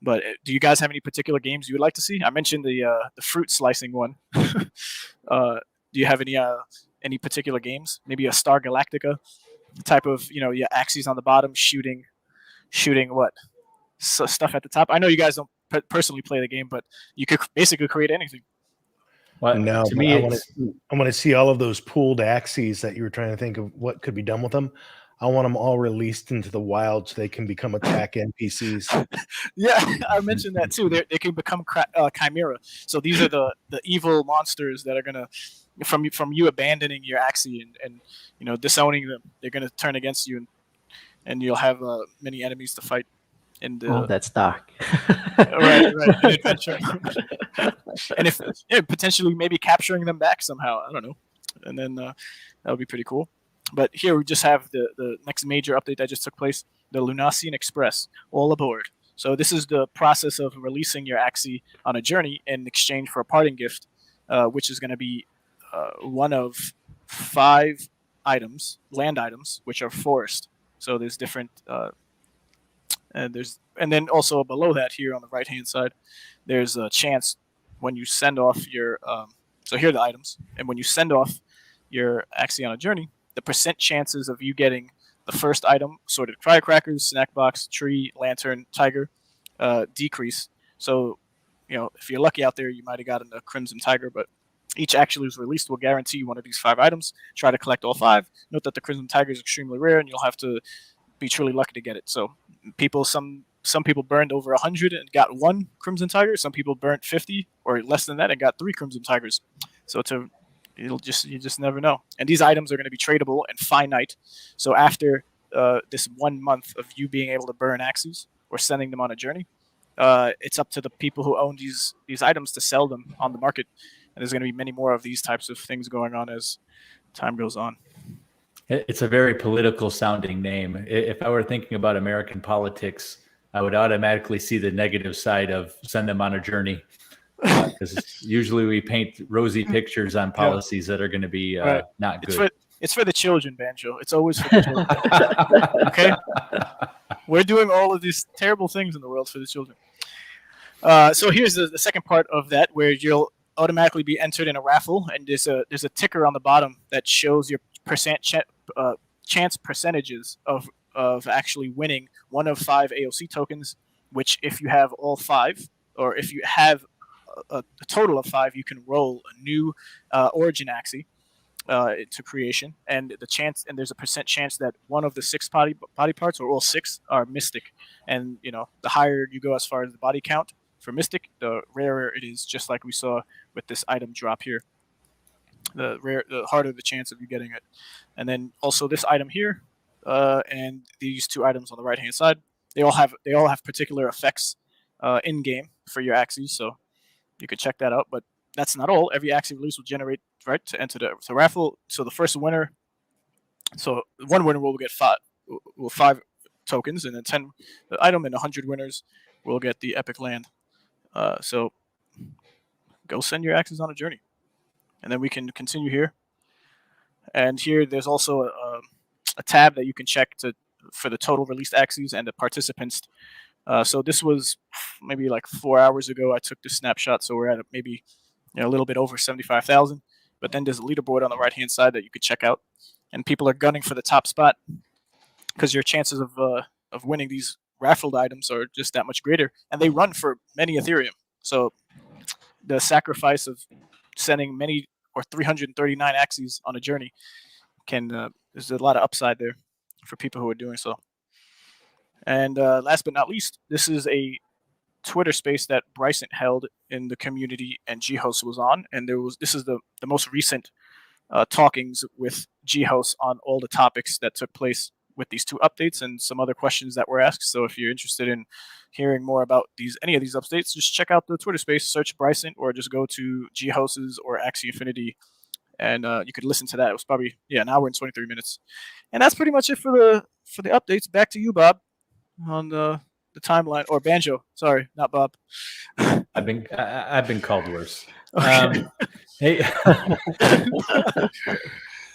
But do you guys have any particular games you would like to see? I mentioned the fruit slicing one. Do you have any particular games? Maybe a Star Galactica type of, your axes on the bottom, shooting what? So stuff at the top. I know you guys don't personally play the game, but you could basically create anything. Well, no, to me, I want to see all of those pooled axes that you were trying to think of what could be done with them. I want them all released into the wild so they can become attack NPCs. Yeah, I mentioned that too. They can become chimera. So these are the evil monsters that are gonna, from you abandoning your axie and disowning them, they're gonna turn against you, and you'll have many enemies to fight. That's dark. right, an adventure. And if potentially maybe capturing them back somehow, I don't know, and then that would be pretty cool. But here we just have the next major update that just took place, the Lunacian Express, all aboard. So this is the process of releasing your axie on a journey in exchange for a parting gift, which is going to be one of 5 items, land items, which are forest. So there's different, and then also below that here on the right-hand side, there's a chance when you send off your, so here are the items, and when you send off your axie on a journey, the percent chances of you getting the first item, sorted firecrackers, snack box, tree, lantern, tiger, decrease. So, if you're lucky out there, you might have gotten a crimson tiger, but each actually was released will guarantee one of these 5 items. Try to collect all 5. Note that the crimson tiger is extremely rare, and you'll have to be truly lucky to get it. So, some people burned over 100 and got 1 crimson tiger. Some people burnt 50 or less than that and got 3 crimson tigers. So you just never know. And these items are going to be tradable and finite. So after this 1 month of you being able to burn axes or sending them on a journey, it's up to the people who own these items to sell them on the market. And there's going to be many more of these types of things going on as time goes on. It's a very political sounding name. If I were thinking about American politics, I would automatically see the negative side of send them on a journey. Because usually we paint rosy pictures on policies that are going to be not good. It's for the children, Banjo. It's always for the children. Okay? We're doing all of these terrible things in the world for the children. So here's the second part of that, where you'll automatically be entered in a raffle, and there's a ticker on the bottom that shows your chance percentages of actually winning one of 5 AOC tokens, which if you have all 5, or if you have a total of 5, you can roll a new origin axie to creation, and there's a percent chance that one of the 6 body parts or all 6 are mystic, and the higher you go as far as the body count for mystic, the rarer it is, just like we saw with this item drop here. The harder the chance of you getting it. And then also this item here, and these 2 items on the right hand side, they all have particular effects in game for your axes, so you could check that out. But that's not all. Every axie release will generate to enter the raffle. So the first winner, so one winner will get 5 tokens, and then 10 the item, and 100 winners will get the epic land. So go send your axes on a journey. And then we can continue here. And here there's also a tab that you can check for the total released axes and the participants. So this was maybe like 4 hours ago I took this snapshot, so we're at maybe a little bit over 75,000. But then there's a leaderboard on the right-hand side that you could check out. And people are gunning for the top spot because your chances of winning these raffled items are just that much greater. And they run for many Ethereum. So the sacrifice of sending many or 339 axes on a journey there's a lot of upside there for people who are doing so. And last but not least, this is a Twitter space that Bryson held in the community and G-Host was on, and this is the most recent talkings with G-Host on all the topics that took place with these 2 updates and some other questions that were asked. So if you're interested in hearing more about any of these updates, just check out the Twitter space, search Bryson, or just go to G-Host's or Axie Infinity, and you could listen to that. It was probably an hour and 23 minutes. And that's pretty much it for the updates. Back to you, Bob, on the timeline, or Banjo. Sorry, not Bob. I've been called worse. Okay. Hey,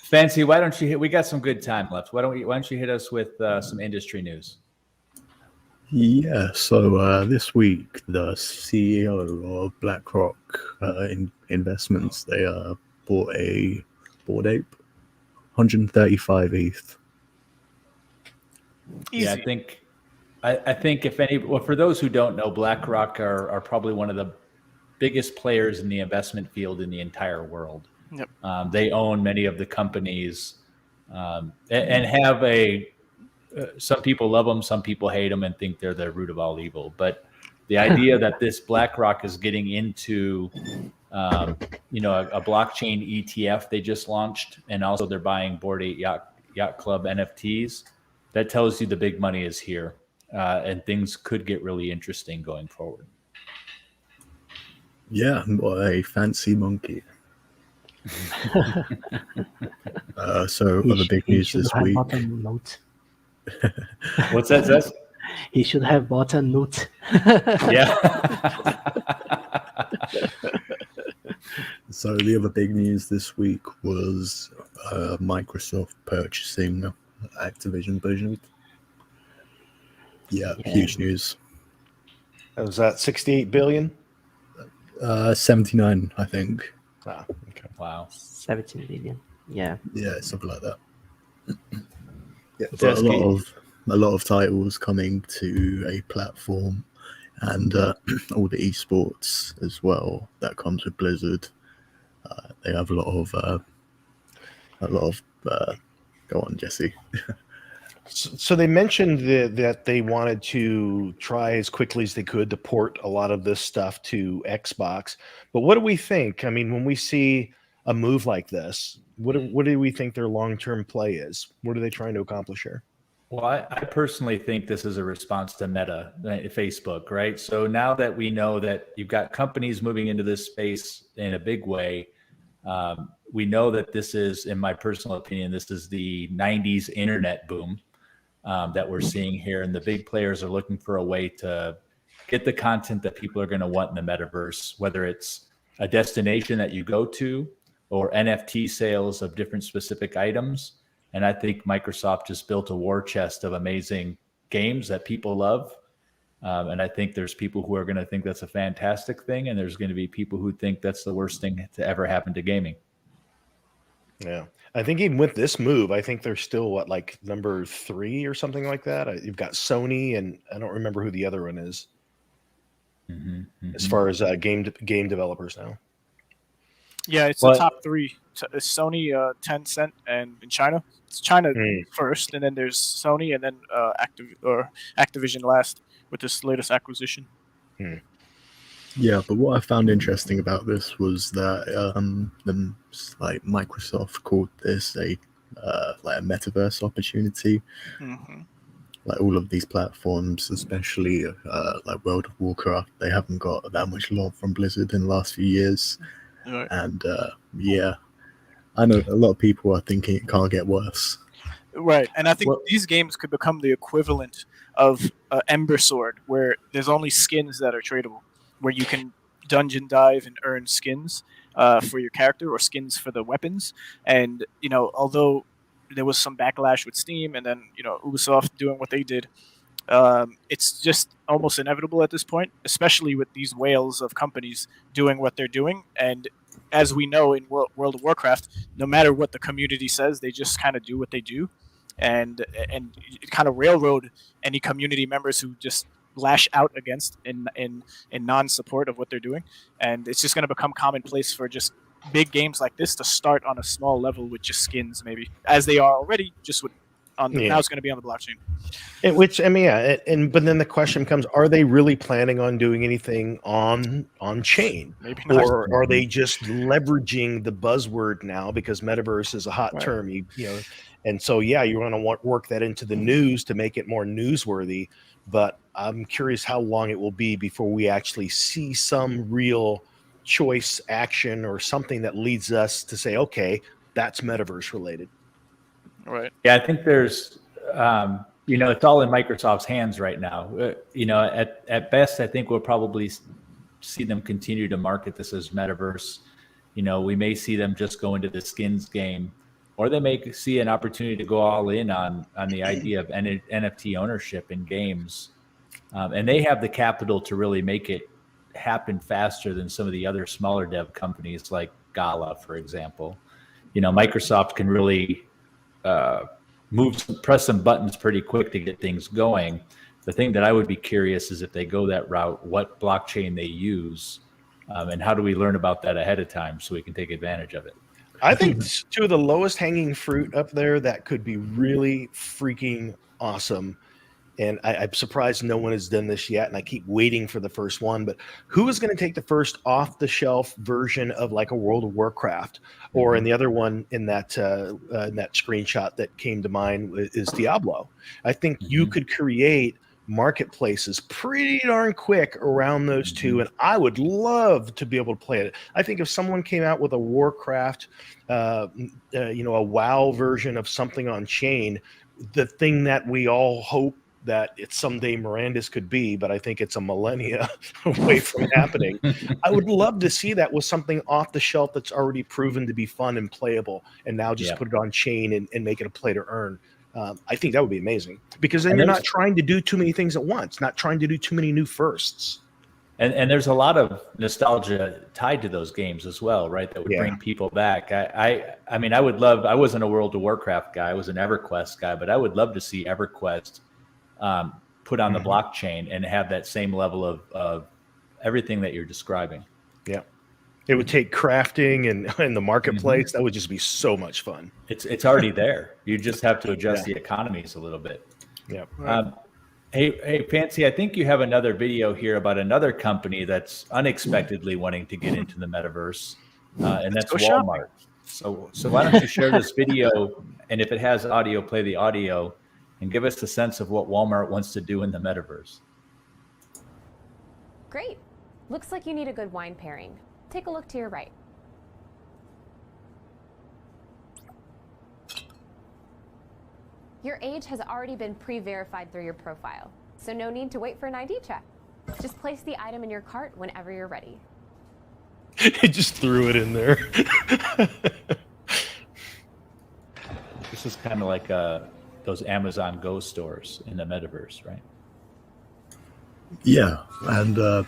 Fancy, why don't you we got some good time left. Why don't you hit us with some industry news? Yeah, so this week the CEO of BlackRock Investments, they bought a Bored Ape, 135 ETH. Easy. Yeah, I think for those who don't know, BlackRock are probably one of the biggest players in the investment field in the entire world. Yep. They own many of the companies and have some people love them, some people hate them and think they're the root of all evil. But the idea that this BlackRock is getting into, a blockchain ETF they just launched, and also they're buying Bored Ape Yacht Club NFTs, that tells you the big money is here, and things could get really interesting going forward. Yeah, what a fancy monkey. So other big news this week. What's that, Zess? He should have bought a NOOT. Yeah. So the other big news this week was Microsoft purchasing Activision Blizzard. Yeah, huge news. Was that 68 billion? 79, I think. Ah, okay. Wow. 17 billion. Yeah. Yeah, something like that. Yeah, but That's a lot of titles coming to a platform, and all the esports as well that comes with Blizzard. They have a lot of. Go on, Jesse. So they mentioned that they wanted to try as quickly as they could to port a lot of this stuff to Xbox. But what do we think? I mean, when we see a move like this, what do we think their long-term play is? What are they trying to accomplish here? Well, I personally think this is a response to Meta, Facebook, right? So now that we know that you've got companies moving into this space in a big way, we know that this is, in my personal opinion, this is the 90s internet boom that we're seeing here. And the big players are looking for a way to get the content that people are going to want in the metaverse, whether it's a destination that you go to or NFT sales of different specific items. And I think Microsoft just built a war chest of amazing games that people love. And I think there's people who are going to think that's a fantastic thing, and there's going to be people who think that's the worst thing to ever happen to gaming. Yeah. I think even with this move, I think they're still like number 3 or something like that. You've got Sony, and I don't remember who the other one is. as far as game developers now. Yeah, it's Well- the top three. It's Sony, Tencent, and in China, it's China first, and then there's Sony, and then Activision last with this latest acquisition. Yeah, but what I found interesting about this was that like Microsoft called this a metaverse opportunity. Hmm. Like all of these platforms, especially like World of Warcraft, they haven't got that much love from Blizzard in the last few years. Right. And yeah, I know a lot of people are thinking it can't get worse. Right, and I think Well- these games could become the equivalent of Ember Sword, where there's only skins that are tradable, where you can dungeon dive and earn skins for your character or skins for the weapons. And although there was some backlash with Steam, and then Ubisoft doing what they did, it's just almost inevitable at this point, especially with these whales of companies doing what they're doing. And as we know in World of Warcraft, no matter what the community says, they just kind of do what they do, and kind of railroad any community members who just lash out against in non-support of what they're doing. And it's just going to become commonplace for just big games like this to start on a small level with just skins, maybe as they are already, just with now it's going to be on the blockchain. But then the question becomes: are they really planning on doing anything on chain, Maybe not. or are they just leveraging the buzzword now because metaverse is a hot Right. term? And so you want to work that into the news to make it more newsworthy. But I'm curious how long it will be before we actually see some real choice action or something that leads us to say, okay, that's metaverse related. Right. Yeah, I think there's, it's all in Microsoft's hands right now. At best, I think we'll probably see them continue to market this as metaverse. We may see them just go into the skins game, or they may see an opportunity to go all in on the idea of NFT ownership in games. And they have the capital to really make it happen faster than some of the other smaller dev companies like Gala, for example. Microsoft can really press some buttons pretty quick to get things going. The thing that I would be curious is if they go that route, what blockchain they use, and how do we learn about that ahead of time so we can take advantage of it. I think two of the lowest hanging fruit up there that could be really freaking awesome. And I'm surprised no one has done this yet, and I keep waiting for the first one. But who is going to take the first off-the-shelf version of like a World of Warcraft, or in the other one in that screenshot that came to mind is Diablo? I think you could create marketplaces pretty darn quick around those two, and I would love to be able to play it. I think if someone came out with a Warcraft, a WoW version of something on chain, the thing that we all hope that it's someday Miranda's could be, but I think it's a millennia away from happening. I would love to see that with something off the shelf that's already proven to be fun and playable, and now just put it on chain and make it a play to earn. I think that would be amazing, because then you're not trying to do too many things at once, not trying to do too many new firsts. And there's a lot of nostalgia tied to those games as well, right? That would bring people back. I mean, I would love, I wasn't a World of Warcraft guy, I was an EverQuest guy, but I would love to see EverQuest put on the blockchain and have that same level of everything that you're describing. Yeah. It would take crafting and in the marketplace. That would just be so much fun. It's already there. You just have to adjust the economies a little bit. Yeah. Hey, Fancy, I think you have another video here about another company that's unexpectedly wanting to get into the metaverse, and that's Walmart. So why don't you share this video, and if it has audio, play the audio, and give us a sense of what Walmart wants to do in the metaverse. Great. Looks like you need a good wine pairing. Take a look to your right. Your age has already been pre-verified through your profile, so no need to wait for an ID check. Just place the item in your cart whenever you're ready. He just threw it in there. This is kind of like those Amazon Go stores in the metaverse, right? Yeah, and I'm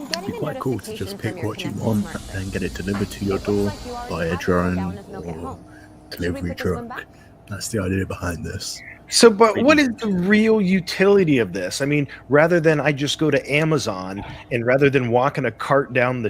it'd getting be a quite cool to notification just from pick your what you connected want smart and fridge. get it delivered to It your looks door like you already by a have a drone gallon of milk at or home. Should we delivery put this one truck. back? That's the idea behind this. So, but what is the real utility of this? I mean, rather than I just go to Amazon and rather than walking a cart down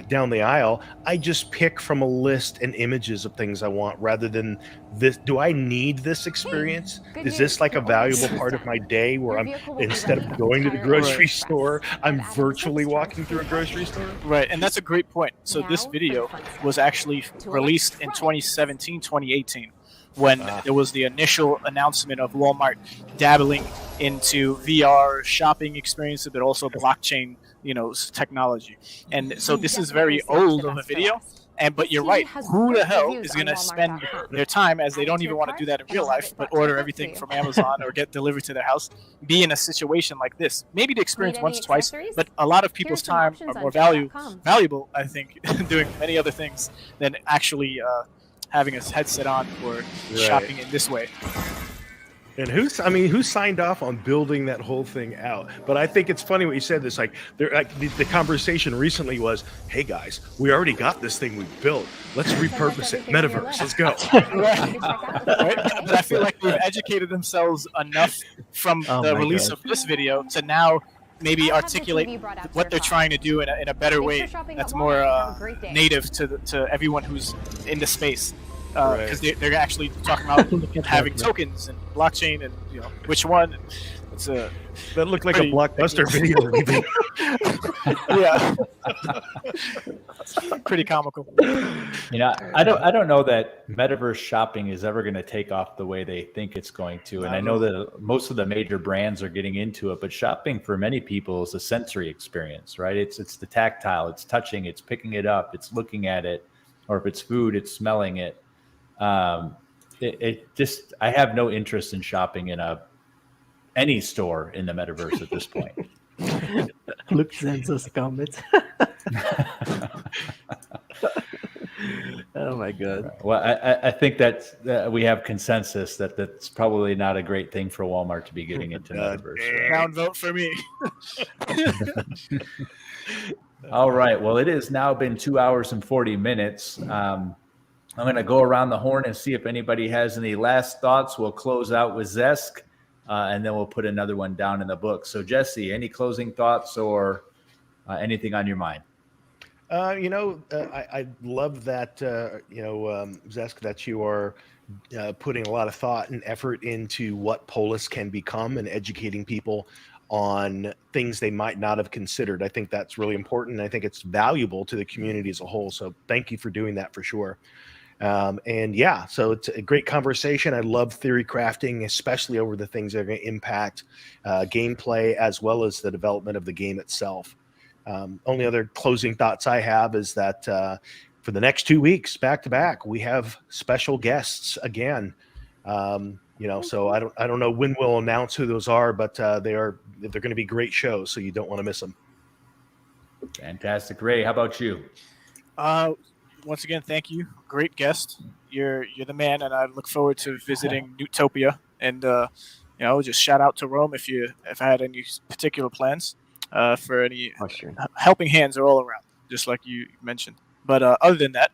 down the aisle, I just pick from a list and images of things I want rather than this. Do I need this experience? Good Is this news, like a your order valuable is part of done. my day where Your I'm vehicle will be instead ready of at going to the counter grocery Express. store, I'm I've added virtually service walking charge through a to grocery store? Right, and that's a great point. So Now this for video the fun stuff. was actually To released in electronic. 2017, 2018, when there was the initial announcement of Walmart dabbling into VR shopping experiences, but also blockchain, technology. And so You've this is definitely very saved the old of a best for video. last. But This you're TV right. has Who the great hell reviews is on going to spend Walmart.com. their time, as Add they it don't to even your want to cart, do that in and real I'll have life, it but brought to your order house everything for you. from Amazon or get delivered to their house, be in a situation like this? Maybe the experience Need once, any twice, accessories? but a lot of Here's people's some time options are on more Jet.com. valuable, I think, doing many other things than actually having a headset on or shopping in this way. And who signed off on building that whole thing out? But I think it's funny what you said. This the conversation recently was, "Hey guys, we already got this thing we built. Let's repurpose it. Everything on your Metaverse. list. Let's go." Right? But I feel like they've educated themselves enough from Oh the my release God. of this video to now maybe I'll have the articulate TV brought out to what your they're car. trying to do in a better Thanks way for shopping that's at more Walmart. Have a great day. native to everyone who's in the space. Right. Because they're actually talking about Look at having that. tokens and blockchain and which one. It's a That looked like a Pretty- blockbuster video. Review. yeah, pretty comical. I don't know that metaverse shopping is ever going to take off the way they think it's going to. And I know that most of the major brands are getting into it, but shopping for many people is a sensory experience, right? It's the tactile, it's touching, it's picking it up, it's looking at it, or if it's food, it's smelling it. I have no interest in shopping in any store in the metaverse at this point. Luke sends us comments. Oh my God. Well, I think that we have consensus that that's probably not a great thing for Walmart to be getting into metaverse. Down vote for me. All right. Well, it has now been 2 hours and 40 minutes. I'm going to go around the horn and see if anybody has any last thoughts. We'll close out with Zesk, and then we'll put another one down in the book. So, Jesse, any closing thoughts or anything on your mind? I love that, Zesk, that you are putting a lot of thought and effort into what Polis can become and educating people on things they might not have considered. I think that's really important. I think it's valuable to the community as a whole. So thank you for doing that for sure. So it's a great conversation. I love theory crafting, especially over the things that are going to impact gameplay as well as the development of the game itself. Only other closing thoughts I have is that for the next 2 weeks, back to back, we have special guests again. So I don't know when we'll announce who those are, but they're going to be great shows, so you don't want to miss them. Fantastic. Ray, how about you? Once again, thank you. Great guest. You're the man, and I look forward to visiting Nootopia. And just shout out to Rome if I had any particular plans for any helping hands are all around, just like you mentioned. But other than that,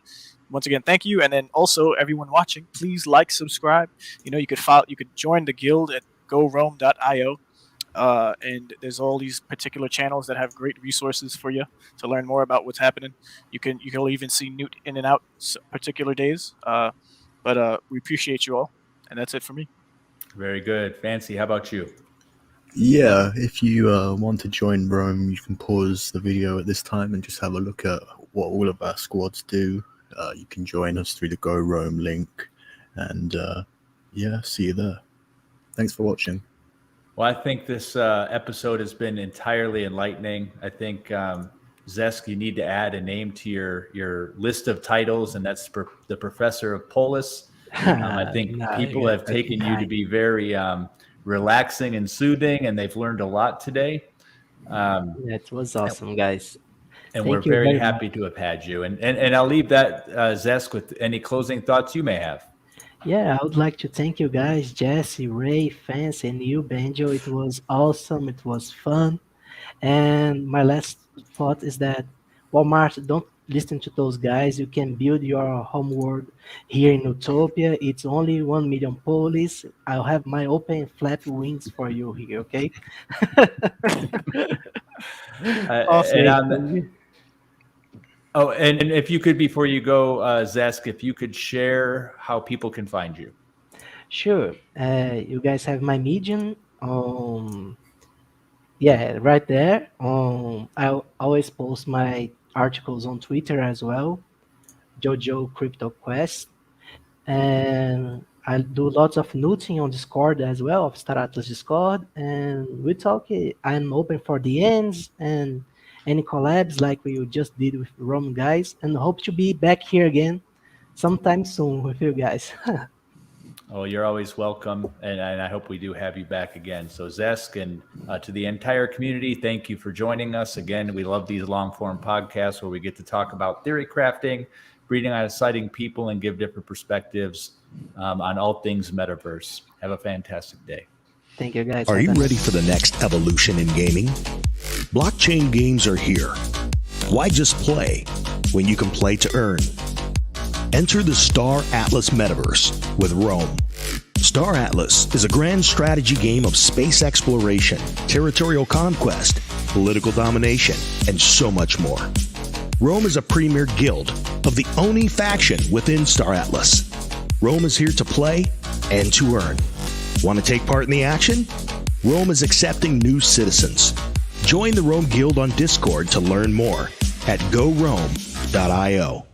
once again, thank you. And then also everyone watching, please like, subscribe. You could join the guild at gorome.io. And there's all these particular channels that have great resources for you to learn more about what's happening. You can even see Newt in and out particular days. But we appreciate you all, and that's it for me. Very good. Fancy, how about you? Yeah, if you want to join Rome, you can pause the video at this time and just have a look at what all of our squads do. You can join us through the Go Rome link, and see you there. Thanks for watching. Well, I think this episode has been entirely enlightening. I think, Zesk, you need to add a name to your list of titles, and that's the Professor of Polis. I think people have taken you to be very relaxing and soothing, and they've learned a lot today. It was awesome, guys. And Thank we're you very very happy to have had you. And I'll leave that, Zesk, with any closing thoughts you may have. Yeah, I would like to thank you guys, Jesse, Ray, Fancy, and you, Banjo. It was awesome. It was fun. And my last thought is that Walmart, listen to those guys. You can build your homeworld here in Utopia. It's only 1 million polis. I'll have my open flap wings for you here, okay? And and if you could, before you go, Zesk, if you could share how people can find you. Sure. You guys have my Medium. Yeah, right there. I always post my articles on Twitter as well, Jojo Crypto Quest, and I do lots of nooting on Discord as well, of Star Atlas Discord, and we talk. I'm open for the ends and any collabs like we just did with Rome guys, and hope to be back here again sometime soon with you guys. Oh, you're always welcome, and I hope we do have you back again. So Zesk, and to the entire community, thank you for joining us. Again, we love these long-form podcasts where we get to talk about theory crafting, reading on exciting people, and give different perspectives on all things metaverse. Have a fantastic day. Thank you, guys. Are you ready for the next evolution in gaming? Blockchain games are here. Why just play when you can play to earn? Enter the Star Atlas Metaverse with Rome. Star Atlas is a grand strategy game of space exploration, territorial conquest, political domination, and so much more. Rome is a premier guild of the ONI Faction within Star Atlas. Rome is here to play and to earn. Want to take part in the action? Rome is accepting new citizens. Join the Rome Guild on Discord to learn more at gorome.io.